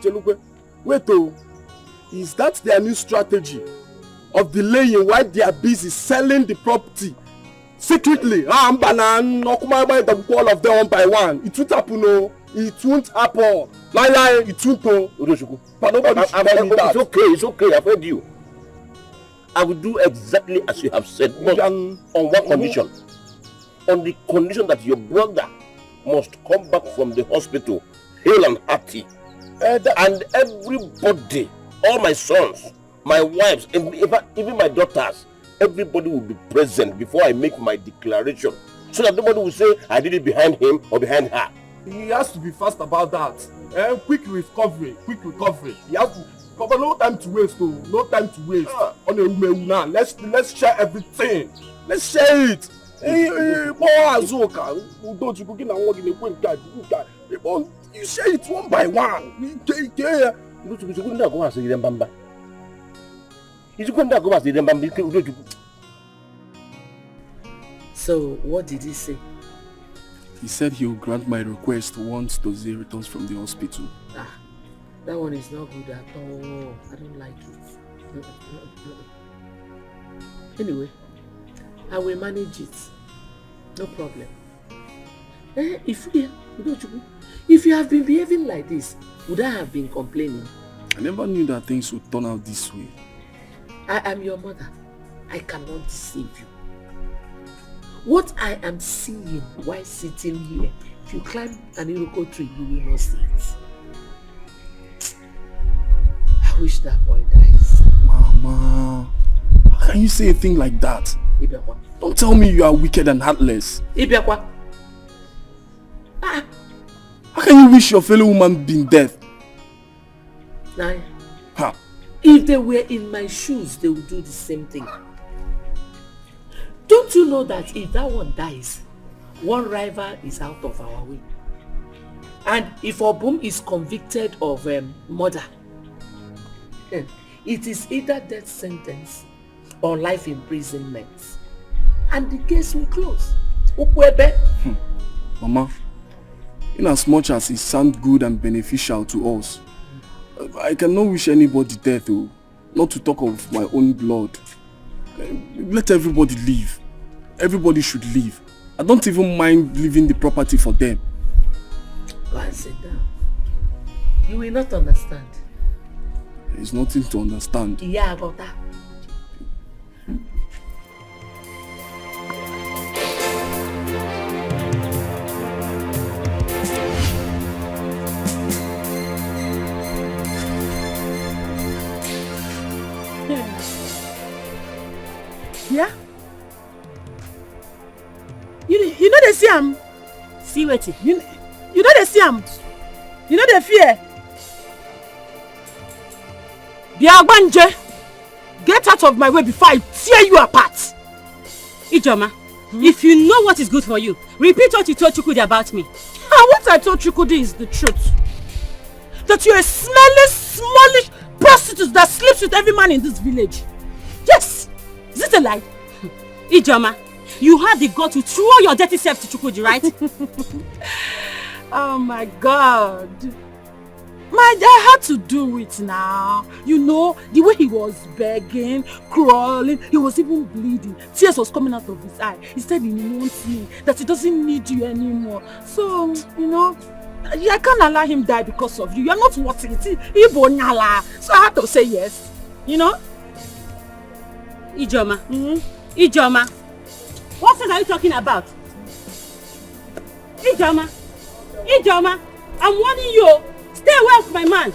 Wait, is that their new strategy of delaying while they are busy selling the property? Secretly, all of them one by one. It won't happen, no. It won't happen. Lie, it won't. But nobody should tell me that. It's okay, I've heard you. I will do exactly as you have said, but on one condition. On the condition that your brother must come back from the hospital, hale and hearty. And everybody, all my sons, my wives, even my daughters, everybody will be present before I make my declaration, so that nobody will say I did it behind him or behind her. He has to be fast about that. Quick recovery. He has to, Papa, no time to waste. No time to waste. Now, let's share everything. Let's share it. You share it one by one. So, what did he say? He said he will grant my request once Dozie returns from the hospital. That one is not good at all. I don't like it. Anyway, I will manage it. No problem. If you have been behaving like this, would I have been complaining? I never knew that things would turn out this way. I am your mother. I cannot deceive you. What I am seeing while sitting here, if you climb an iroko tree, you will not see it. I wish that boy dies. Mama, how can you say a thing like that? Ibiakwa. Don't tell me you are wicked and heartless. Ibiakwa. How can you wish your fellow woman been dead? Naya. Huh? If they were in my shoes, they would do the same thing. Don't you know that if that one dies, one rival is out of our way? And if Obum is convicted of murder, it is either death sentence or life imprisonment. And the case will close. Mama, in as much as it sounds good and beneficial to us, I cannot wish anybody death, not to talk of my own blood. Let everybody live. Everybody should live. I don't even mind leaving the property for them. Go and sit down. You will not understand. There's nothing to understand. Yeah, about that. Yeah? You know they see him. See what? You know they see him. You know they fear. Biagbanje, get out of my way before I tear you apart. Ijoma, if you know what is good for you, repeat what you told Chukwudi about me. What I told Chukwudi is the truth. That you're a smelly, smallish prostitute that sleeps with every man in this village. Yes. Is it a lie? Ijoma, you had the gut to throw your dirty self to Chukwudi, right? Oh my God. I had to do it now. You know, the way he was begging, crawling, he was even bleeding. Tears was coming out of his eye. He said he wants me, that he doesn't need you anymore. So, you know, I can't allow him die because of you. You're not worth it. So I had to say yes. You know? Ijoma. Ijoma. What sense are you talking about? Ijoma. Ijoma. I'm warning you. Stay away from my man.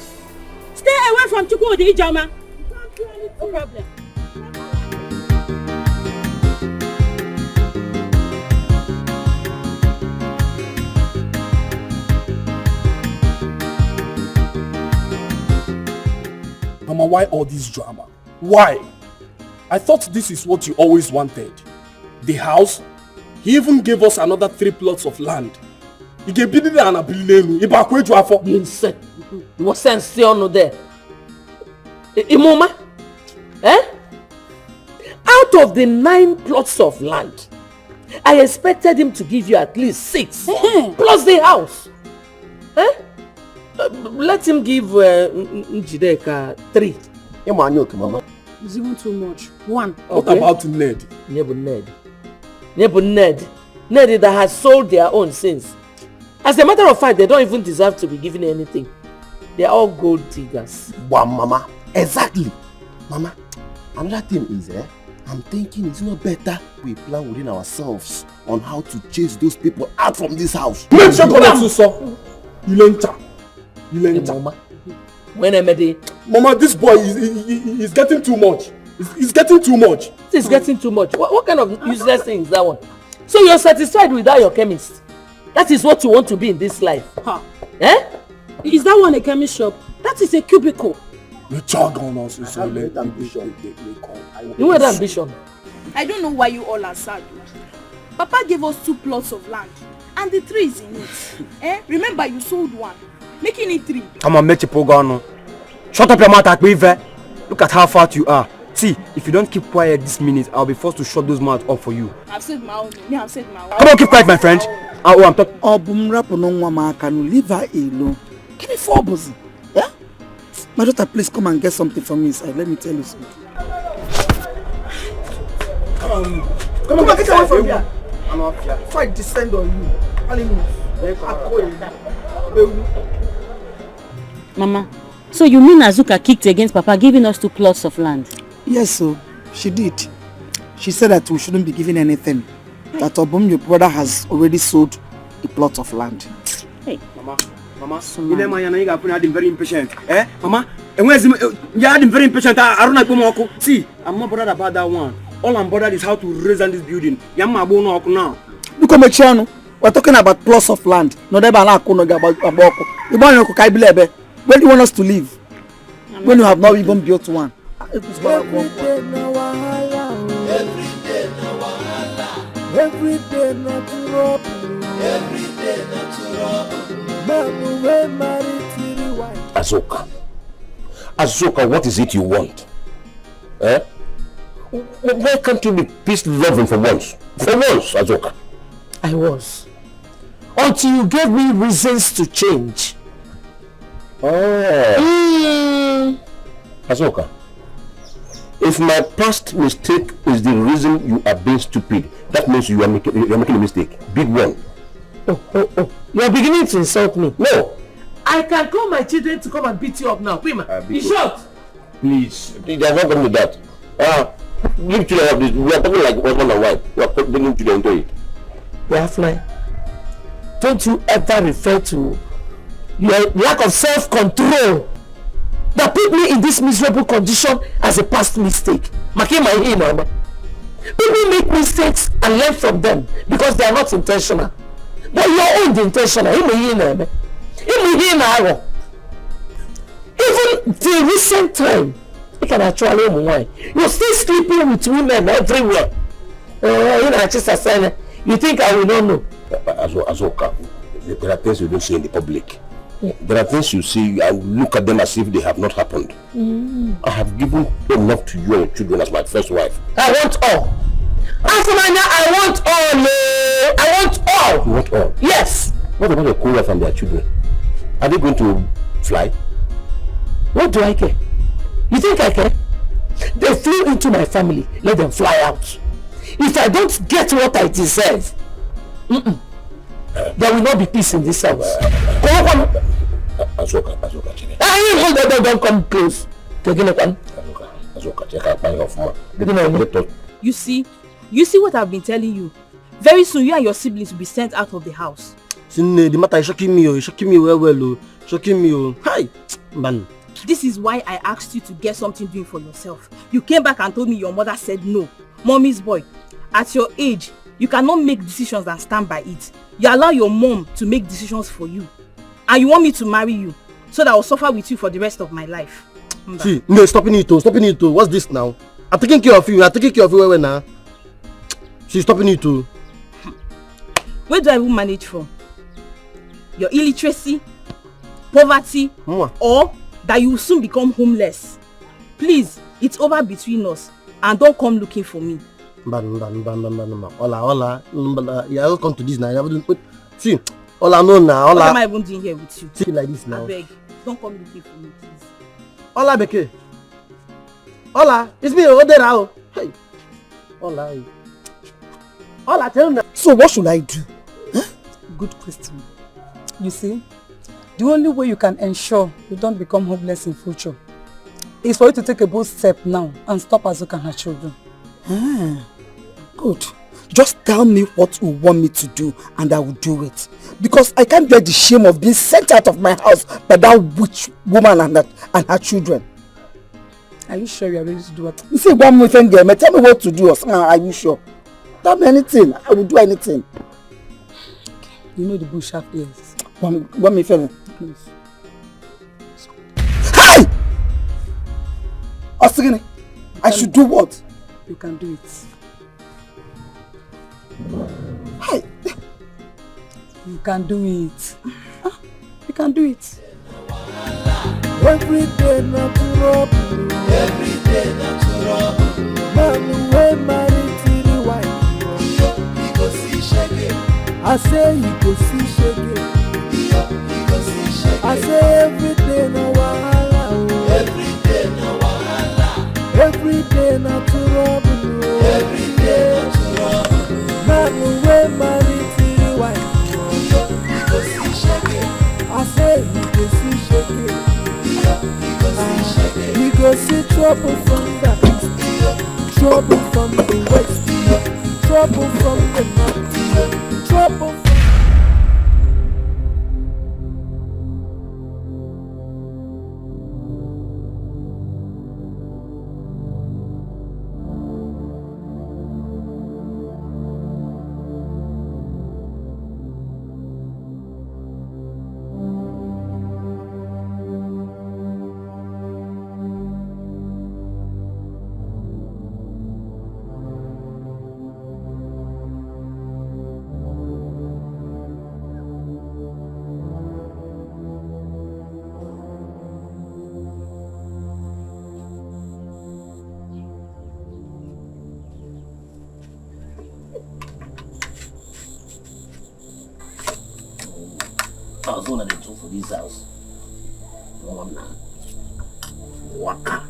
Stay away from Chukwudi, Ijoma. You can't do anything. No problem. Mama, why all this drama? Why? I thought this is what you always wanted. The house. He even gave us another 3 plots of land. He gave me an ability. You insane. What sense on there? Imoma? Eh? Out of the 9 plots of land, I expected him to give you at least 6. Plus the house. Eh? Let him give Njideka 3. Mama. It's even too much. 1. What about Ned? Ned that has sold their own since. As a matter of fact, they don't even deserve to be given anything. They are all gold diggers. Wow, Mama. Exactly. Mama, another thing is, I'm thinking it's not better we plan within ourselves on how to chase those people out from this house. Mama, this boy is getting too much. It's getting too much. It's getting too much. What kind of useless thing is that one? So you're satisfied without your chemist? That is what you want to be in this life? Huh. Eh? Is that one a chemist shop? That is a cubicle. The child on us is You had ambition. I don't know why you all are sad. Papa gave us 2 plots of land and the 3 is in it. Remember you sold 1, making it 3. Come on, Mechipogano. Shut up your mouth, Akbive. Look at how fat you are. See, if you don't keep quiet this minute, I'll be forced to shut those mouths up for you. I've said my own. Me, I've said my own. Come on, keep quiet, my friend. Oh, I'm talking. Leave her alone. Give me 4 buzzy. Yeah? My daughter, please come and get something from me inside. Let me tell you something. Come on, get away from here. I'm up here. If I descend on you, Mama, so you mean Azuka kicked against Papa giving us 2 plots of land? Yes, so she did. She said that we shouldn't be given anything. That Obum, your brother, has already sold a plot of land. Hey, Mama, you know my you're very impatient. Mama, and where's you're very impatient? I don't know. See, I'm not bothered about that one. All I'm bothered is how to raise on this building. Yamma bono now. Look at my channel. We're talking about plots of land. No, never about Aboko. Where do you want us to live? When you have not even built one. Every day na wahala. Every day na trouble. Every day na trouble. Man we married to the wife. Azuka, what is it you want? Eh? Why can't you be peace-loving for once? For once, Azuka. I was. Until you gave me reasons to change. Azuka, if my past mistake is the reason you are being stupid, that means you are making a mistake. Big one. Oh. You are beginning to insult me. No. I can call my children to come and beat you up now. Pima, be short. Please, there's not going to be that. Leave children of this. We are talking like husband and wife. We are bringing children into it. Wafly, don't you ever refer to your lack of self-control that put me in this miserable condition as a past mistake. People make mistakes and learn from them because they are not intentional. But your own intentional. Even till recent time, you can actually you're still sleeping with women everywhere. You think I will not know? Azuka, there are things you don't say in the public. There are things you see and look at them as if they have not happened. I have given enough to you and your children as my first wife. I want all. After I want all. I want all. You want all? Yes. What about your co-wife and their children? Are they going to fly? What do I care? You think I care? They flew into my family. Let them fly out. If I don't get what I deserve, there will not be peace in this house. Azuka. Don't come close. You see what I've been telling you. Very soon you and your siblings will be sent out of the house. The matter is shocking me, oh. Shocking me well, shocking me, oh. Hi, man. This is why I asked you to get something doing for yourself. You came back and told me your mother said no. Mommy's boy, at your age, you cannot make decisions and stand by it. You allow your mom to make decisions for you. And you want me to marry you so that I'll suffer with you for the rest of my life. See, no, stopping it, oh. What's this now? I'm taking care of you well now. She's stopping it, oh. Where do I even manage from? Your illiteracy, poverty, or that you will soon become homeless. Please, it's over between us and don't come looking for me. Hola. Yeah, I'll come to this now. See, hola, no now. What am I even doing here with you? See like this now. I beg, don't come looking for me, please. Hola, Beke. Hola, it's me, Odera. Hey. Hola, tell me. So what should I do? Huh? Good question. You see, the only way you can ensure you don't become homeless in future is for you to take a bold step now and stop Azuka and her children. Good. Just tell me what you want me to do and I will do it. Because I can't bear the shame of being sent out of my house by that witch woman and her children. Are you sure you are ready to do what? You say one more thing, girl. Tell me what to do. Are you sure? Tell me anything. I will do anything. You know the bush have ears. One me feel. Please. Hi! Osigini, I should do what? You can do it. Hi! You can do it. You can do it. Every day not to rob. Every day not to rob. Man who married to the wife. He go see shege. I say he go see shege. I say every day no wahala. Every day no wahala. Every day not to rob. Every day not to rob. Man who married to the wife. He go see shege. I say he go see shege. He go see trouble from the east, trouble from the west, trouble from the north, trouble from... One of the two for this house. One waka.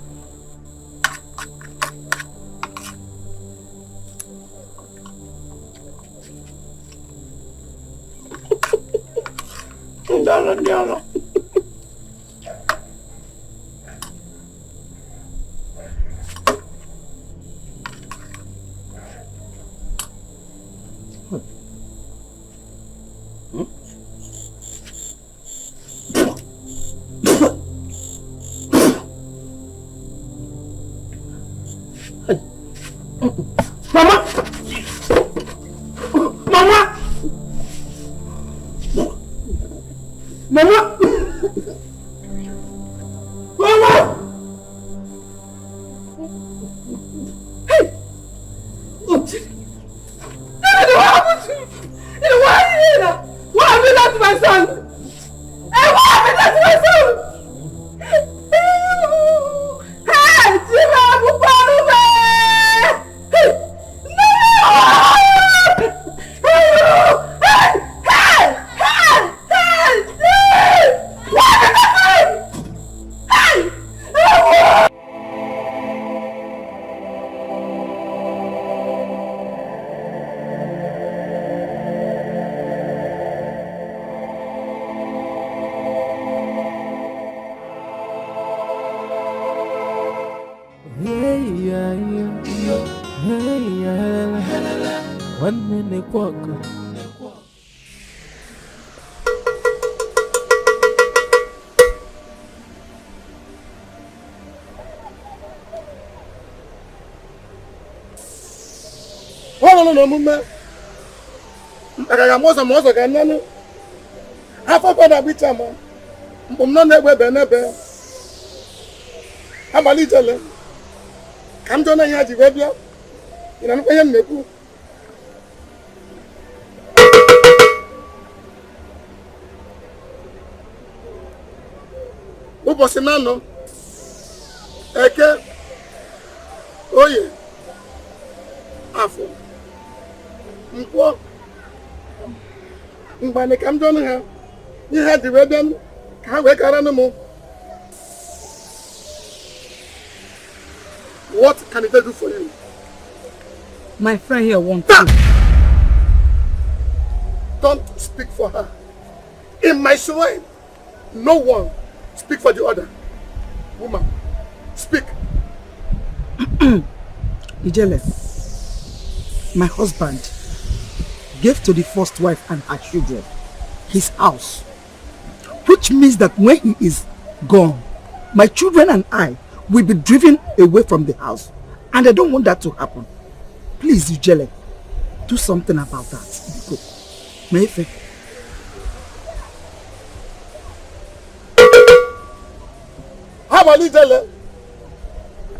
Ndala. No! nwanne nekwa ọgụ. Ọlụlụ na omume agaghị amụzọ ma ọzọ ga-enyenụ afọ kwada bicha ma mkpụ m nọ na-egbe ebe n'ebe abalị ijele ka m jụọ na ihe ji wee bịa ị na-anụkwa ihe m na-ekwu ụbọchị na-anọ Eke Oye Afọ Nkwọ mgbane ka m jụọ ha ihe ha ji wee bịa ka ha wee kara m. What can they do for you? My friend here wants to. Don't speak for her. In my shrine, no one speak for the other. Woman, speak. Ijele, my husband gave to the first wife and her children his house, which means that when he is gone, my children and I will be driven away from the house, and I don't want that to happen. Please, Ijele, do something about that. Good. Maybe. How about Ijele?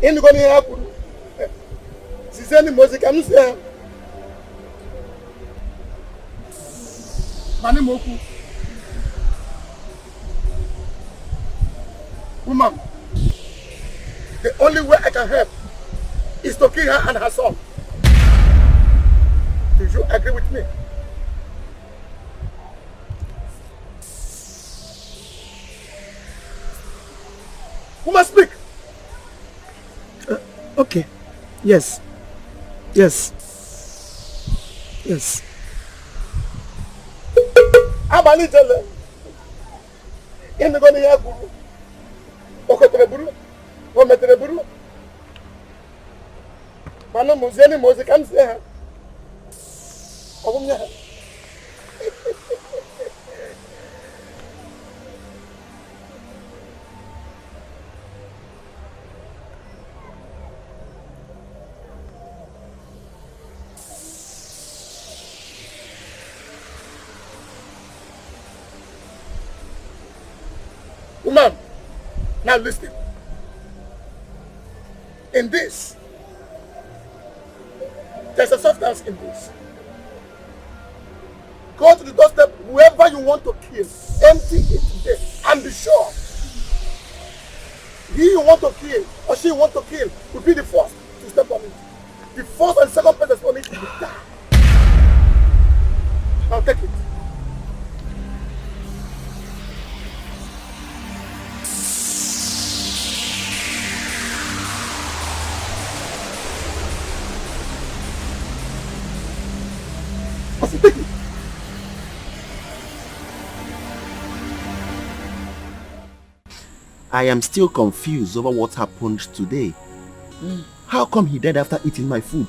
Ain't gonna happen. She's any music, I'm saying. Mani Moku. Woman, the only way I can help is to kill her and her son. Do you agree with me? Woman, speak. Okay. Yes. Yes. Yes. Abali Jele. In the Gonia Guru. Okotreburu. Ometreburu. Mano Muzeni Mose can say her. Woman, now listen. In this, there's a substance in this. Go to the doorstep, whoever you want to kill, empty it there, and be sure he you want to kill or she you want to kill will be the first to step on it. The first and second person on it will die. Now take it. I am still confused over what happened today. How come he died after eating my food?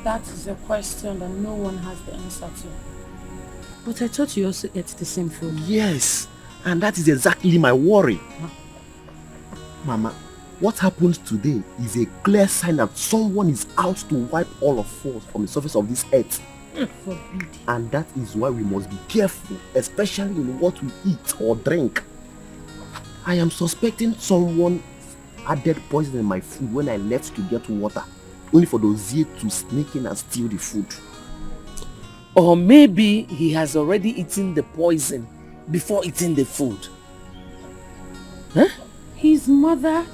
That is a question that no one has the answer to. But I thought you also ate the same food. Yes, and that is exactly my worry. Mama, what happened today is a clear sign that someone is out to wipe all of us from the surface of this earth. Forbid. And that is why we must be careful, especially in what we eat or drink. I am suspecting someone added poison in my food when I left to get water, only for those here to sneak in and steal the food. Or maybe he has already eaten the poison before eating the food. Huh? His mother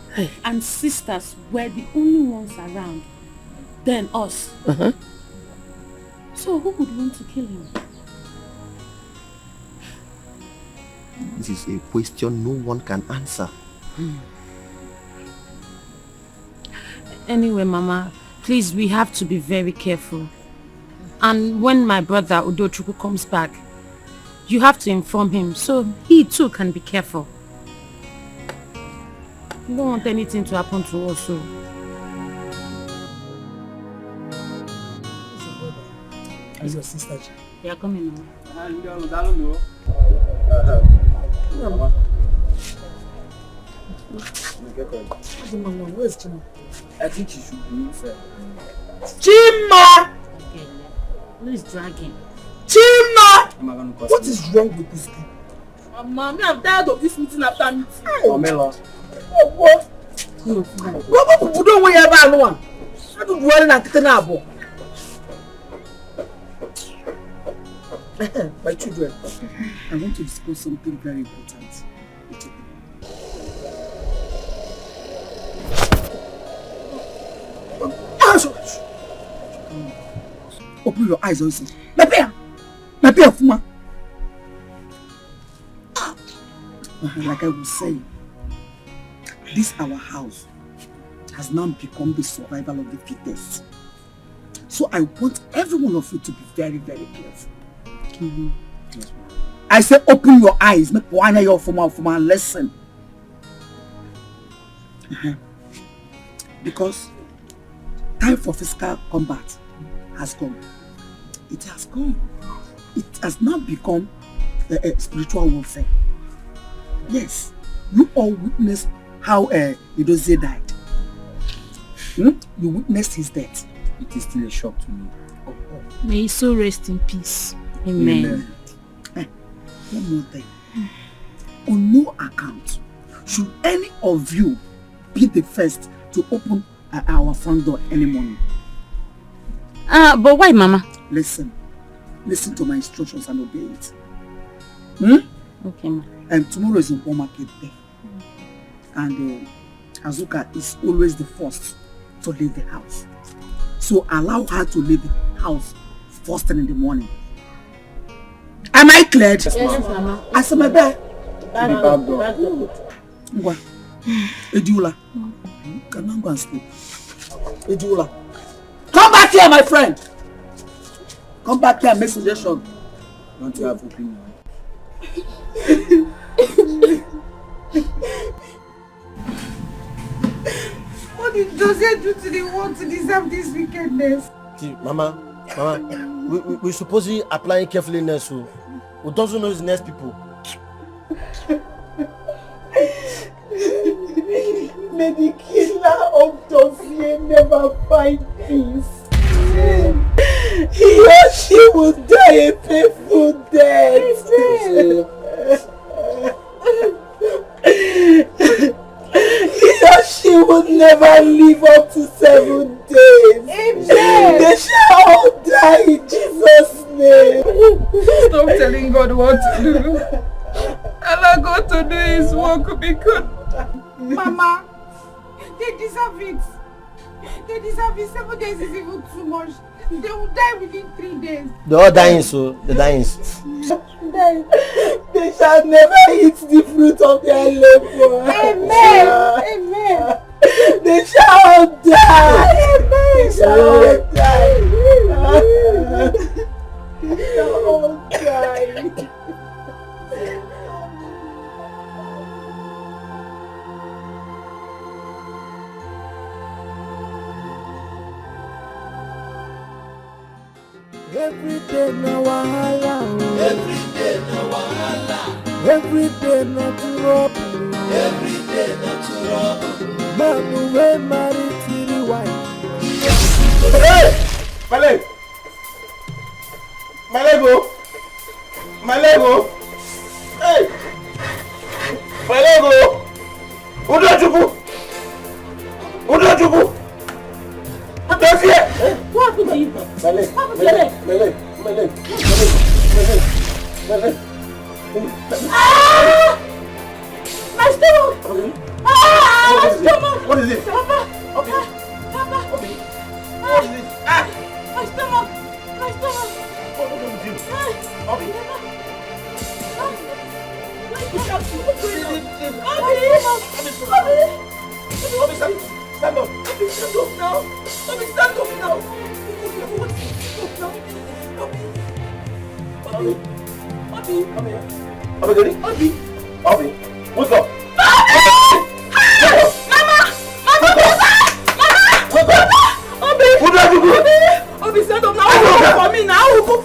and sisters were the only ones around. Then us. So who would want to kill him? This is a question no one can answer. Anyway, Mama, please, we have to be very careful. And when my brother Udochukwu comes back, you have to inform him so he too can be careful. You don't want anything to happen to us. So. As your sister. They are coming now. Where's Chima? I think she should be inside. Chima! Who is dragging? Chima! What is wrong with this kid? Mommy, I'm tired of this meeting after meeting. Pamela. What? What people don't worry about no one. I don't worry about it now. My children, I want to discuss something very important. Open your eyes also. My bear, Fuma. Like I was saying, this our house has now become the survival of the fittest. So I want every one of you to be very, very careful. Yes, I say open your eyes, make one of your Fuma and listen. Because time for physical combat has come. It has come. It has now become a spiritual warfare. Yes, you all witnessed how Idozie died. You witnessed his death. It is still a shock to me. May his soul rest in peace. Amen. One more thing. On no account should any of you be the first to open our front door any morning. But why, Mama? Listen to my instructions and obey it. Okay, Ma. And tomorrow is Nkwo market day. And Azuka is always the first to leave the house. So allow her to leave the house first thing in the morning. Am I clear? Yes, Mama. I said my bed. Edula. Can I go and sleep? Edula. Come back here, my friend. Come back here and make suggestion. Don't you have opinion? What did Jose do to the world to deserve this wickedness? See, Mama, we're supposedly applying carefulness. So we don't know the next people. May the killer of Jose never find peace. He or she will die a painful death. He or she will never live up to 7 days. Amen. They shall all die in Jesus' name. Stop telling God what to do. Allow God to do His work because Mama, they deserve it. They deserve it. 7 days is even too much. They will die within 3 days. They're all dying, so they're dying. They shall never eat the fruit of their labor. Amen. Amen. They shall die. They shall all die. They shall all die. Every day na wahala. Every day na wahala. Every day na trouble. Every day na trouble. Man wey marry three wife. Hey! My leg! My leg, oh! My leg, oh! Hey! My leg, oh! Udochukwu! Udochukwu! Don't fear! What happened to you? My leg! What happened to your leg? My leg! My leg! My leg! Ah! My stomach! Ah! My stomach! What is it? Papa! Okay. Papa! Okay. What is it? Ah! My stomach! My stomach! What is it with you? Okay. Stand up. Stand up now. Stand up now. Obi. Come here. Obi, ready? Obi. What's up? Obi, stand up now. For me now. Cook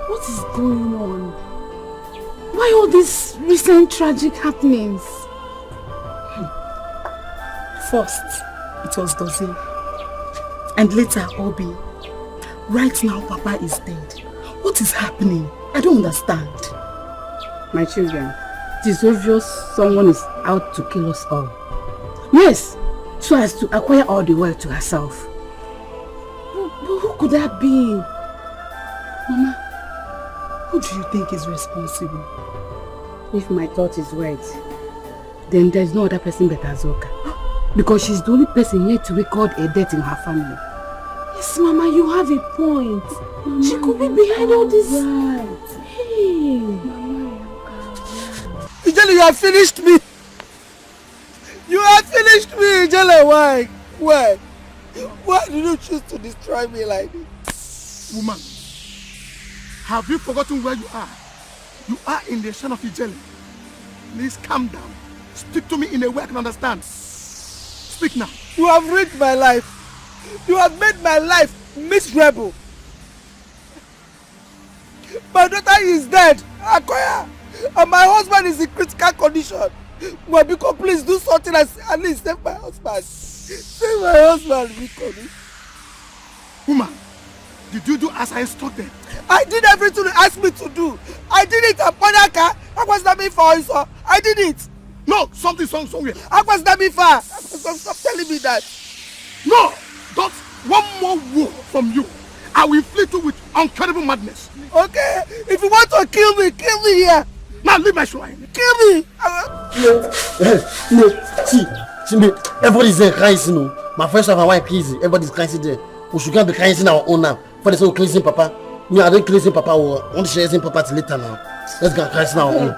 What is going on? Why all these recent tragic happenings? First, it was Dozie. And later, Obi. Right now, Papa is dead. What is happening? I don't understand. My children, it is obvious someone is out to kill us all. Yes, so as to acquire all the wealth to herself. But who could that be? Mama, who do you think is responsible? If my thought is right, then there is no other person but Azoka. Because she's the only person yet to record a death in her family. Yes, Mama, you have a point. Mama, she could be behind all this. Right. Hey. Ijele, you have finished me. You have finished me, Ijele. Why? Why? Why did you choose to destroy me like this? Woman, have you forgotten where you are? You are in the son of Ijele. Please calm down. Speak to me in a way I can understand. Speak now. You have ruined my life. You have made my life miserable. My daughter is dead, Akoya, and my husband is in critical condition. Wabiko, please do something and at least save my husband. Save my husband, Biko. Woman, did you do as I instructed? I did everything you asked me to do. I did it, Aponaka. I was not me for you, I did it. No, something somewhere. I was not me for. Stop telling me that. No, don't. One more word from you, I will inflict you with incredible madness. Okay, if you want to kill me here. Now leave my shrine. Kill me. No, see, everybody's there crying, you know. My first wife and wife crazy. Everybody's crying there. We should be crying in our own now. For the sake of cleansing Papa. Me, I don't cleansing Papa. I want to share Papa till later now. Let's go crying in our own.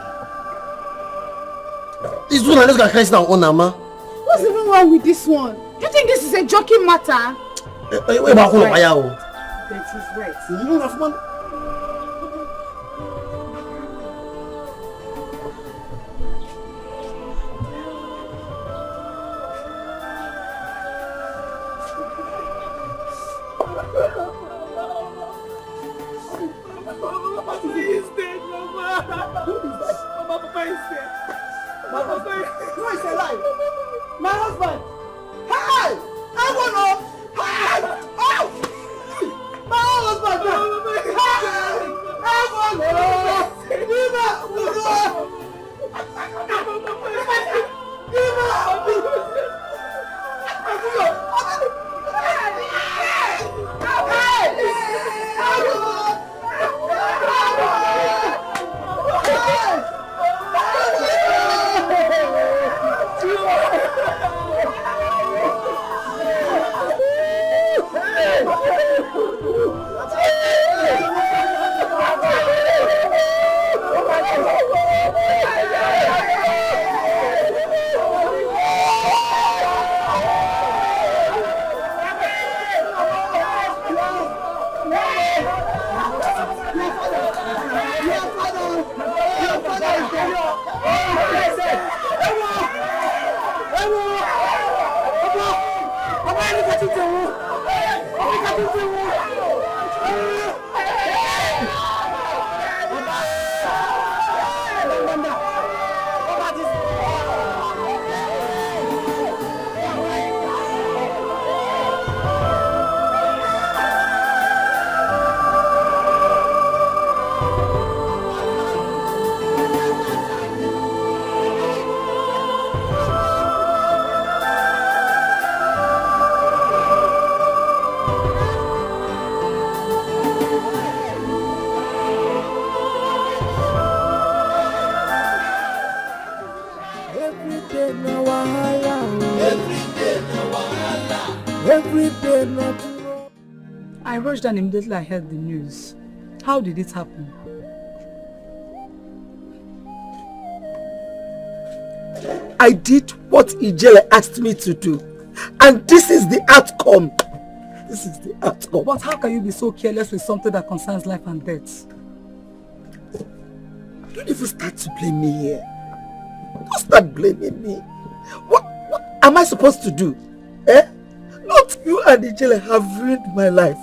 It's true now. Let's go crying in our own now, man. What's even wrong with this one? Do you think this is a joking matter? Wait, about who I am? That is right. You don't have money. Who is alive? My husband. Hey! I want to. Hey! Oh! My husband. Hey! I want I rushed and immediately I heard the news. How did it happen? I did what Ijele asked me to do. And this is the outcome. This is the outcome. But how can you be so careless with something that concerns life and death? Don't even start to blame me here. Don't start blaming me. What am I supposed to do? Eh? Not you and Ijele have ruined my life.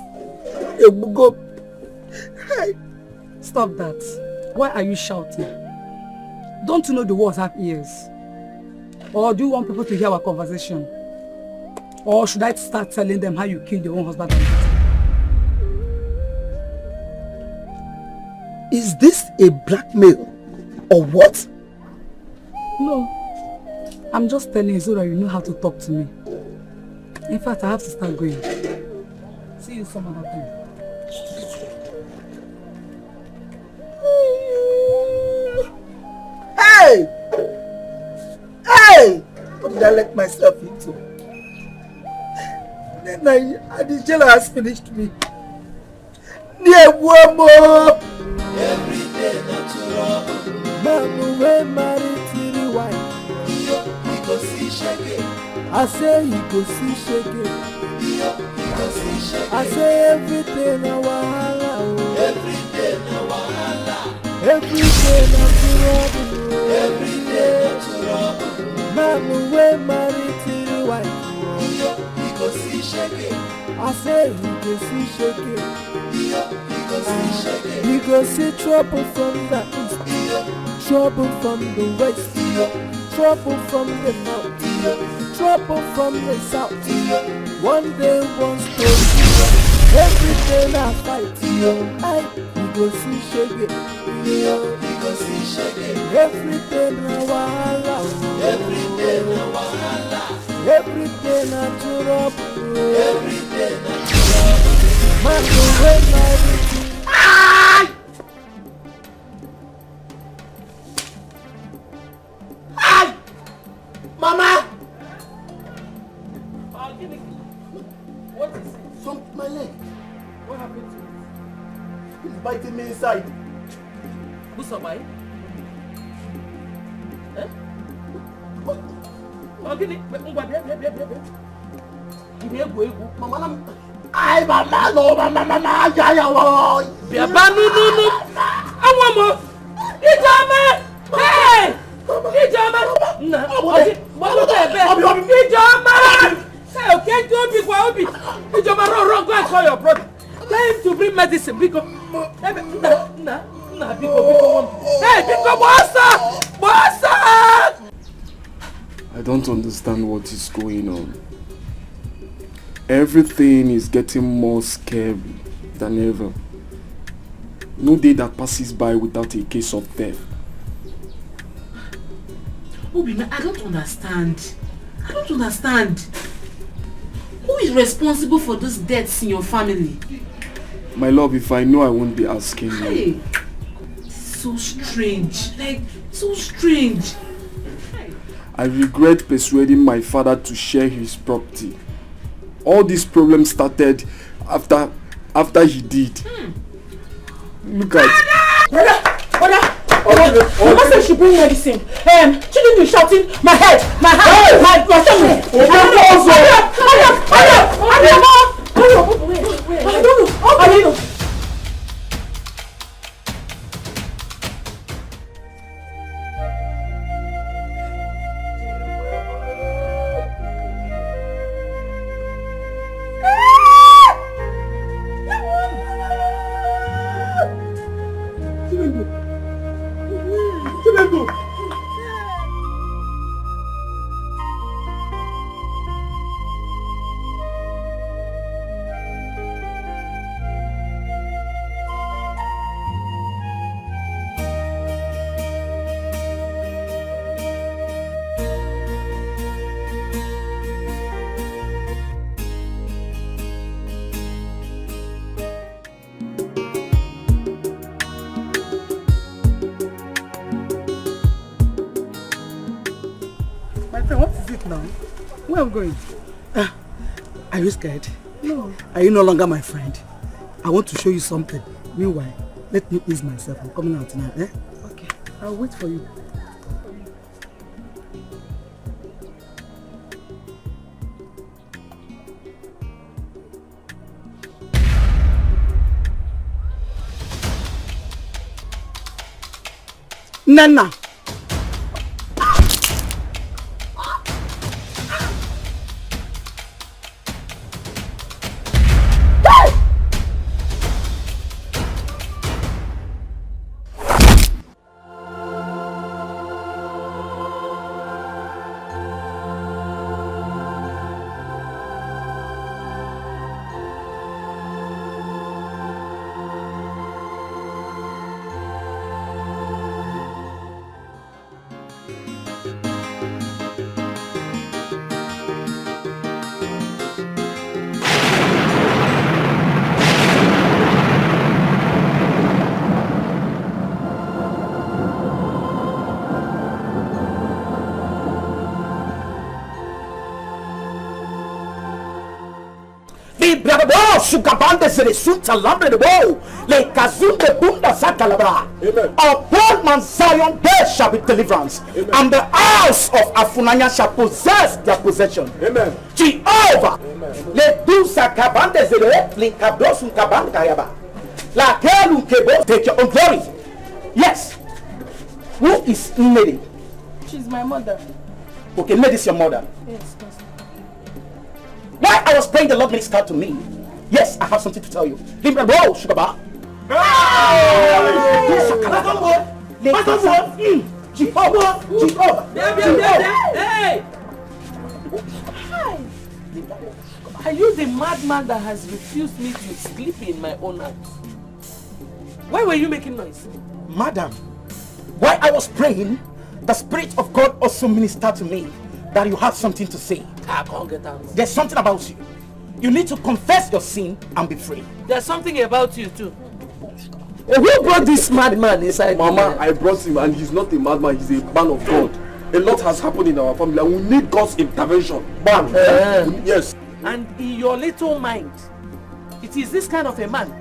Stop that. Why are you shouting? Don't you know the words have ears? Or do you want people to hear our conversation? Or should I start telling them how you killed your own husband and daughter? Is this a blackmail or what? No. I'm just telling you so that you know how to talk to me. In fact, I have to start going. See you some other time. Hey! Hey! What did I let myself into? Then Ijele has finished me. Every day natural. Man we married to the wife. He go see shege. I say he go see shege. He go see shege. I say everything na wahala. Every day na wahala. Every day natural. Every day natural. Man we married to the wife. He go see shege. I say he go see shege. He go see trouble from the east, trouble from the west, trouble from the north, trouble from the south. One day, one story, every day I fight. He go see shege, he go see shege. Every day na wahala, every day na wahala, every day na trouble, every day na trouble. Man, the way my Mama! What is it? From my leg. What happened to it? It's biting me inside. Who's somebody? Eh? Oh, give it. Mama, ay, mama, no, mama, ya, Biaba, no. I want more. Ijoma! Hey! Ijoma! Ijoma! Hey, okay, don't be quiet. Ijoma, run, go and call your brother. Tell him to bring medicine, because... Nah, because... Hey, because Bossa! I don't understand what is going on. Everything is getting more scary than ever. No day that passes by without a case of theft. Obi, I don't understand. Who is responsible for those deaths in your family? My love, if I know, I won't be asking you. Hey, so strange. So strange. I regret persuading my father to share his property. All these problems started after he did. Look at... Mama said she bring medicine. She didn't be shouting, my head, my stomach. I don't know. Where are we going? Are you scared? No. Are you no longer my friend? I want to show you something. Meanwhile, let me ease myself. I'm coming out now, eh? Okay, I'll wait for you. Nana. Sugabande se resulta lambre de bow, le kazun de bunda sakalabra. Upon Mount Zion there shall be deliverance, and the house of Afunanya shall possess their possession. Amen. Jehovah, le do sakabande zere, linkabros unkaband kayaba. La kelu kebo, take your own glory. Yes. Who is Ini? She's my mother. Okay, Ini is your mother. Yes. While I was praying, the Lord ministered to me. Yes, I have something to tell you. Limra roll, sugar bar. Hey! Are you the madman that has refused me to sleep in my own house? Why were you making noise? Madam, while I was praying, the Spirit of God also ministered to me that you have something to say. I can't get out. There's something about you. You need to confess your sin and be free. There's something about you too. Who brought this madman inside? Mama, I brought him and he's not a madman, he's a man of God. A lot has happened in our family and we need God's intervention. Man, yes. And in your little mind, it is this kind of a man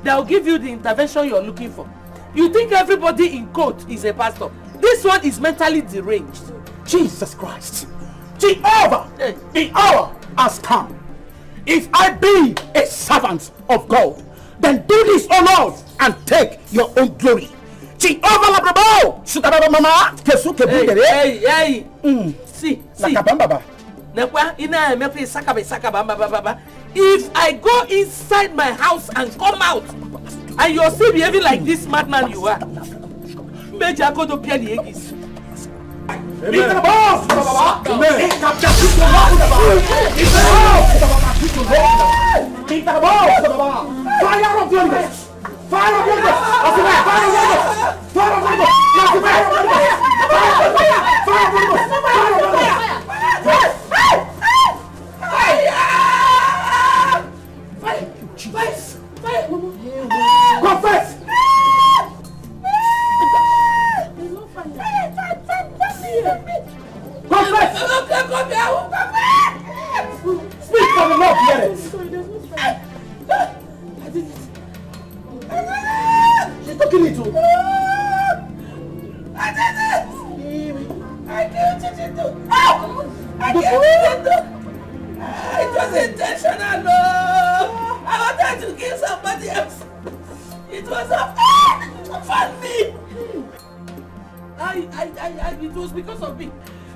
that will give you the intervention you're looking for. You think everybody in court is a pastor. This one is mentally deranged. Jesus Christ. Jehovah, the hour has come. If I be a servant of God, then do this, O Lord, and take your own glory. Jehovah Labrabo, Sudaraba Mama, Kesuke Bundere. Hey, see. If I go inside my house and come out, and you're still behaving like this madman you are, Major go to Pierre the Eggs. Fire of goodness! Fire of goodness! Confess! Speak for the Lord, yes. She's talking it to. I did it! I killed it! I killed it! It was intentional, no! I wanted to kill somebody else. It was a fun me. It was because of me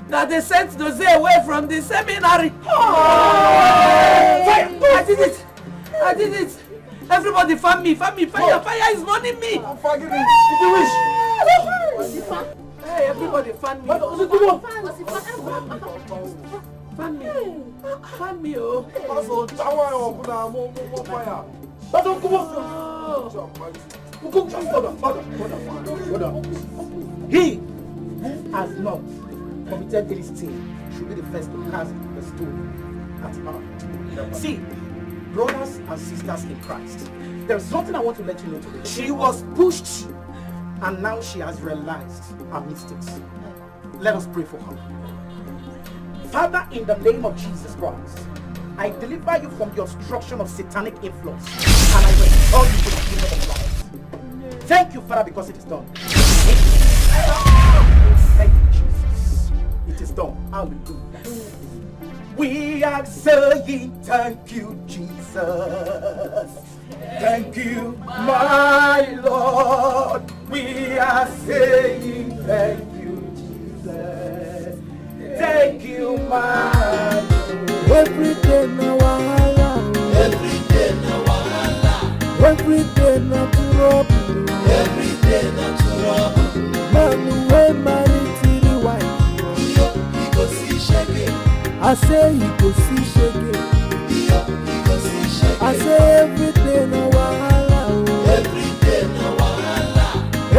that they sent Jose away from the seminary. I did it. Everybody fan me. Fire is running me. I'm forgiving. If you wish. Hey, everybody fan me. Fan me, oh. He who has not committed this sin should be the first to cast the stone at her. See, brothers and sisters in Christ, there's something I want to let you know today. She was pushed and now she has realized her mistakes. Let us pray for her. Father, in the name of Jesus Christ, I deliver you from the obstruction of satanic influence and I restore you to the kingdom of life. Thank you, Father, because it is done. Thank you, Jesus. It is done. Hallelujah. We are saying thank you, Jesus. Thank you, my Lord. We are saying Thank you, Jesus. Thank you, man. Every day na wahala. Every day na wahala. Every day na trouble. Every day na trouble. Man wey marry three wife. He go see shege. I say he go see shege. He go see shege. I say every day na wahala. Every day na wahala.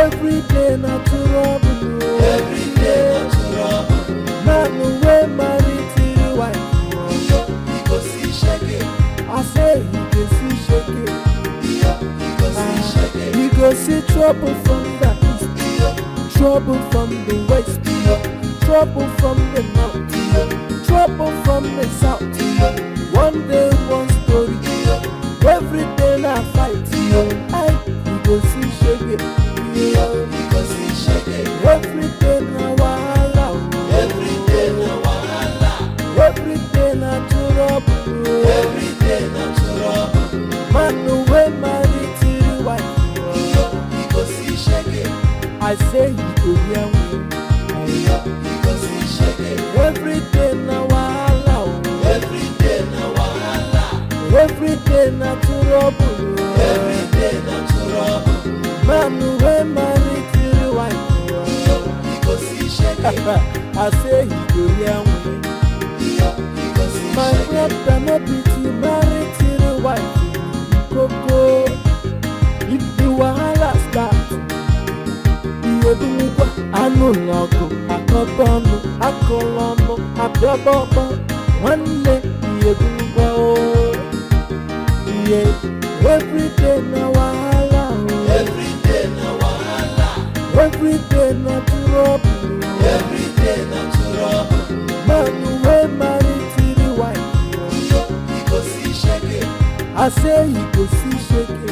Every day na trouble. Every day na trouble. Man wey marry three wife. He go see shege. I say he go see shege. He go see shege. He go see trouble from the east, trouble from the west, trouble from the north, trouble from the south. One day one story, every day na fight. I he go see shege. He go see shege. Every day na wahala. Every day na wahala. Every day na trouble. Every day na trouble. Man wey marry three wife. He go see shege. I say he go hear me. He go see shege. Every day na wahala. Every day na wahala. Every day na trouble. Every day na trouble. Man wey marry three wife. He go see shege. I say he go hear me. My brother no be to marry three wife. Coco, if the wahala start, Iyedunkwa anulago, akobonu, akolomo, abiobobo, one day Iyedunkwa oh, yeah. Every day na wahala, every day na wahala, every day na trouble, every day na trouble. Man wey marry three wife, he go see shege. I say he go see shege.